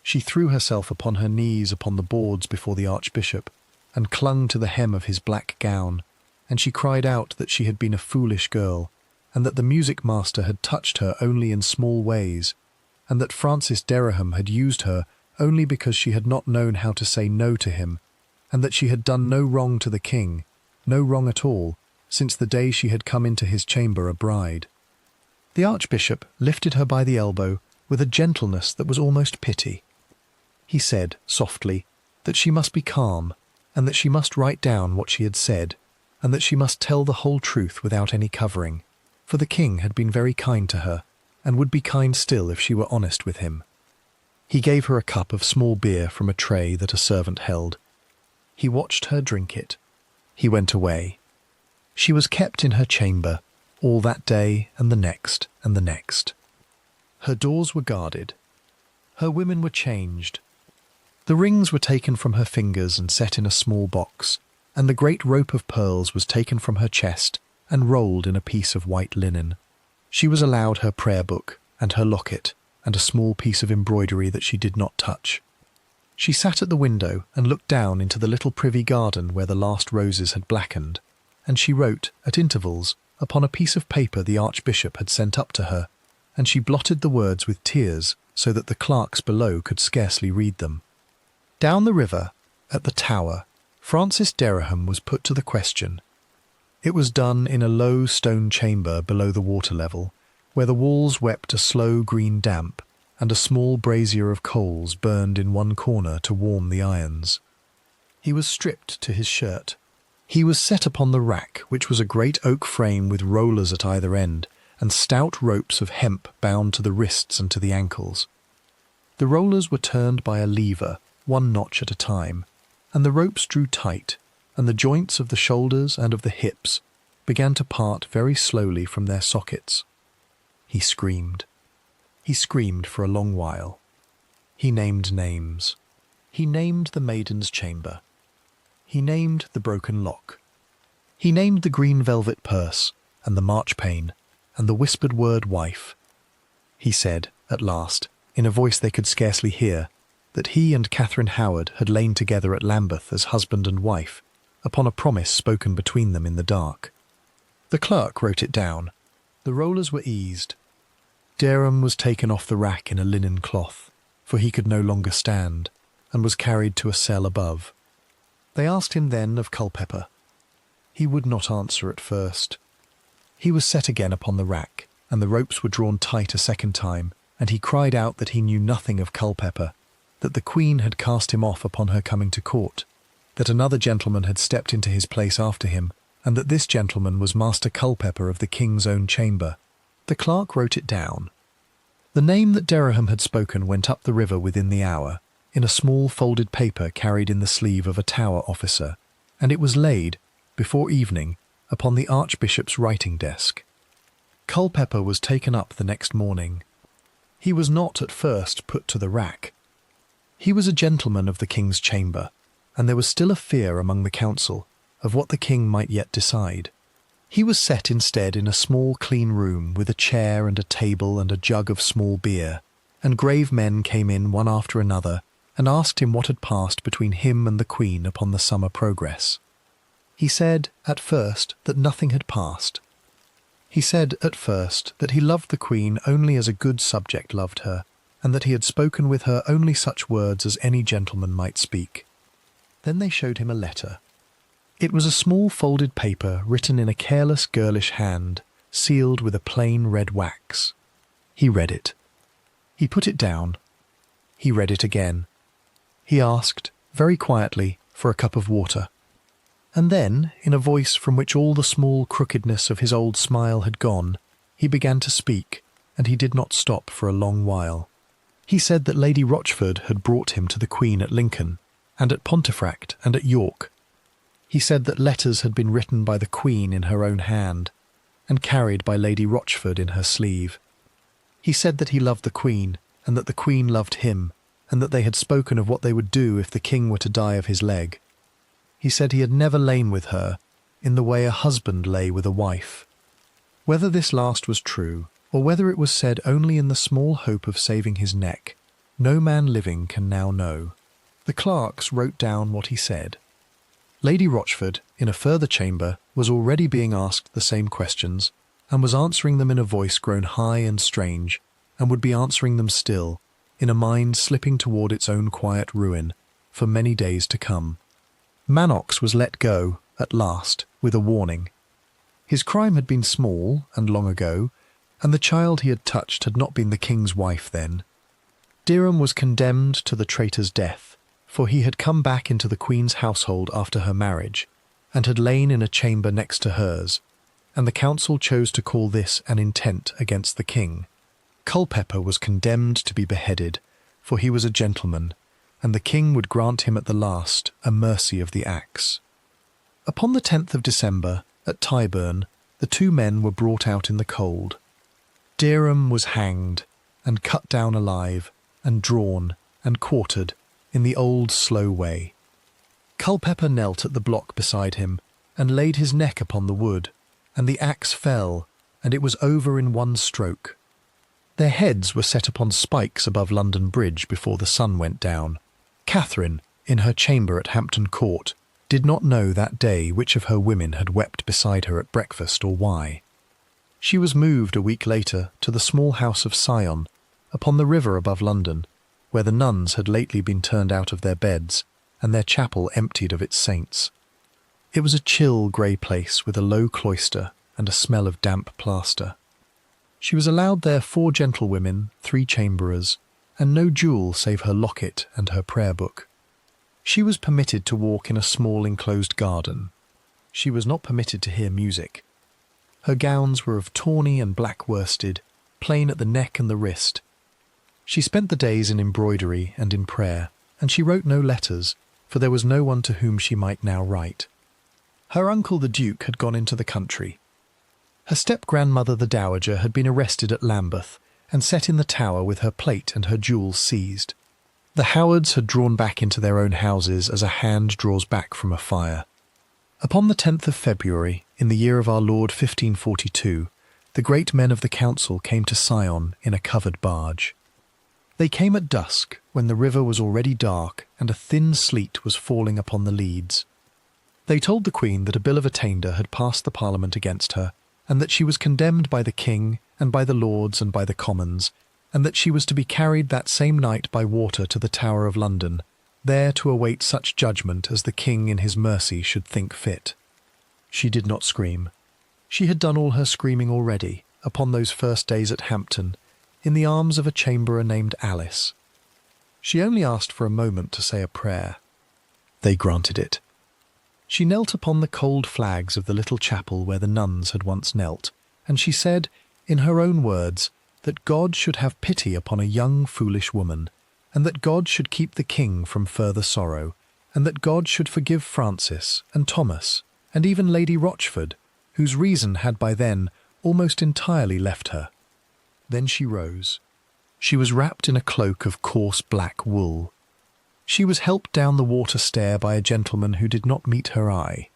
She threw herself upon her knees upon the boards before the Archbishop, and clung to the hem of his black gown, and she cried out that she had been a foolish girl, and that the music-master had touched her only in small ways, and that Francis Dereham had used her only because she had not known how to say no to him, and that she had done no wrong to the king, no wrong at all, since the day she had come into his chamber a bride. The Archbishop lifted her by the elbow with a gentleness that was almost pity. He said, softly, that she must be calm, and that she must write down what she had said, and that she must tell the whole truth without any covering, for the king had been very kind to her, and would be kind still if she were honest with him. He gave her a cup of small beer from a tray that a servant held. He watched her drink it. He went away. She was kept in her chamber, all that day and the next and the next. Her doors were guarded. Her women were changed. The rings were taken from her fingers and set in a small box, and the great rope of pearls was taken from her chest and rolled in a piece of white linen. She was allowed her prayer book and her locket and a small piece of embroidery that she did not touch. She sat at the window and looked down into the little privy garden where the last roses had blackened, and she wrote, at intervals, upon a piece of paper the Archbishop had sent up to her, and she blotted the words with tears so that the clerks below could scarcely read them. Down the river, at the Tower, Francis Dereham was put to the question. It was done in a low stone chamber below the water level, where the walls wept a slow green damp, and a small brazier of coals burned in one corner to warm the irons. He was stripped to his shirt. He was set upon the rack, which was a great oak frame with rollers at either end, and stout ropes of hemp bound to the wrists and to the ankles. The rollers were turned by a lever, one notch at a time, and the ropes drew tight, and the joints of the shoulders and of the hips began to part very slowly from their sockets. He screamed. He screamed for a long while. He named names. He named the Maidens' chamber. He named the broken lock. He named the green velvet purse, and the marchpane, and the whispered word wife. He said, at last, in a voice they could scarcely hear, that he and Catherine Howard had lain together at Lambeth as husband and wife, upon a promise spoken between them in the dark. The clerk wrote it down. The rollers were eased. Dereham was taken off the rack in a linen cloth, for he could no longer stand, and was carried to a cell above. They asked him then of Culpeper. He would not answer at first. He was set again upon the rack, and the ropes were drawn tight a second time, and he cried out that he knew nothing of Culpeper, that the Queen had cast him off upon her coming to court, that another gentleman had stepped into his place after him, and that this gentleman was Master Culpeper of the King's own chamber. The clerk wrote it down. The name that Dereham had spoken went up the river within the hour, in a small folded paper carried in the sleeve of a Tower officer, and it was laid, before evening, upon the Archbishop's writing desk. Culpeper was taken up the next morning. He was not at first put to the rack. He was a gentleman of the King's chamber, and there was still a fear among the council of what the King might yet decide. He was set instead in a small clean room with a chair and a table and a jug of small beer, and grave men came in one after another and asked him what had passed between him and the Queen upon the summer progress. He said, at first, that nothing had passed. He said, at first, that he loved the Queen only as a good subject loved her, and that he had spoken with her only such words as any gentleman might speak. Then they showed him a letter. It was a small folded paper written in a careless girlish hand, sealed with a plain red wax. He read it. He put it down. He read it again. He asked, very quietly, for a cup of water. And then, in a voice from which all the small crookedness of his old smile had gone, he began to speak, and he did not stop for a long while. He said that Lady Rochford had brought him to the Queen at Lincoln, and at Pontefract, and at York. He said that letters had been written by the Queen in her own hand, and carried by Lady Rochford in her sleeve. He said that he loved the Queen, and that the Queen loved him, and that they had spoken of what they would do if the King were to die of his leg. He said he had never lain with her, in the way a husband lay with a wife. Whether this last was true, or whether it was said only in the small hope of saving his neck, no man living can now know. The clerks wrote down what he said. Lady Rochford, in a further chamber, was already being asked the same questions, and was answering them in a voice grown high and strange, and would be answering them still, in a mind slipping toward its own quiet ruin, for many days to come. Manox was let go, at last, with a warning. His crime had been small and long ago, and the child he had touched had not been the King's wife then. Dereham was condemned to the traitor's death, for he had come back into the Queen's household after her marriage, and had lain in a chamber next to hers, and the council chose to call this an intent against the King. Culpeper was condemned to be beheaded, for he was a gentleman, and the King would grant him at the last a mercy of the axe. Upon the 10th of December, at Tyburn, the two men were brought out in the cold. Dereham was hanged, and cut down alive, and drawn, and quartered, in the old slow way. Culpeper knelt at the block beside him, and laid his neck upon the wood, and the axe fell, and it was over in one stroke. Their heads were set upon spikes above London Bridge before the sun went down. Catherine, in her chamber at Hampton Court, did not know that day which of her women had wept beside her at breakfast or why. She was moved a week later to the small house of Sion, upon the river above London, where the nuns had lately been turned out of their beds, and their chapel emptied of its saints. It was a chill grey place with a low cloister and a smell of damp plaster. She was allowed there 4 gentlewomen, 3 chamberers, and no jewel save her locket and her prayer book. She was permitted to walk in a small enclosed garden. She was not permitted to hear music. Her gowns were of tawny and black worsted, plain at the neck and the wrist. She spent the days in embroidery and in prayer, and she wrote no letters, for there was no one to whom she might now write. Her uncle the Duke had gone into the country. Her step-grandmother the Dowager had been arrested at Lambeth and set in the Tower with her plate and her jewels seized. The Howards had drawn back into their own houses as a hand draws back from a fire. Upon the 10th of February, in the year of our Lord 1542, the great men of the council came to Sion in a covered barge. They came at dusk, when the river was already dark and a thin sleet was falling upon the leads. They told the Queen that a bill of attainder had passed the Parliament against her, and that she was condemned by the King, and by the Lords, and by the Commons, and that she was to be carried that same night by water to the Tower of London, there to await such judgment as the King in his mercy should think fit. She did not scream. She had done all her screaming already, upon those first days at Hampton, in the arms of a chamberer named Alice. She only asked for a moment to say a prayer. They granted it. She knelt upon the cold flags of the little chapel where the nuns had once knelt, and she said, in her own words, that God should have pity upon a young foolish woman, and that God should keep the King from further sorrow, and that God should forgive Francis and Thomas, and even Lady Rochford, whose reason had by then almost entirely left her. Then she rose. She was wrapped in a cloak of coarse black wool. She was helped down the water stair by a gentleman who did not meet her eye.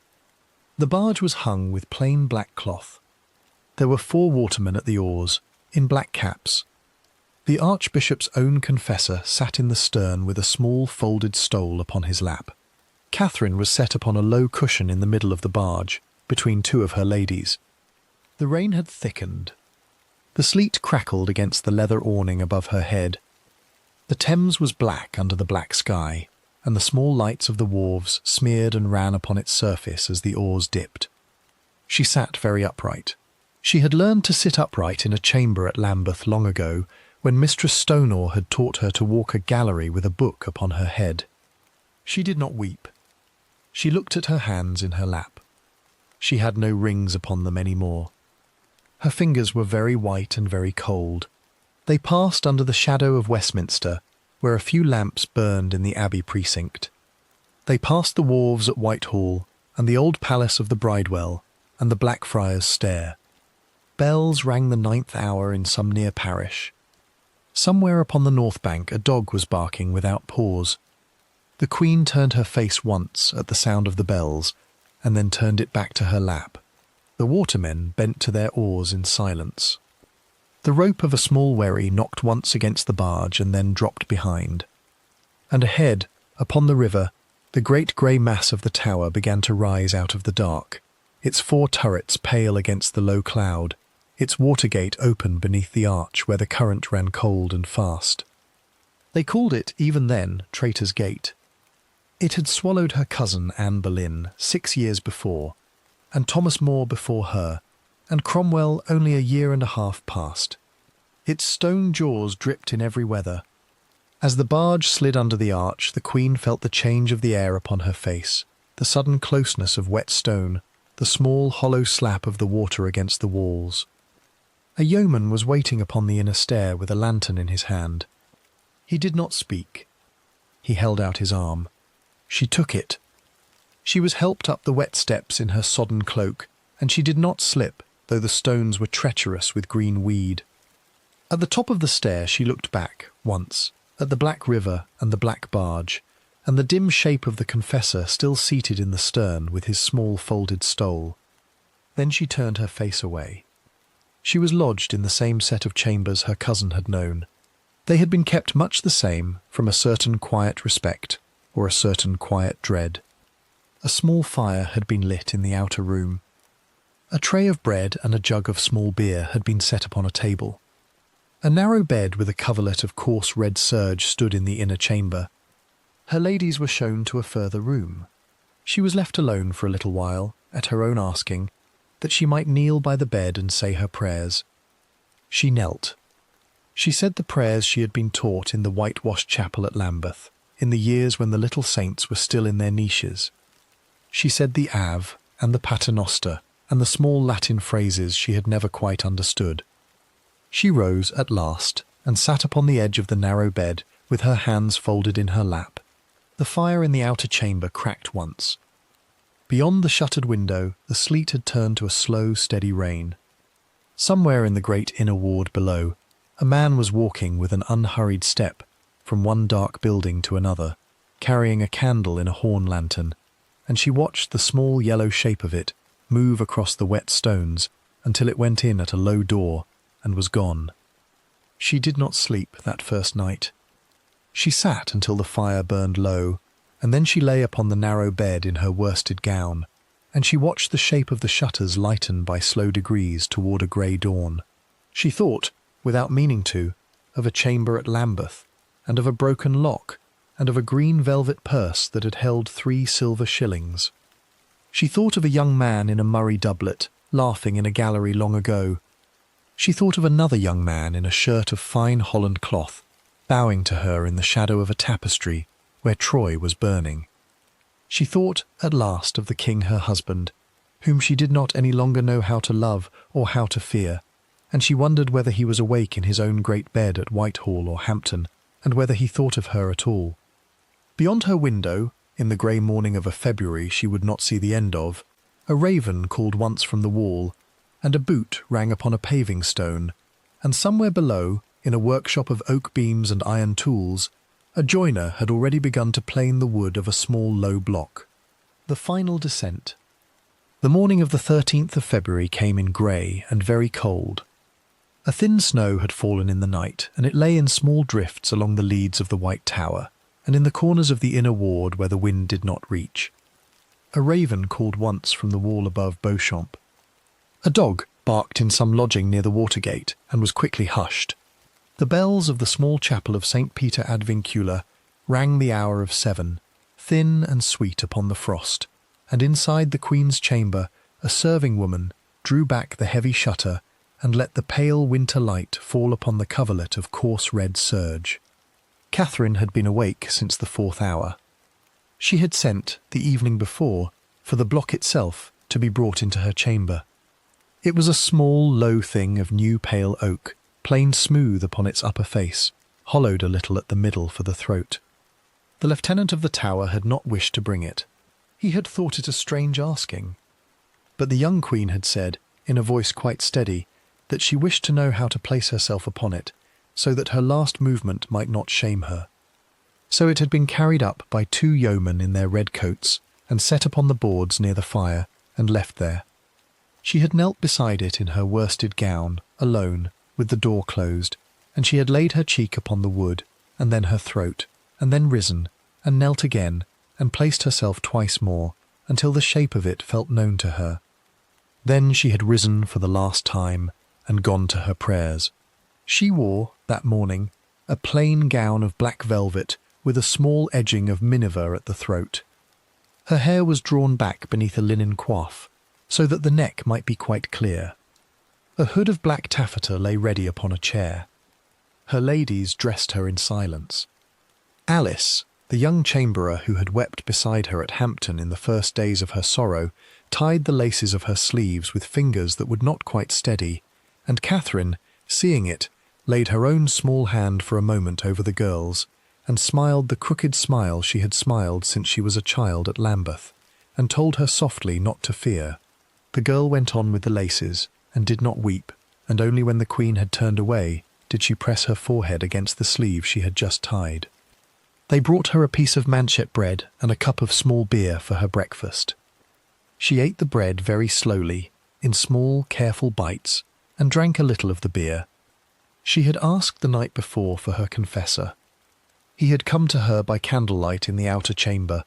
The barge was hung with plain black cloth. There were 4 watermen at the oars, in black caps. The Archbishop's own confessor sat in the stern with a small folded stole upon his lap. Catherine was set upon a low cushion in the middle of the barge, between 2 of her ladies. The rain had thickened. The sleet crackled against the leather awning above her head. The Thames was black under the black sky, and the small lights of the wharves smeared and ran upon its surface as the oars dipped. She sat very upright. She had learned to sit upright in a chamber at Lambeth long ago, when Mistress Stonor had taught her to walk a gallery with a book upon her head. She did not weep. She looked at her hands in her lap. She had no rings upon them any more. Her fingers were very white and very cold. They passed under the shadow of Westminster, where a few lamps burned in the Abbey precinct. They passed the wharves at Whitehall, and the old palace of the Bridewell, and the Blackfriars Stair. Bells rang the 9th hour in some near parish. Somewhere upon the north bank a dog was barking without pause. The Queen turned her face once at the sound of the bells, and then turned it back to her lap. The watermen bent to their oars in silence. The rope of a small wherry knocked once against the barge and then dropped behind. And ahead, upon the river, the great grey mass of the tower began to rise out of the dark, its 4 turrets pale against the low cloud, its water-gate open beneath the arch where the current ran cold and fast. They called it, even then, Traitor's Gate. It had swallowed her cousin Anne Boleyn 6 years before, and Thomas More before her, and Cromwell only a year and a half past. Its stone jaws dripped in every weather. As the barge slid under the arch, the Queen felt the change of the air upon her face, the sudden closeness of wet stone, the small hollow slap of the water against the walls. A yeoman was waiting upon the inner stair with a lantern in his hand. He did not speak. He held out his arm. She took it. She was helped up the wet steps in her sodden cloak, and she did not slip, though the stones were treacherous with green weed. At the top of the stair she looked back, once, at the black river and the black barge, and the dim shape of the confessor still seated in the stern with his small folded stole. Then she turned her face away. She was lodged in the same set of chambers her cousin had known. They had been kept much the same from a certain quiet respect or a certain quiet dread. A small fire had been lit in the outer room. A tray of bread and a jug of small beer had been set upon a table. A narrow bed with a coverlet of coarse red serge stood in the inner chamber. Her ladies were shown to a further room. She was left alone for a little while, at her own asking, that she might kneel by the bed and say her prayers. She knelt. She said the prayers she had been taught in the whitewashed chapel at Lambeth, in the years when the little saints were still in their niches. She said the Ave and the Paternoster and the small Latin phrases she had never quite understood. She rose at last and sat upon the edge of the narrow bed with her hands folded in her lap. The fire in the outer chamber cracked once. Beyond the shuttered window, the sleet had turned to a slow, steady rain. Somewhere in the great inner ward below, a man was walking with an unhurried step from one dark building to another, carrying a candle in a horn lantern, and she watched the small yellow shape of it move across the wet stones until it went in at a low door and was gone. She did not sleep that first night. She sat until the fire burned low, and then she lay upon the narrow bed in her worsted gown, and she watched the shape of the shutters lighten by slow degrees toward a grey dawn. She thought, without meaning to, of a chamber at Lambeth, and of a broken lock, and of a green velvet purse that had held 3 silver shillings. She thought of a young man in a murrey doublet, laughing in a gallery long ago. She thought of another young man in a shirt of fine Holland cloth, bowing to her in the shadow of a tapestry where Troy was burning. She thought at last of the king her husband, whom she did not any longer know how to love or how to fear, and she wondered whether he was awake in his own great bed at Whitehall or Hampton, and whether he thought of her at all. Beyond her window, in the grey morning of a February she would not see the end of, a raven called once from the wall, and a boot rang upon a paving stone, and somewhere below, in a workshop of oak beams and iron tools, a joiner had already begun to plane the wood of a small low block. The final descent. The morning of the 13th of February came in grey and very cold. A thin snow had fallen in the night, and it lay in small drifts along the leads of the White Tower, and in the corners of the inner ward where the wind did not reach. A raven called once from the wall above Beauchamp. A dog barked in some lodging near the Watergate, and was quickly hushed. The bells of the small chapel of St. Peter ad Vincula rang the hour of 7, thin and sweet upon the frost, and inside the Queen's chamber a serving woman drew back the heavy shutter and let the pale winter light fall upon the coverlet of coarse red serge. Catherine had been awake since the 4th hour. She had sent, the evening before, for the block itself to be brought into her chamber. It was a small, low thing of new pale oak, planed smooth upon its upper face, hollowed a little at the middle for the throat. The lieutenant of the tower had not wished to bring it. He had thought it a strange asking. But the young queen had said, in a voice quite steady, that she wished to know how to place herself upon it, so that her last movement might not shame her. So it had been carried up by 2 yeomen in their red coats, and set upon the boards near the fire, and left there. She had knelt beside it in her worsted gown, alone, with the door closed, and she had laid her cheek upon the wood, and then her throat, and then risen, and knelt again, and placed herself twice more, until the shape of it felt known to her. Then she had risen for the last time, and gone to her prayers. She wore, that morning, a plain gown of black velvet with a small edging of miniver at the throat. Her hair was drawn back beneath a linen coif, so that the neck might be quite clear. A hood of black taffeta lay ready upon a chair. Her ladies dressed her in silence. Alice, the young chamberer who had wept beside her at Hampton in the first days of her sorrow, tied the laces of her sleeves with fingers that would not quite steady, and Catherine, seeing it, laid her own small hand for a moment over the girl's, and smiled the crooked smile she had smiled since she was a child at Lambeth, and told her softly not to fear. The girl went on with the laces, and did not weep, and only when the Queen had turned away did she press her forehead against the sleeve she had just tied. They brought her a piece of manchet bread and a cup of small beer for her breakfast. She ate the bread very slowly, in small, careful bites, and drank a little of the beer. She had asked the night before for her confessor. He had come to her by candlelight in the outer chamber,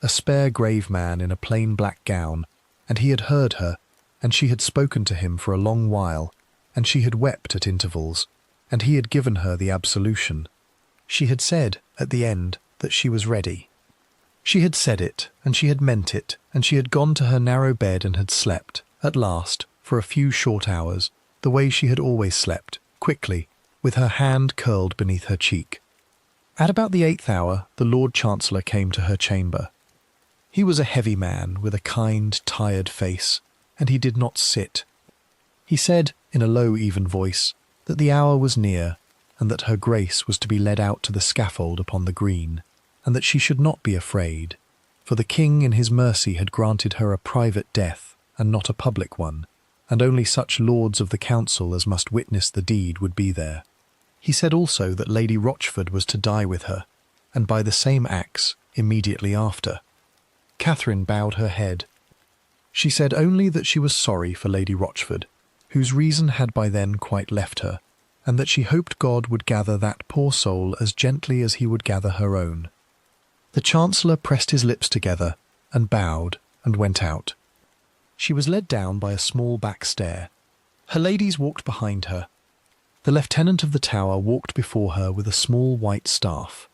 a spare grave man in a plain black gown, and he had heard her, and she had spoken to him for a long while, and she had wept at intervals, and he had given her the absolution. She had said, at the end, that she was ready. She had said it, and she had meant it, and she had gone to her narrow bed and had slept, at last, for a few short hours, the way she had always slept, quickly, with her hand curled beneath her cheek. At about the 8th hour, the Lord Chancellor came to her chamber. He was a heavy man with a kind, tired face, and he did not sit. He said, in a low, even voice, that the hour was near, and that her Grace was to be led out to the scaffold upon the green, and that she should not be afraid, for the King in his mercy had granted her a private death, and not a public one, and only such lords of the council as must witness the deed would be there. He said also that Lady Rochford was to die with her, and by the same axe immediately after. Catherine bowed her head. She said only that she was sorry for Lady Rochford, whose reason had by then quite left her, and that she hoped God would gather that poor soul as gently as he would gather her own. The Chancellor pressed his lips together, and bowed, and went out. She was led down by a small back stair. Her ladies walked behind her. The Lieutenant of the Tower walked before her with a small white staff.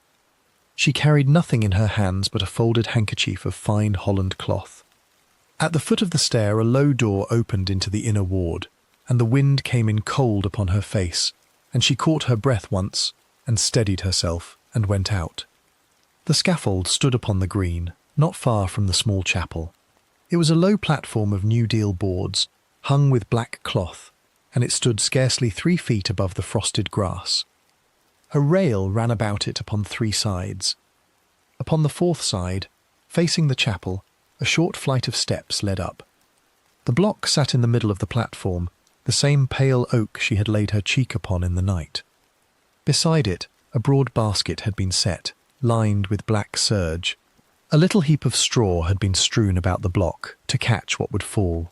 She carried nothing in her hands but a folded handkerchief of fine Holland cloth. At the foot of the stair a low door opened into the inner ward, and the wind came in cold upon her face, and she caught her breath once, and steadied herself, and went out. The scaffold stood upon the green, not far from the small chapel. It was a low platform of New Deal boards, hung with black cloth, and it stood scarcely 3 feet above the frosted grass. A rail ran about it upon 3 sides. Upon the 4th side, facing the chapel, a short flight of steps led up. The block sat in the middle of the platform, the same pale oak she had laid her cheek upon in the night. Beside it, a broad basket had been set, lined with black serge. A little heap of straw had been strewn about the block to catch what would fall.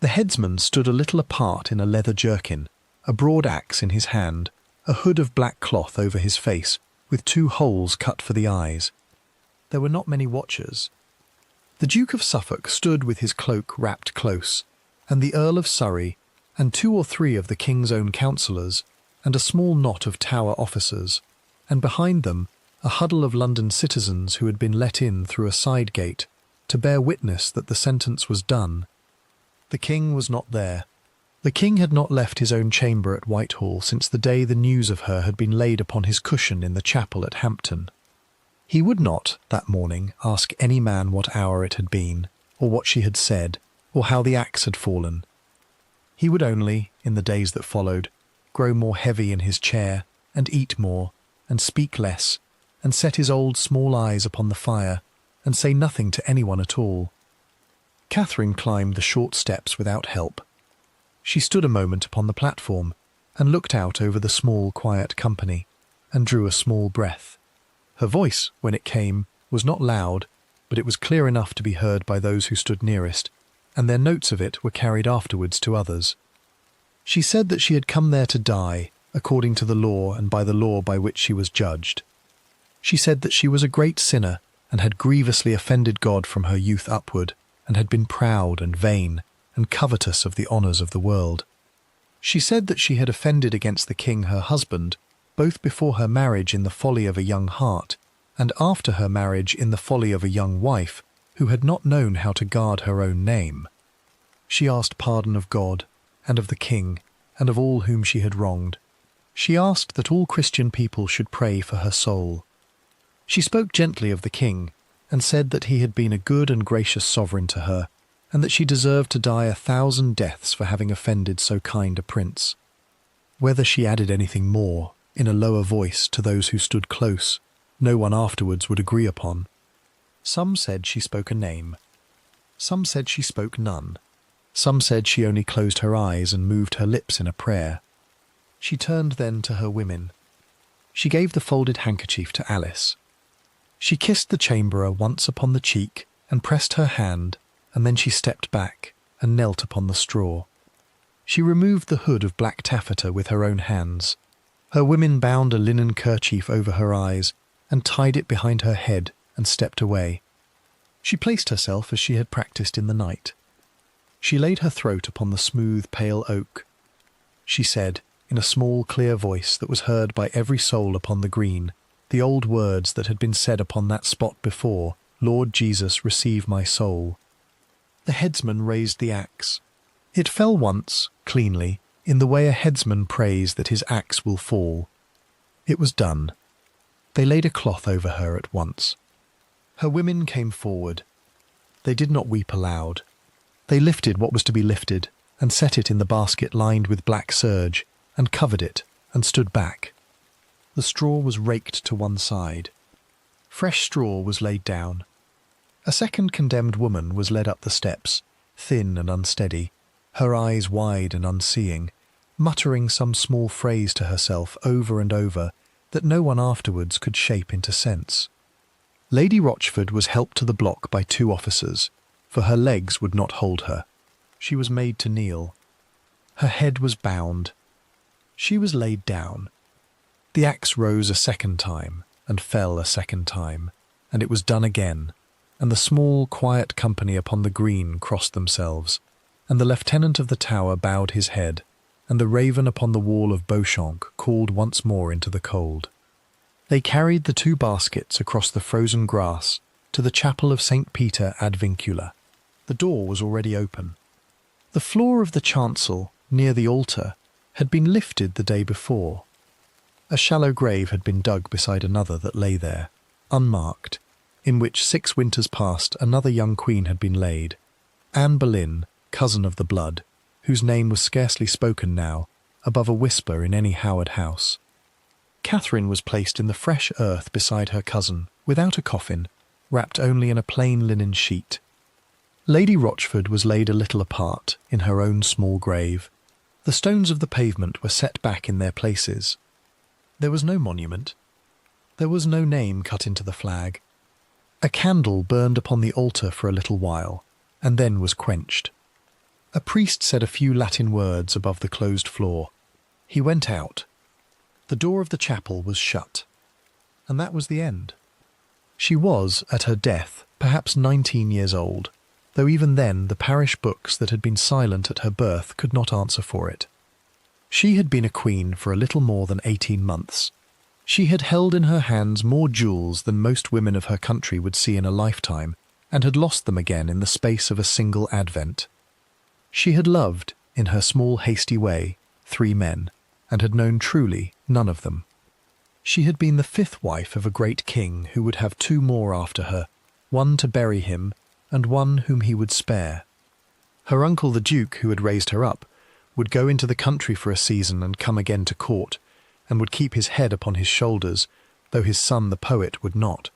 The headsman stood a little apart in a leather jerkin, a broad axe in his hand, a hood of black cloth over his face, with 2 holes cut for the eyes. There were not many watchers. The Duke of Suffolk stood with his cloak wrapped close, and the Earl of Surrey, and 2 or 3 of the King's own councillors, and a small knot of Tower officers, and behind them a huddle of London citizens who had been let in through a side gate to bear witness that the sentence was done. The King was not there. The King had not left his own chamber at Whitehall since the day the news of her had been laid upon his cushion in the chapel at Hampton. He would not, that morning, ask any man what hour it had been, or what she had said, or how the axe had fallen. He would only, in the days that followed, grow more heavy in his chair, and eat more, and speak less, and set his old small eyes upon the fire, and say nothing to anyone at all. Catherine climbed the short steps without help. She stood a moment upon the platform, and looked out over the small, quiet company, and drew a small breath. Her voice, when it came, was not loud, but it was clear enough to be heard by those who stood nearest, and their notes of it were carried afterwards to others. She said that she had come there to die, according to the law and by the law by which she was judged. She said that she was a great sinner, and had grievously offended God from her youth upward, and had been proud and vain, and covetous of the honours of the world. She said that she had offended against the King her husband, both before her marriage in the folly of a young heart, and after her marriage in the folly of a young wife, who had not known how to guard her own name. She asked pardon of God, and of the King, and of all whom she had wronged. She asked that all Christian people should pray for her soul. She spoke gently of the King, and said that he had been a good and gracious sovereign to her, and that she deserved to die 1,000 deaths for having offended so kind a prince. Whether she added anything more, in a lower voice to those who stood close, no one afterwards would agree upon. Some said she spoke a name. Some said she spoke none. Some said she only closed her eyes and moved her lips in a prayer. She turned then to her women. She gave the folded handkerchief to Alice. She kissed the chamberer once upon the cheek and pressed her hand, and then she stepped back, and knelt upon the straw. She removed the hood of black taffeta with her own hands. Her women bound a linen kerchief over her eyes and tied it behind her head and stepped away. She placed herself as she had practised in the night. She laid her throat upon the smooth, pale oak. She said, in a small, clear voice that was heard by every soul upon the green, the old words that had been said upon that spot before, "Lord Jesus, receive my soul." The headsman raised the axe. It fell once, cleanly, in the way a headsman prays that his axe will fall. It was done. They laid a cloth over her at once. Her women came forward. They did not weep aloud. They lifted what was to be lifted, and set it in the basket lined with black serge, and covered it, and stood back. The straw was raked to one side. Fresh straw was laid down. A second condemned woman was led up the steps, thin and unsteady, her eyes wide and unseeing, muttering some small phrase to herself over and over that no one afterwards could shape into sense. Lady Rochford was helped to the block by 2 officers, for her legs would not hold her. She was made to kneel. Her head was bound. She was laid down. The axe rose a second time, and fell a second time, and it was done again, and the small, quiet company upon the green crossed themselves, and the lieutenant of the tower bowed his head, and the raven upon the wall of Beauchamp called once more into the cold. They carried the 2 baskets across the frozen grass to the chapel of St. Peter ad Vincula. The door was already open. The floor of the chancel, near the altar, had been lifted the day before. A shallow grave had been dug beside another that lay there, unmarked, in which 6 winters past another young queen had been laid, Anne Boleyn, cousin of the blood, whose name was scarcely spoken now, above a whisper in any Howard house. Catherine was placed in the fresh earth beside her cousin, without a coffin, wrapped only in a plain linen sheet. Lady Rochford was laid a little apart, in her own small grave. The stones of the pavement were set back in their places. There was no monument. There was no name cut into the flag. A candle burned upon the altar for a little while, and then was quenched. A priest said a few Latin words above the closed floor. He went out. The door of the chapel was shut, and that was the end. She was, at her death, perhaps 19 years old, though even then the parish books that had been silent at her birth could not answer for it. She had been a queen for a little more than 18 months. She had held in her hands more jewels than most women of her country would see in a lifetime, and had lost them again in the space of a single advent. She had loved, in her small hasty way, 3 men, and had known truly none of them. She had been the 5th wife of a great king who would have 2 more after her, one to bury him, and one whom he would spare. Her uncle the Duke, who had raised her up, would go into the country for a season and come again to court, and would keep his head upon his shoulders, though his son the poet would not.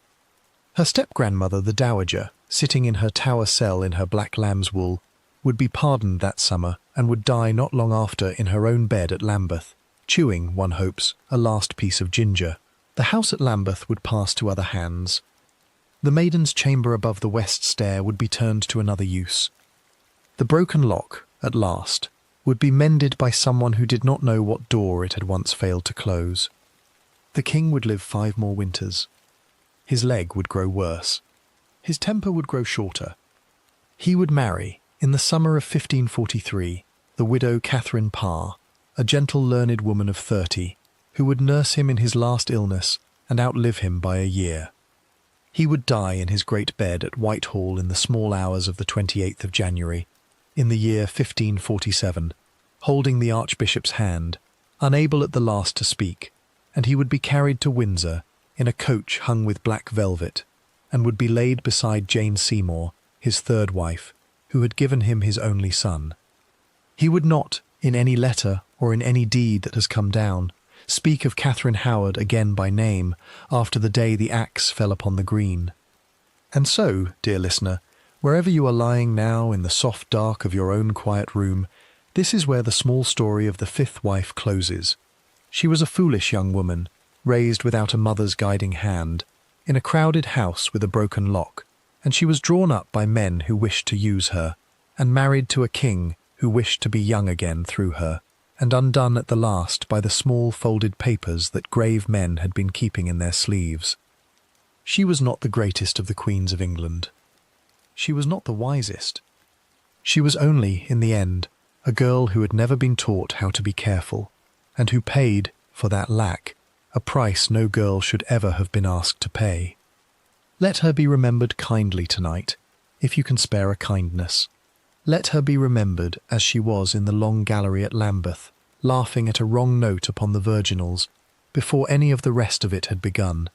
Her step-grandmother, the dowager, sitting in her tower cell in her black lamb's wool, would be pardoned that summer, and would die not long after in her own bed at Lambeth, chewing, one hopes, a last piece of ginger. The house at Lambeth would pass to other hands. The Maidens' chamber above the west stair would be turned to another use. The broken lock, at last, would be mended by someone who did not know what door it had once failed to close. The king would live 5 more winters. His leg would grow worse. His temper would grow shorter. He would marry, in the summer of 1543, the widow Catherine Parr, a gentle learned woman of 30, who would nurse him in his last illness and outlive him by a year. He would die in his great bed at Whitehall in the small hours of the 28th of January, in the year 1547, holding the Archbishop's hand, unable at the last to speak, and he would be carried to Windsor in a coach hung with black velvet, and would be laid beside Jane Seymour, his 3rd wife, who had given him his only son. He would not, in any letter or in any deed that has come down, speak of Catherine Howard again by name after the day the axe fell upon the green. And so, dear listener, wherever you are lying now in the soft dark of your own quiet room, this is where the small story of the 5th wife closes. She was a foolish young woman, raised without a mother's guiding hand, in a crowded house with a broken lock, and she was drawn up by men who wished to use her. and married to a king who wished to be young again through her, and undone at the last by the small folded papers that grave men had been keeping in their sleeves. She was not the greatest of the queens of England. She was not the wisest. She was only, in the end, a girl who had never been taught how to be careful, and who paid, for that lack, a price no girl should ever have been asked to pay. Let her be remembered kindly tonight, if you can spare a kindness. Let her be remembered as she was in the long gallery at Lambeth, laughing at a wrong note upon the virginals, before any of the rest of it had begun.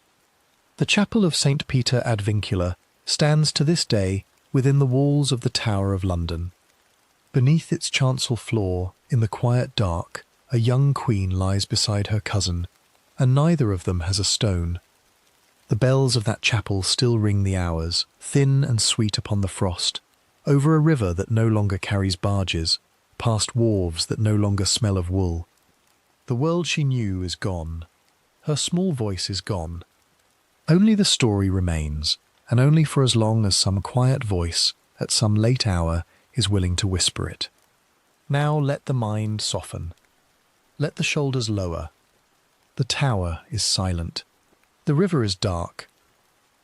The chapel of St. Peter ad Vincula stands to this day within the walls of the Tower of London. Beneath its chancel floor, in the quiet dark, a young queen lies beside her cousin, and neither of them has a stone. The bells of that chapel still ring the hours, thin and sweet upon the frost, over a river that no longer carries barges, past wharves that no longer smell of wool. The world she knew is gone. Her small voice is gone. Only the story remains, and only for as long as some quiet voice, at some late hour, is willing to whisper it. Now let the mind soften. Let the shoulders lower. The tower is silent. The river is dark.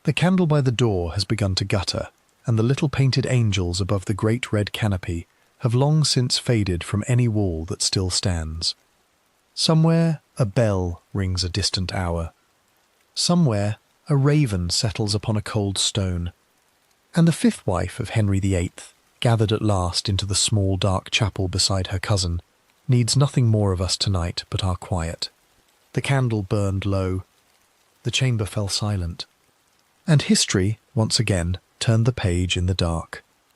The candle by the door has begun to gutter, and the little painted angels above the great red canopy have long since faded from any wall that still stands. Somewhere a bell rings a distant hour. Somewhere a raven settles upon a cold stone. And the fifth wife of Henry VIII, gathered at last into the small dark chapel beside her cousin, needs nothing more of us tonight but our quiet. The candle burned low. The chamber fell silent. And history, once again, turned the page in the dark.